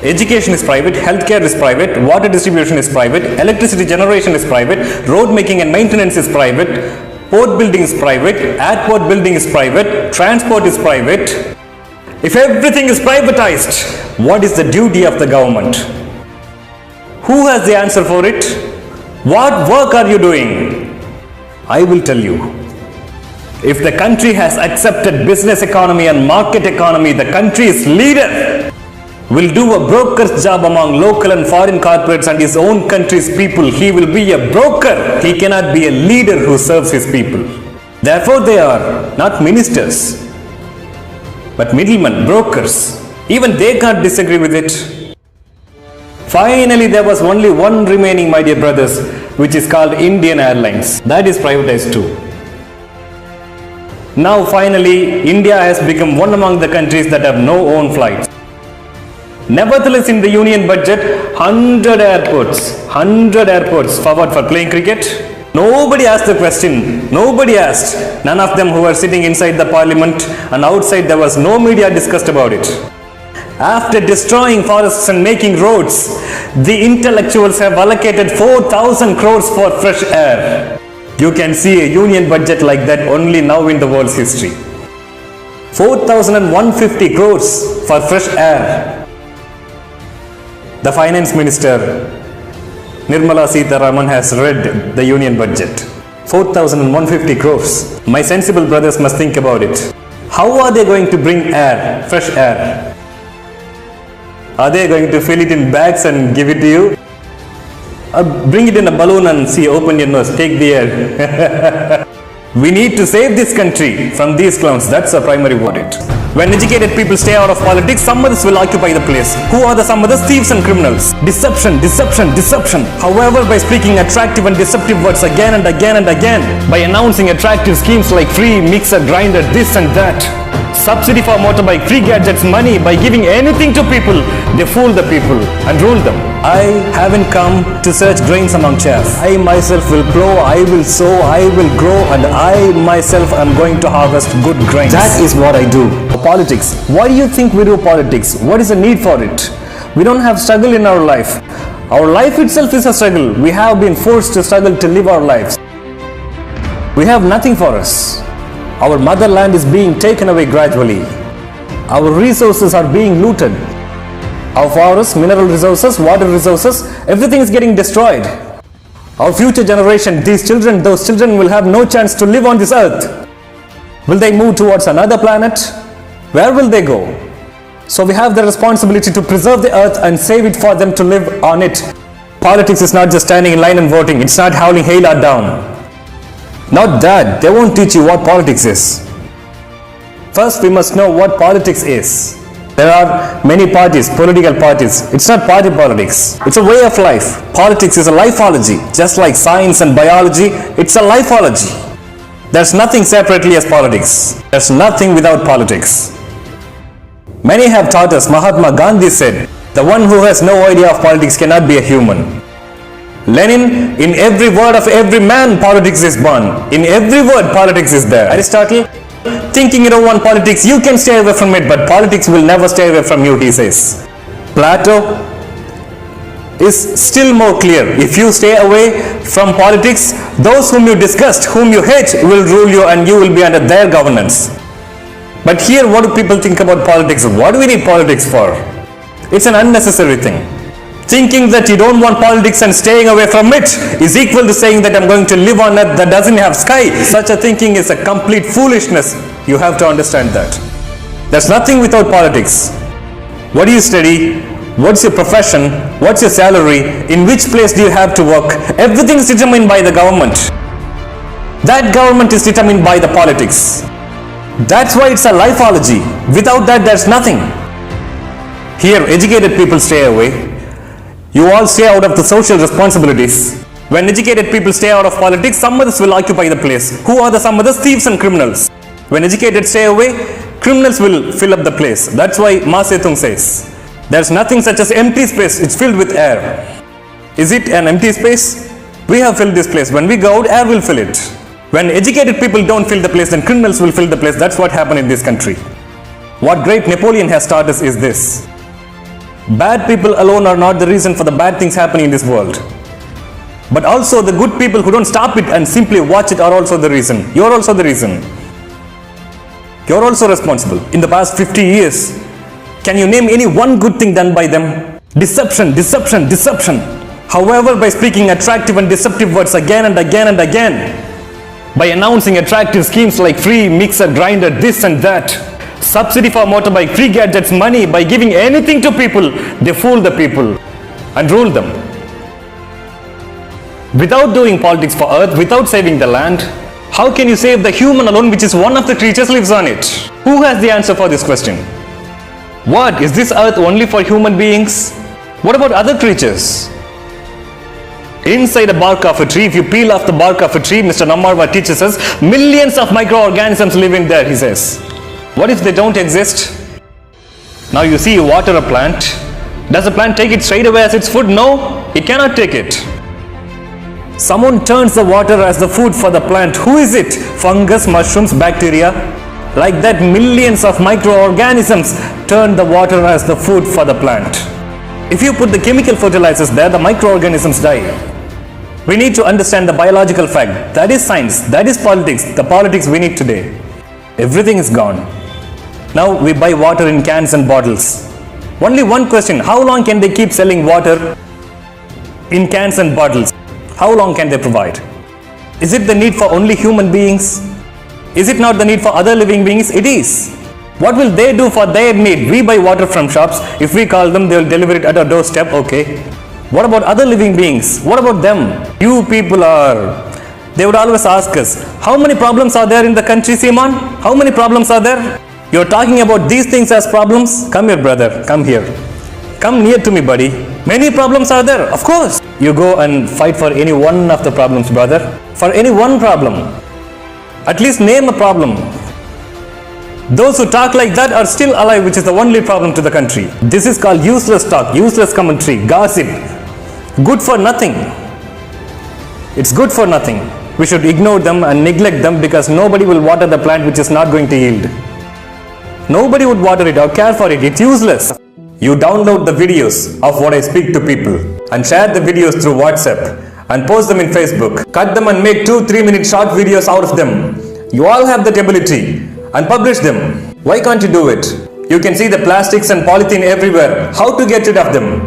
Education is private, healthcare is private, water distribution is private, electricity generation is private, road making and maintenance is private, port building is private, airport building is private, transport is private. If everything is privatized, what is the duty of the government? Who has the answer for it? What work are you doing? I will tell you. If the country has accepted business economy and market economy, the country's leader will do a broker's job among local and foreign corporates and his own country's people. He will be a broker. He cannot be a leader who serves his people. Therefore, they are not ministers, but middlemen, brokers. Even they can't disagree with it. Finally, there was only one remaining, my dear brothers, which is called Indian Airlines. That is privatized too. Now, finally, India has become one among the countries that have no own flights. Nevertheless, in the union budget, 100 airports forward for playing cricket. Nobody asked the question. Nobody asked. None of them who were sitting inside the parliament and outside, there was no media discussed about it. After destroying forests and making roads, the intellectuals have allocated 4,000 crores for fresh air. You can see a union budget like that only now in the world's history. 4,150 crores for fresh air. The finance minister Nirmala Sitharaman has read the union budget. 4,150 crores. My sensible brothers must think about it. How are they going to bring air, fresh air? Are they going to fill it in bags and give it to you? Or bring it in a balloon and see, open your nose, take the air. We need to save this country from these clowns. That's our primary audit. When educated people stay out of politics, some others will occupy the place. Who are the some others? Thieves and criminals. Deception, deception, deception. However, by speaking attractive and deceptive words again and again and again, by announcing attractive schemes like free mixer, grinder, this and that, subsidy for motorbike, free gadgets, money, by giving anything to people, they fool the people and rule them. I haven't come to search grains among chaff. I myself will plow, I will sow, I will grow, and I myself am going to harvest good grains. That is what I do. Politics. Why do you think we do politics? What is the need for it? We don't have struggle in our life. Our life itself is a struggle. We have been forced to struggle to live our lives. We have nothing for us. Our motherland is being taken away gradually. Our resources are being looted. Our forests, mineral resources, water resources, everything is getting destroyed. Our future generation, these children, those children will have no chance to live on this earth. Will they move towards another planet? Where will they go? So we have the responsibility to preserve the earth and save it for them to live on it. Politics is not just standing in line and voting. It's not howling hail or down. Not that. They won't teach you what politics is. First, we must know what politics is. There are many parties, political parties. It's not party politics. It's a way of life. Politics is a lifeology. Just like science and biology, it's a lifeology. There's nothing separately as politics. There's nothing without politics. Many have taught us, Mahatma Gandhi said, the one who has no idea of politics cannot be a human. Lenin, in every word of every man, politics is born. In every word, politics is there. Aristotle, thinking you don't want politics, you can stay away from it, but politics will never stay away from you, he says. Plato is still more clear. If you stay away from politics, those whom you disgust, whom you hate, will rule you and you will be under their governance. But here, what do people think about politics? What do we need politics for? It's an unnecessary thing. Thinking that you don't want politics and staying away from it is equal to saying that I'm going to live on earth that doesn't have sky. Such a thinking is a complete foolishness. You have to understand that. There's nothing without politics. What do you study? What's your profession? What's your salary? In which place do you have to work? Everything is determined by the government. That government is determined by the politics. That's why it's a lifeology. Without that, there's nothing. Here, educated people stay away. You all stay out of the social responsibilities. When educated people stay out of politics, some others will occupy the place. Who are the some others? Thieves and criminals. When educated stay away, criminals will fill up the place. That's why Ma Setung says, there's nothing such as empty space. It's filled with air. Is it an empty space? We have filled this place. When we go out, air will fill it. When educated people don't fill the place, then criminals will fill the place. That's what happened in this country. What great Napoleon has taught us is this. Bad people alone are not the reason for the bad things happening in this world. But also the good people who don't stop it and simply watch it are also the reason. You're also the reason. You're also responsible. In the past 50 years, can you name any one good thing done by them? Deception, deception, deception. However, by speaking attractive and deceptive words again and again and again, by announcing attractive schemes like free mixer, grinder, this and that, subsidy for motorbike, free gadgets, money, by giving anything to people, they fool the people and rule them. Without doing politics for earth, without saving the land, how can you save the human alone, which is one of the creatures lives on it? Who has the answer for this question? What, is this earth only for human beings? What about other creatures? Inside a bark of a tree, if you peel off the bark of a tree, Mr. Nammarva teaches us, millions of microorganisms live in there, he says. What if they don't exist? Now you see, you water a plant. Does the plant take it straight away as its food? No, it cannot take it. Someone turns the water as the food for the plant. Who is it? Fungus, mushrooms, bacteria? Like that, millions of microorganisms turn the water as the food for the plant. If you put the chemical fertilizers there, the microorganisms die. We need to understand the biological fact. That is science. That is politics. The politics we need today. Everything is gone. Now we buy water in cans and bottles. Only one question, how long can they keep selling water in cans and bottles? How long can they provide? Is it the need for only human beings? Is it not the need for other living beings? It is. What will they do for their need? We buy water from shops. If we call them, they will deliver it at our doorstep. Okay. What about other living beings? What about them? You people are... They would always ask us, how many problems are there in the country, Simon? How many problems are there? You're talking about these things as problems? Come here, brother. Come here. Come near to me, buddy. Many problems are there. Of course. You go and fight for any one of the problems, brother. For any one problem. At least name a problem. Those who talk like that are still alive, which is the only problem to the country. This is called useless talk, useless commentary, gossip. Good for nothing. It's good for nothing. We should ignore them and neglect them because nobody will water the plant which is not going to yield. Nobody would water it or care for it. It's useless. You download the videos of what I speak to people and share the videos through WhatsApp and post them in Facebook. Cut them and make 2-3 minute short videos out of them. You all have that ability and publish them. Why can't you do it? You can see the plastics and polythene everywhere. How to get rid of them?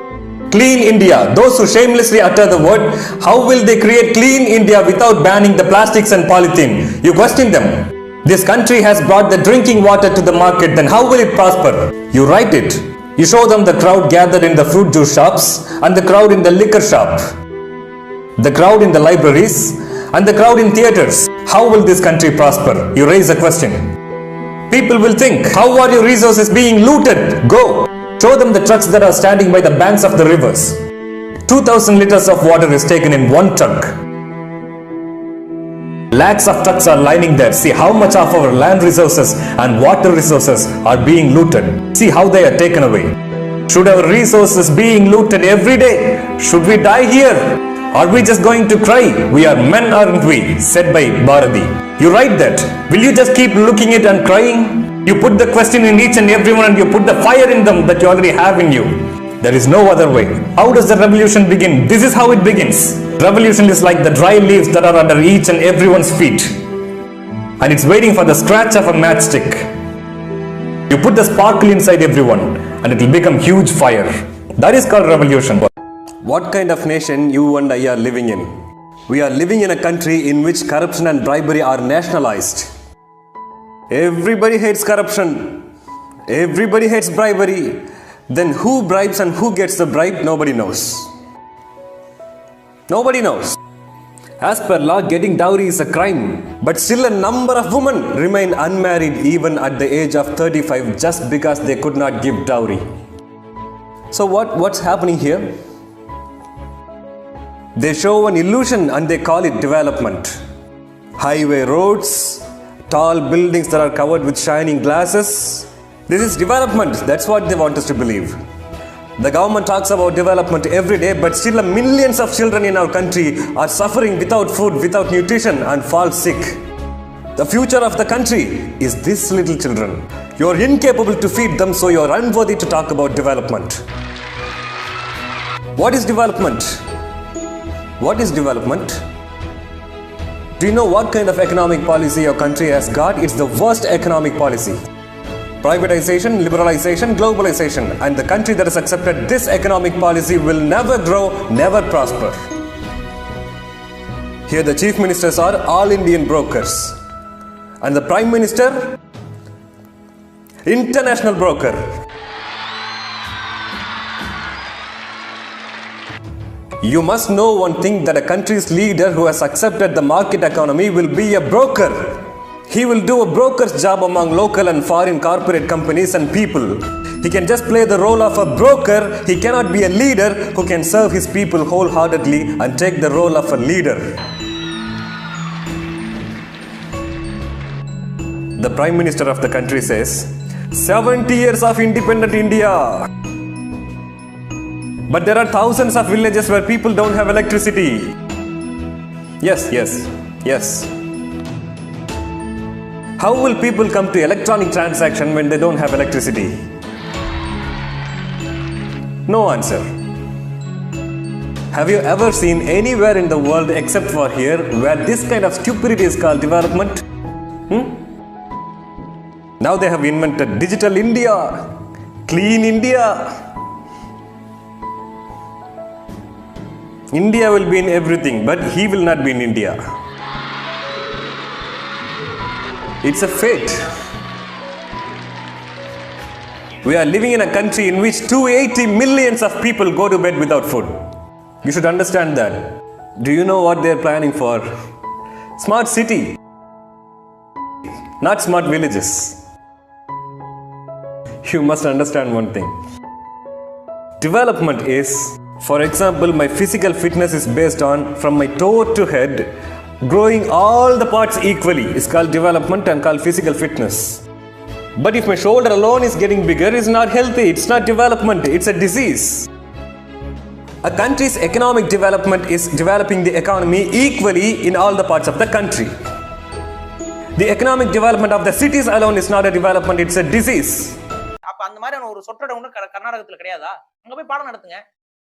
Clean India. Those who shamelessly utter the word, how will they create clean India without banning the plastics and polythene? You question them. This country has brought the drinking water to the market, then how will it prosper? You write it. You show them the crowd gathered in the fruit juice shops and the crowd in the liquor shop, the crowd in the libraries and the crowd in theaters. How will this country prosper? You raise a question. People will think, how are your resources being looted? Go. Show them the trucks that are standing by the banks of the rivers. 2,000 liters of water is taken in one truck. Lakhs of trucks are lining there. See how much of our land resources and water resources are being looted. See how they are taken away. Should our resources being looted every day? Should we die here? Are we just going to cry? We are men, aren't we? Said by Bharati. You write that. Will you just keep looking at and crying? You put the question in each and everyone and you put the fire in them that you already have in you. There is no other way. How does the revolution begin? This is how it begins. Revolution is like the dry leaves that are under each and everyone's feet. And it's waiting for the scratch of a matchstick. You put the sparkle inside everyone and it will become huge fire. That is called revolution. What kind of nation you and I are living in? We are living in a country in which corruption and bribery are nationalized. Everybody hates corruption. Everybody hates bribery. Then who bribes and who gets the bribe? Nobody knows. Nobody knows. As per law, getting dowry is a crime. But still a number of women remain unmarried even at the age of 35 just because they could not give dowry. So what's happening here? They show an illusion and they call it development. Highway roads, tall buildings that are covered with shining glasses. This is development. That's what they want us to believe. The government talks about development every day, but still millions of children in our country are suffering without food, without nutrition, and fall sick. The future of the country is these little children. You are incapable to feed them, so you are unworthy to talk about development. What is development? What is development? Do you know what kind of economic policy your country has got? It's the worst economic policy. Privatization, liberalization, globalization. And the country that has accepted this economic policy will never grow, never prosper. Here the chief ministers are all Indian brokers. And the prime minister, international broker. You must know one thing, that a country's leader who has accepted the market economy will be a broker. He will do a broker's job among local and foreign corporate companies and people. He can just play the role of a broker. He cannot be a leader who can serve his people wholeheartedly and take the role of a leader. The Prime Minister of the country says, 70 years of independent India. But there are thousands of villages where people don't have electricity. Yes. How will people come to electronic transaction when they don't have electricity? No answer. Have you ever seen anywhere in the world except for here where this kind of stupidity is called development? Now they have invented Digital India, Clean India. India will be in everything, but he will not be in India. It's a fate. We are living in a country in which 280 millions of people go to bed without food. You should understand that. Do you know what they are planning for? Smart city, not smart villages. You must understand one thing. Development is, for example, my physical fitness is based on from my toe to head, growing all the parts equally is called development and called physical fitness. But if my shoulder alone is getting bigger, it's not healthy, it's not development, it's a disease. A country's economic development is developing the economy equally in all the parts of the country. The economic development of the cities alone is not a development, it's a disease. அப்ப அந்த மாதிரியான ஒரு சொற்றொடர் ஒன்று கர்நாடகத்துல கிடையாதா? அங்க போய் பாடம் நடத்துங்க.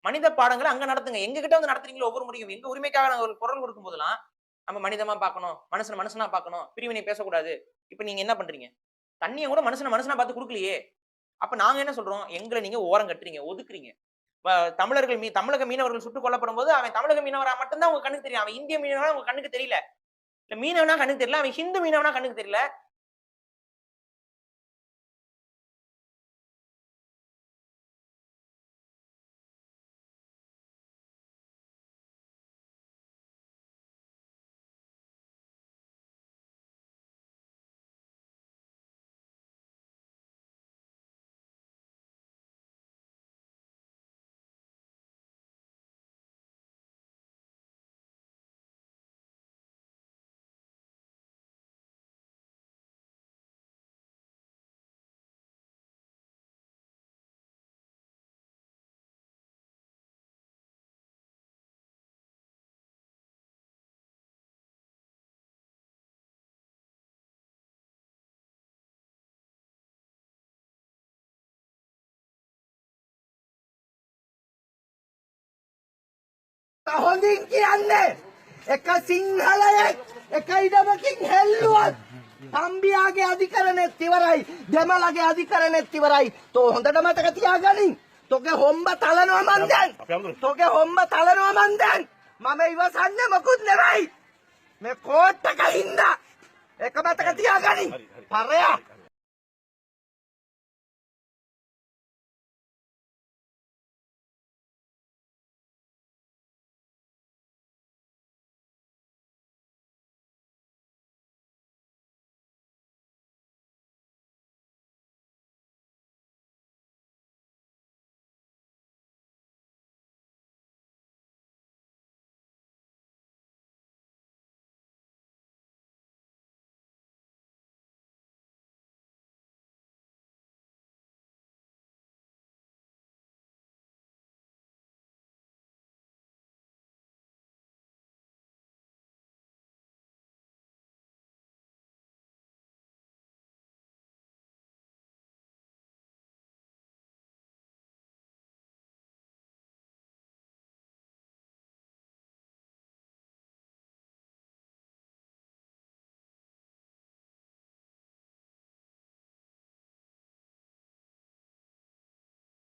மனித பாடங்களை அங்க நடத்துங்க. எங்க கிட்ட வந்து நடத்துறீங்களோ ஒவ்வொரு முறையும் எங்க உரிமைக்காக நாங்க ஒரு குரல் கொடுக்கும் போதெல்லாம் நம்ம மனிதமா பார்க்கணும், மனுஷனா பார்க்கணும், பிரிவினை பேசக்கூடாது. இப்ப நீங்க என்ன பண்றீங்க? தண்ணியை கூட மனுஷனா பார்த்து கொடுக்கலையே. அப்ப நாங்க என்ன சொல்றோம்? எங்களை நீங்க ஓரம் கட்டுறீங்க, ஒதுக்குறீங்க. தமிழக மீனவர்கள் சுட்டுக் கொல்லப்படும் போது அவன் தமிழக மீனவரா மட்டும்தான் உங்க கண்ணுக்கு தெரியும். அவன் இந்திய மீனவனா உங்க கண்ணுக்கு தெரியல. இல்ல மீனவனா கண்ணுக்கு தெரியல, அவன் ஹிந்து மீனவனா கண்ணுக்கு தெரியல. හොඳින් කියන්නේ එක සිංහලයෙක් එක ඉඩමකින් හෙල්ලුවත් තම්බියාගේ අධිකරණෙත් ඉවරයි දෙමළගේ අධිකරණෙත් ඉවරයි. තෝ හොඳට මතක තියාගනින්. තොගේ හොම්බ තලනවා මන් දැන්. තොගේ හොම්බ තලනවා මන් දැන්. මම ඉවසන්නේ මොකුත් නෙවෙයි. මේ කෝට් එක හින්දා. එක මතක තියාගනි. පරයා.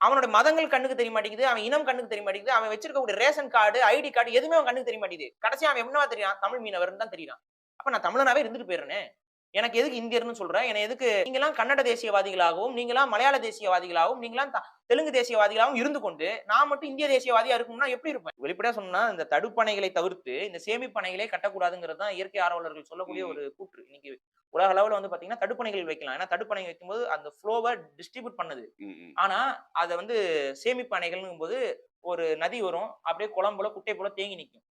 அவனோட மதங்கள் கண்ணுக்கு தெரிய மாட்டேங்குது, அவன் இனம் கண்ணுக்கு தெரிய மாட்டேங்குது, அவன் வச்சிருக்கக்கூடிய ரேஷன் கார்டு, ஐடி கார்டு எதுவுமே அவன் கண்ணுக்கு தெரிய மாட்டேங்குது. கடைசியா அவன் என்னவா தெரியும்? தமிழ் மீனவர்னு தான் தெரியுறான். அப்ப நான் தமிழனாவே இருந்துட்டு போயிடுறேனே. எனக்கு எதுக்கு இந்தியர்னு சொல்றேன்? என்ன எதுக்கு நீங்களாம் கன்னட தேசியவாதிகளாகவும், நீங்களாம் மலையாள தேசியவாதிகளாகவும், நீங்களாம் தெலுங்கு தேசியவாதிகளாகவும் இருந்து கொண்டு நான் மட்டும் இந்திய தேசியவாதியா இருக்கணும்னா எப்படி இருப்பேன்? வெளிப்படையா சொன்னா இந்த தடுப்பணைகளை தவிர்த்து இந்த சேமிப்பணைகளை கட்டக்கூடாதுங்கிறது தான் இயற்கை ஆர்வலர்கள் சொல்லக்கூடிய ஒரு கூற்று. இன்னைக்கு உலக அளவுல வந்து பாத்தீங்கன்னா தடுப்பணைகள் வைக்கலாம். ஏன்னா தடுப்பணை வைக்கும்போது அந்த ஃப்ளோவை டிஸ்ட்ரிபியூட் பண்ணுது. ஆனா அதை வந்து சேமிப்பு அணைகள்ங்கும் போது ஒரு நதி வரும், அப்படியே குளம் போல குட்டை போல தேங்கி நிற்கும்.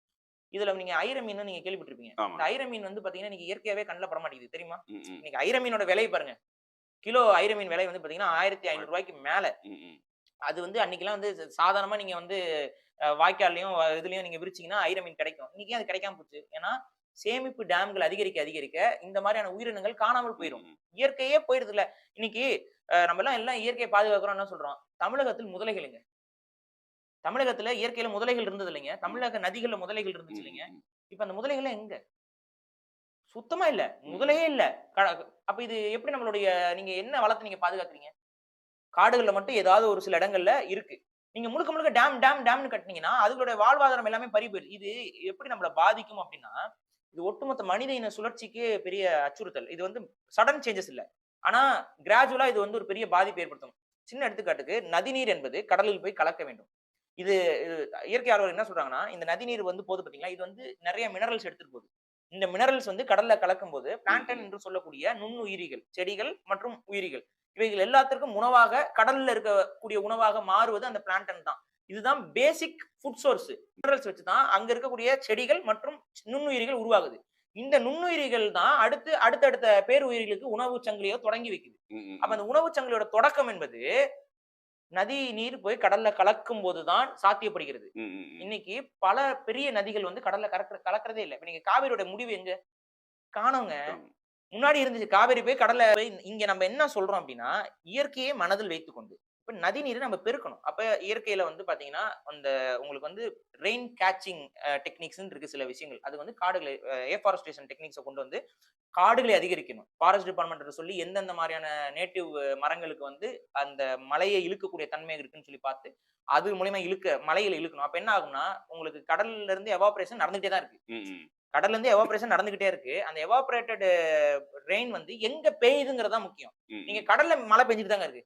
இதுல நீங்க ஐர மீன் நீங்க கேள்விப்பட்டிருப்பீங்க. இந்த ஐர மீன் வந்து பாத்தீங்கன்னா இன்னைக்கு இயற்கையாவே கண்ணுல பட மாட்டேங்குது தெரியுமா? இன்னைக்கு ஐர மீனோட விலை பாருங்க, கிலோ ஐர மீன் விலை வந்து பாத்தீங்கன்னா 1500 ரூபாய்க்கு மேல. அது வந்து அன்னைக்கெல்லாம் வந்து சாதாரணமா நீங்க வந்து வாய்க்காலையும் இதுலயும் நீங்க விரிச்சீங்கன்னா ஐர மீன் கிடைக்கும். இன்னைக்கு அது கிடைக்காம போச்சு. ஏன்னா சேமிப்பு டேம்கள் அதிகரிக்க அதிகரிக்க இந்த மாதிரியான உயிரினங்கள் காணாமல் போயிடும். இயற்கையே போயிடுது இல்ல. இன்னைக்கு நம்ம எல்லாம் இயற்கையை பாதுகாக்கிறோம் என்ன சொல்றோம்? தமிழகத்தில் முதலைகளுங்க. தமிழகத்துல இயற்கையில முதலைகள் இருந்தது இல்லைங்க. தமிழக நதிகள்ல முதலைகள் இருந்துச்சு இல்லைங்க. இப்ப அந்த முதலைகள் எங்க? சுத்தமா இல்ல, முதலையே இல்ல. அப்ப இது எப்படி நம்மளுடைய நீங்க என்ன வளத்தை நீங்க பாதுகாக்கிறீங்க? காடுகள்ல மட்டும் ஏதாவது ஒரு சில இடங்கள்ல இருக்கு. நீங்க முழுக்க முழுக்க டேம் டேம் டேம்னு கட்டினீங்கன்னா அதுகளுடைய வாழ்வாதாரம் எல்லாமே பறி போயிடுது. இது எப்படி நம்மளை பாதிக்கும் அப்படின்னா, இது ஒட்டுமொத்த மனித இன சுழற்சிக்கு பெரிய அச்சுறுத்தல். இது வந்து சடன் சேஞ்சஸ் இல்ல, ஆனா கிராஜுவலா இது வந்து ஒரு பெரிய பாதிப்பு ஏற்படுத்தும். சின்ன எடுத்துக்காட்டுக்கு நதிநீர் என்பது கடலில் போய் கலக்க வேண்டும். இது இயற்கை ஆர்வலர் என்ன சொல்றாங்கன்னா, இந்த நதிநீர் வந்து போது பாத்தீங்களா, இது வந்து நிறைய மினரல்ஸ் எடுத்துட்டு போகுது. இந்த மினரல்ஸ் வந்து கடல்ல கலக்கும் போது பிளான்டன் என்று சொல்லக்கூடிய நுண்ணுயிரிகள், செடிகள் மற்றும் உயிரிகள், இவைகள் எல்லாத்திற்கும் உணவாக கடல்ல இருக்கக்கூடிய உணவாக மாறுவது அந்த பிளான்டன் தான். இதுதான் பேசிக் ஃபுட் சோர்ஸ். மினரல்ஸ் வச்சு தான் அங்க இருக்கக்கூடிய செடிகள் மற்றும் நுண்ணுயிரிகள் உருவாகுது. இந்த நுண்ணுயிரிகள் தான் அடுத்தடுத்த பேருயிர்களுக்கு உணவு சங்கிலியோ தொடங்கி வைக்குது. அப்ப அந்த உணவு சங்கிலியோட தொடக்கம் என்பது நதி நீர் போய் கடல்ல கலக்கும் போதுதான் சாத்தியப்படுகிறது. இன்னைக்கு பல பெரிய நதிகள் வந்து கடல்ல கலக்கிறதே இல்லை. இப்ப நீங்க காவேரியோட முடிவு எங்க காணோங்க? முன்னாடி இருந்துச்சு. காவேரி போய் கடல்ல இங்க நம்ம என்ன சொல்றோம் அப்படின்னா, இயற்கையை மனதில் வைத்துக்கொண்டு இப்ப நதி நீரை நம்ம பெருக்கணும். அப்ப இயற்கையில வந்து பாத்தீங்கன்னா அந்த உங்களுக்கு வந்து ரெயின் கேச்சிங் டெக்னிக்ஸ் இருக்கு சில விஷயங்கள். அது வந்து காடுகளை ஏஃபாரஸ்டேஷன் டெக்னிக்ஸை கொண்டு வந்து காடுகளை அதிகரிக்கணும். ஃபாரஸ்ட் டிபார்ட்மெண்ட் சொல்லி எந்தெந்த மாதிரியான நேட்டிவ் மரங்களுக்கு வந்து அந்த மலையை இழுக்கக்கூடிய தன்மை இருக்குன்னு சொல்லி பார்த்து அது மூலியமா மலைகளை இழுக்கணும். அப்ப என்ன ஆகும்னா, உங்களுக்கு கடல்ல இருந்து எவாபரேஷன் நடந்துகிட்டே தான் இருக்கு. கடல்ல இருந்து எவாபரேஷன் நடந்துகிட்டே இருக்கு. அந்த எவாபரேட்டட் ரெயின் வந்து எங்க பெய்யுதுங்கிறதா முக்கியம். நீங்க கடல்ல மழை பெஞ்சிட்டு தாங்க இருக்கு.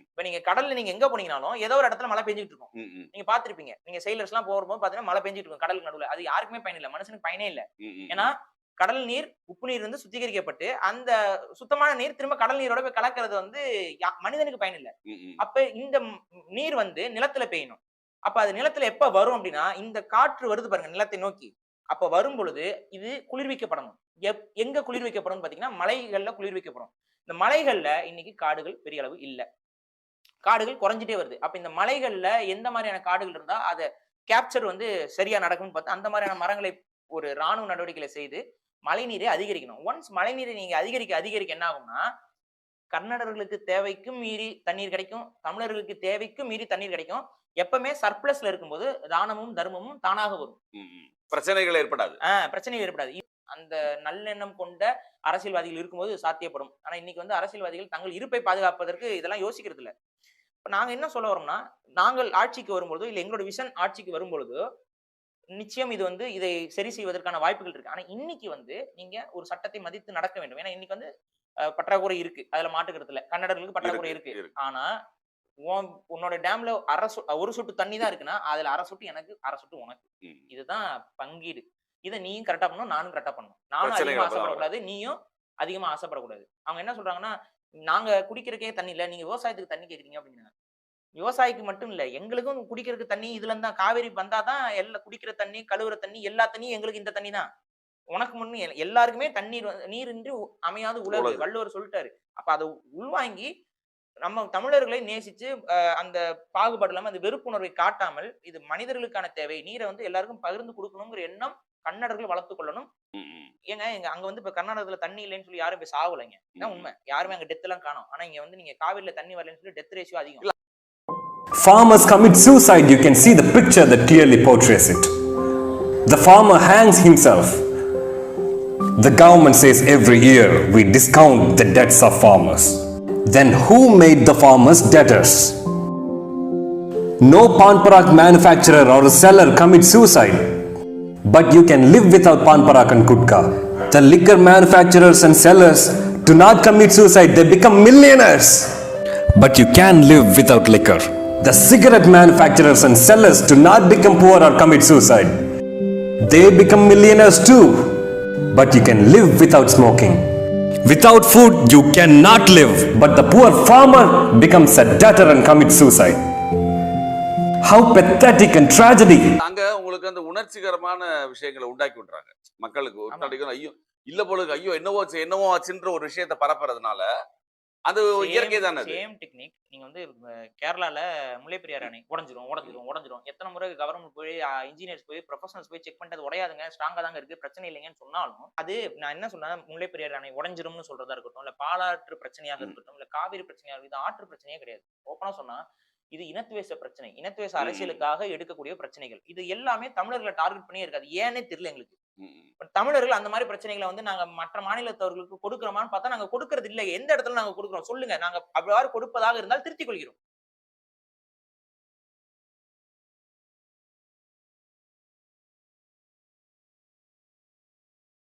இப்ப நீங்க கடல்ல நீங்க எங்க போனீங்கனாலும் ஏதோ ஒரு இடத்துல மழை பெஞ்சிட்டு இருக்கும். நீங்க பாத்திருப்பீங்க. நீங்க செயலர்ஸ் எல்லாம் போகும்போது பாத்தீங்கன்னா மழை பெஞ்சிட்டு இருக்கும் கடலுக்கு நடுவுல. அது யாருக்குமே பயன் இல்லை, மனுஷனுக்கு பயனே இல்லை. ஏன்னா கடல் நீர் உப்பு நீர் இருந்து சுத்திகரிக்கப்பட்டு அந்த சுத்தமான நீர் திரும்ப கடல் நீரோட போய் கலக்கிறது வந்து மனிதனுக்கு பயன் இல்லை. அப்ப இந்த நீர் வந்து நிலத்துல பெய்யணும். அப்ப அது நிலத்துல எப்ப வரும் அப்படின்னா, இந்த காற்று வருது பாருங்க நிலத்தை நோக்கி, அப்ப வரும் பொழுது இது குளிர்விக்கப்படணும். எங்க குளிர்விக்கப்படும் பாத்தீங்கன்னா மலைகள்ல குளிர்விக்கப்படும். இந்த மலைகள்ல இன்னைக்கு காடுகள் பெரிய அளவு இல்ல, காடுகள் குறைஞ்சிட்டே வருது. அப்ப இந்த மலைகள்ல எந்த மாதிரியான காடுகள் இருந்தா அதை கேப்சர் வந்து சரியா நடக்கும்னு பார்த்தா அந்த மாதிரியான மரங்களை ஒரு ராணுவ நடவடிக்கைகளை செய்து மழைநீரை அதிகரிக்கணும். ஒன்ஸ் மழைநீரை நீங்க அதிகரிக்க என்ன ஆகும்னா, கன்னடர்களுக்கு தேவைக்கும் மீறி தண்ணீர் கிடைக்கும், தமிழர்களுக்கு தேவைக்கும் மீறி தண்ணீர் கிடைக்கும். எப்பவுமே சர்ப்ளஸ்ல இருக்கும்போது தானமும் தர்மமும் தானாக வரும். பிரச்சனைகள் ஏற்படாது. பிரச்சனைகள் ஏற்படாது. அந்த நல்லெண்ணம் கொண்ட அரசியல்வாதிகள் இருக்கும்போது சாத்தியப்படும். ஆனா இன்னைக்கு வந்து அரசியல்வாதிகள் தங்கள் இருப்பை பாதுகாப்பதற்கு இதெல்லாம் யோசிக்கிறது இல்ல. இப்ப நாங்க என்ன சொல்ல வரோம்னா, நாங்கள் ஆட்சிக்கு வரும்பொழுதோ இல்ல எங்களோட விஷன் ஆட்சிக்கு வரும்பொழுதோ நிச்சயம் இது வந்து இதை சரி செய்வதற்கான வாய்ப்புகள் இருக்கு. ஆனா இன்னைக்கு வந்து நீங்க ஒரு சட்டத்தை மதித்து நடக்க வேண்டும். ஏன்னா இன்னைக்கு வந்து பற்றாக்குறை இருக்கு, அதுல மாட்டுக்கிறது இல்ல. கன்னடர்களுக்கு பற்றாக்குறை இருக்கு. ஆனா உன்னோட டேம்ல ஒரு சொட்டு தண்ணி தான் இருக்குன்னா அதுல அரை சொட்டு எனக்கு, அரை சொட்டு உனக்கு. இதுதான் பங்கீடு. இதை நீயும் கரெக்டா பண்ணணும், நானும் கரெக்டா பண்ணணும். நானும் அதிகமா ஆசைப்படக்கூடாது, நீயும் அதிகமா ஆசைப்படக்கூடாது. அவங்க என்ன சொல்றாங்கன்னா, நாங்க குடிக்கிறதுக்கே தண்ணி இல்ல, நீங்க விவசாயத்துக்கு தண்ணி கேக்குறீங்க அப்படின்னா, விவசாயிக்கு மட்டும் இல்ல எங்களுக்கும் குடிக்கிறதுக்கு தண்ணி இதுல இருந்தா காவேரி வந்தாதான் எல்லாம் குடிக்கிற தண்ணி, கழுவுற தண்ணி, எல்லா தண்ணியும் எங்களுக்கு இந்த தண்ணி தான். உனக்கு முன்னு எல்லாருக்குமே தண்ணீர் நீரின்றி அமையாது உலகு, வள்ளுவர் சொல்லிட்டாரு. அப்ப அதை உள்வாங்கி நம்ம தமிழர்களை நேசிச்சு அந்த பாகுபாடு இல்லாம அந்த வெறுப்புணர்வை காட்டாமல், இது மனிதர்களுக்கான தேவை, நீரை வந்து எல்லாருக்கும் பகிர்ந்து கொடுக்கணுங்கிற எண்ணம் கன்னடர்கள் வளர்த்துக் கொள்ளணும். ஏங்க அங்க வந்து இப்ப கர்நாடகத்துல தண்ணி இல்லைன்னு சொல்லி யாரும் போய் சாவலைங்க, இதான் உண்மை. யாருமே அங்க டெத் எல்லாம் காணும். ஆனா இங்க வந்து நீங்க காவிரியில தண்ணி வரலன்னு சொல்லி டெத் ரேஷியோ அதிகம். Farmers commit suicide. You can see the picture that clearly portrays it. The farmer hangs himself. The government says every year we discount the debts of farmers. Then who made the farmers debtors? No pan parak manufacturer or seller commits suicide. But you can live without pan parak and gutka. The liquor manufacturers and sellers do not commit suicide. They become millionaires. But you can live without liquor. The cigarette manufacturers and sellers do not become poor or commit suicide. They become millionaires too. But you can live without smoking. Without food, you cannot live. But the poor farmer becomes a debtor and commits suicide. How pathetic and tragedy. அங்க உங்களுக்கு அந்த உணர்ச்சிகரமான விஷயங்களை உண்டாக்கி விடுறாங்க மக்களுக்கு. ஒரு ஐயோ இல்ல போல, ஐயோ என்னவோ ஆச்சுன்ற ஒரு விஷயத்தை பரப்புறதுனால அது இயற்கை தானே. சேம் டெக்னிக் நீங்க வந்து கேரளால முல்லை பெரியார் அணை உடஞ்சிரும். எத்தனை முறை கவர்மெண்ட் போய் இன்ஜினியர்ஸ் போய் ப்ரொஃபஷனல்ஸ் போய் செக் பண்ணிட்டு உடையாதுங்க, ஸ்ட்ராங்கா தாங்க இருக்கு, பிரச்சனை இல்லைங்கன்னு சொன்னாலும் அது நான் என்ன சொன்னேன், முல்லை பெரியார் அணை உடஞ்சிரும்னு சொல்றதா இருக்கட்டும், இல்ல பாலாற்று பிரச்சனையாக இருக்கட்டும், இல்ல காவிரி பிரச்சனையாக இருக்கட்டும், ஆற்று பிரச்சனையே கிடையாது. ஓப்பனா சொன்னா இது இனத்துவேச பிரச்சனை, இனத்துவேச அரசியலுக்காக எடுக்கக்கூடிய பிரச்சனைகள். இது எல்லாமே தமிழர்களை டார்கெட் பண்ணியே இருக்காது. ஏன்னே தெரியல எங்களுக்கு. தமிழர்கள் அந்த மாதிரி பிரச்சனைகளை வந்து நாங்க மற்ற மாநிலத்தவர்களுக்கு கொடுக்கிறோமான்னு பார்த்தா நாங்க கொடுக்கறது இல்லை. எந்த இடத்துல நாங்க கொடுக்குறோம் சொல்லுங்க, நாங்க அவ்வாறு கொடுப்பதாக இருந்தால் திருத்திக் கொள்கிறோம்.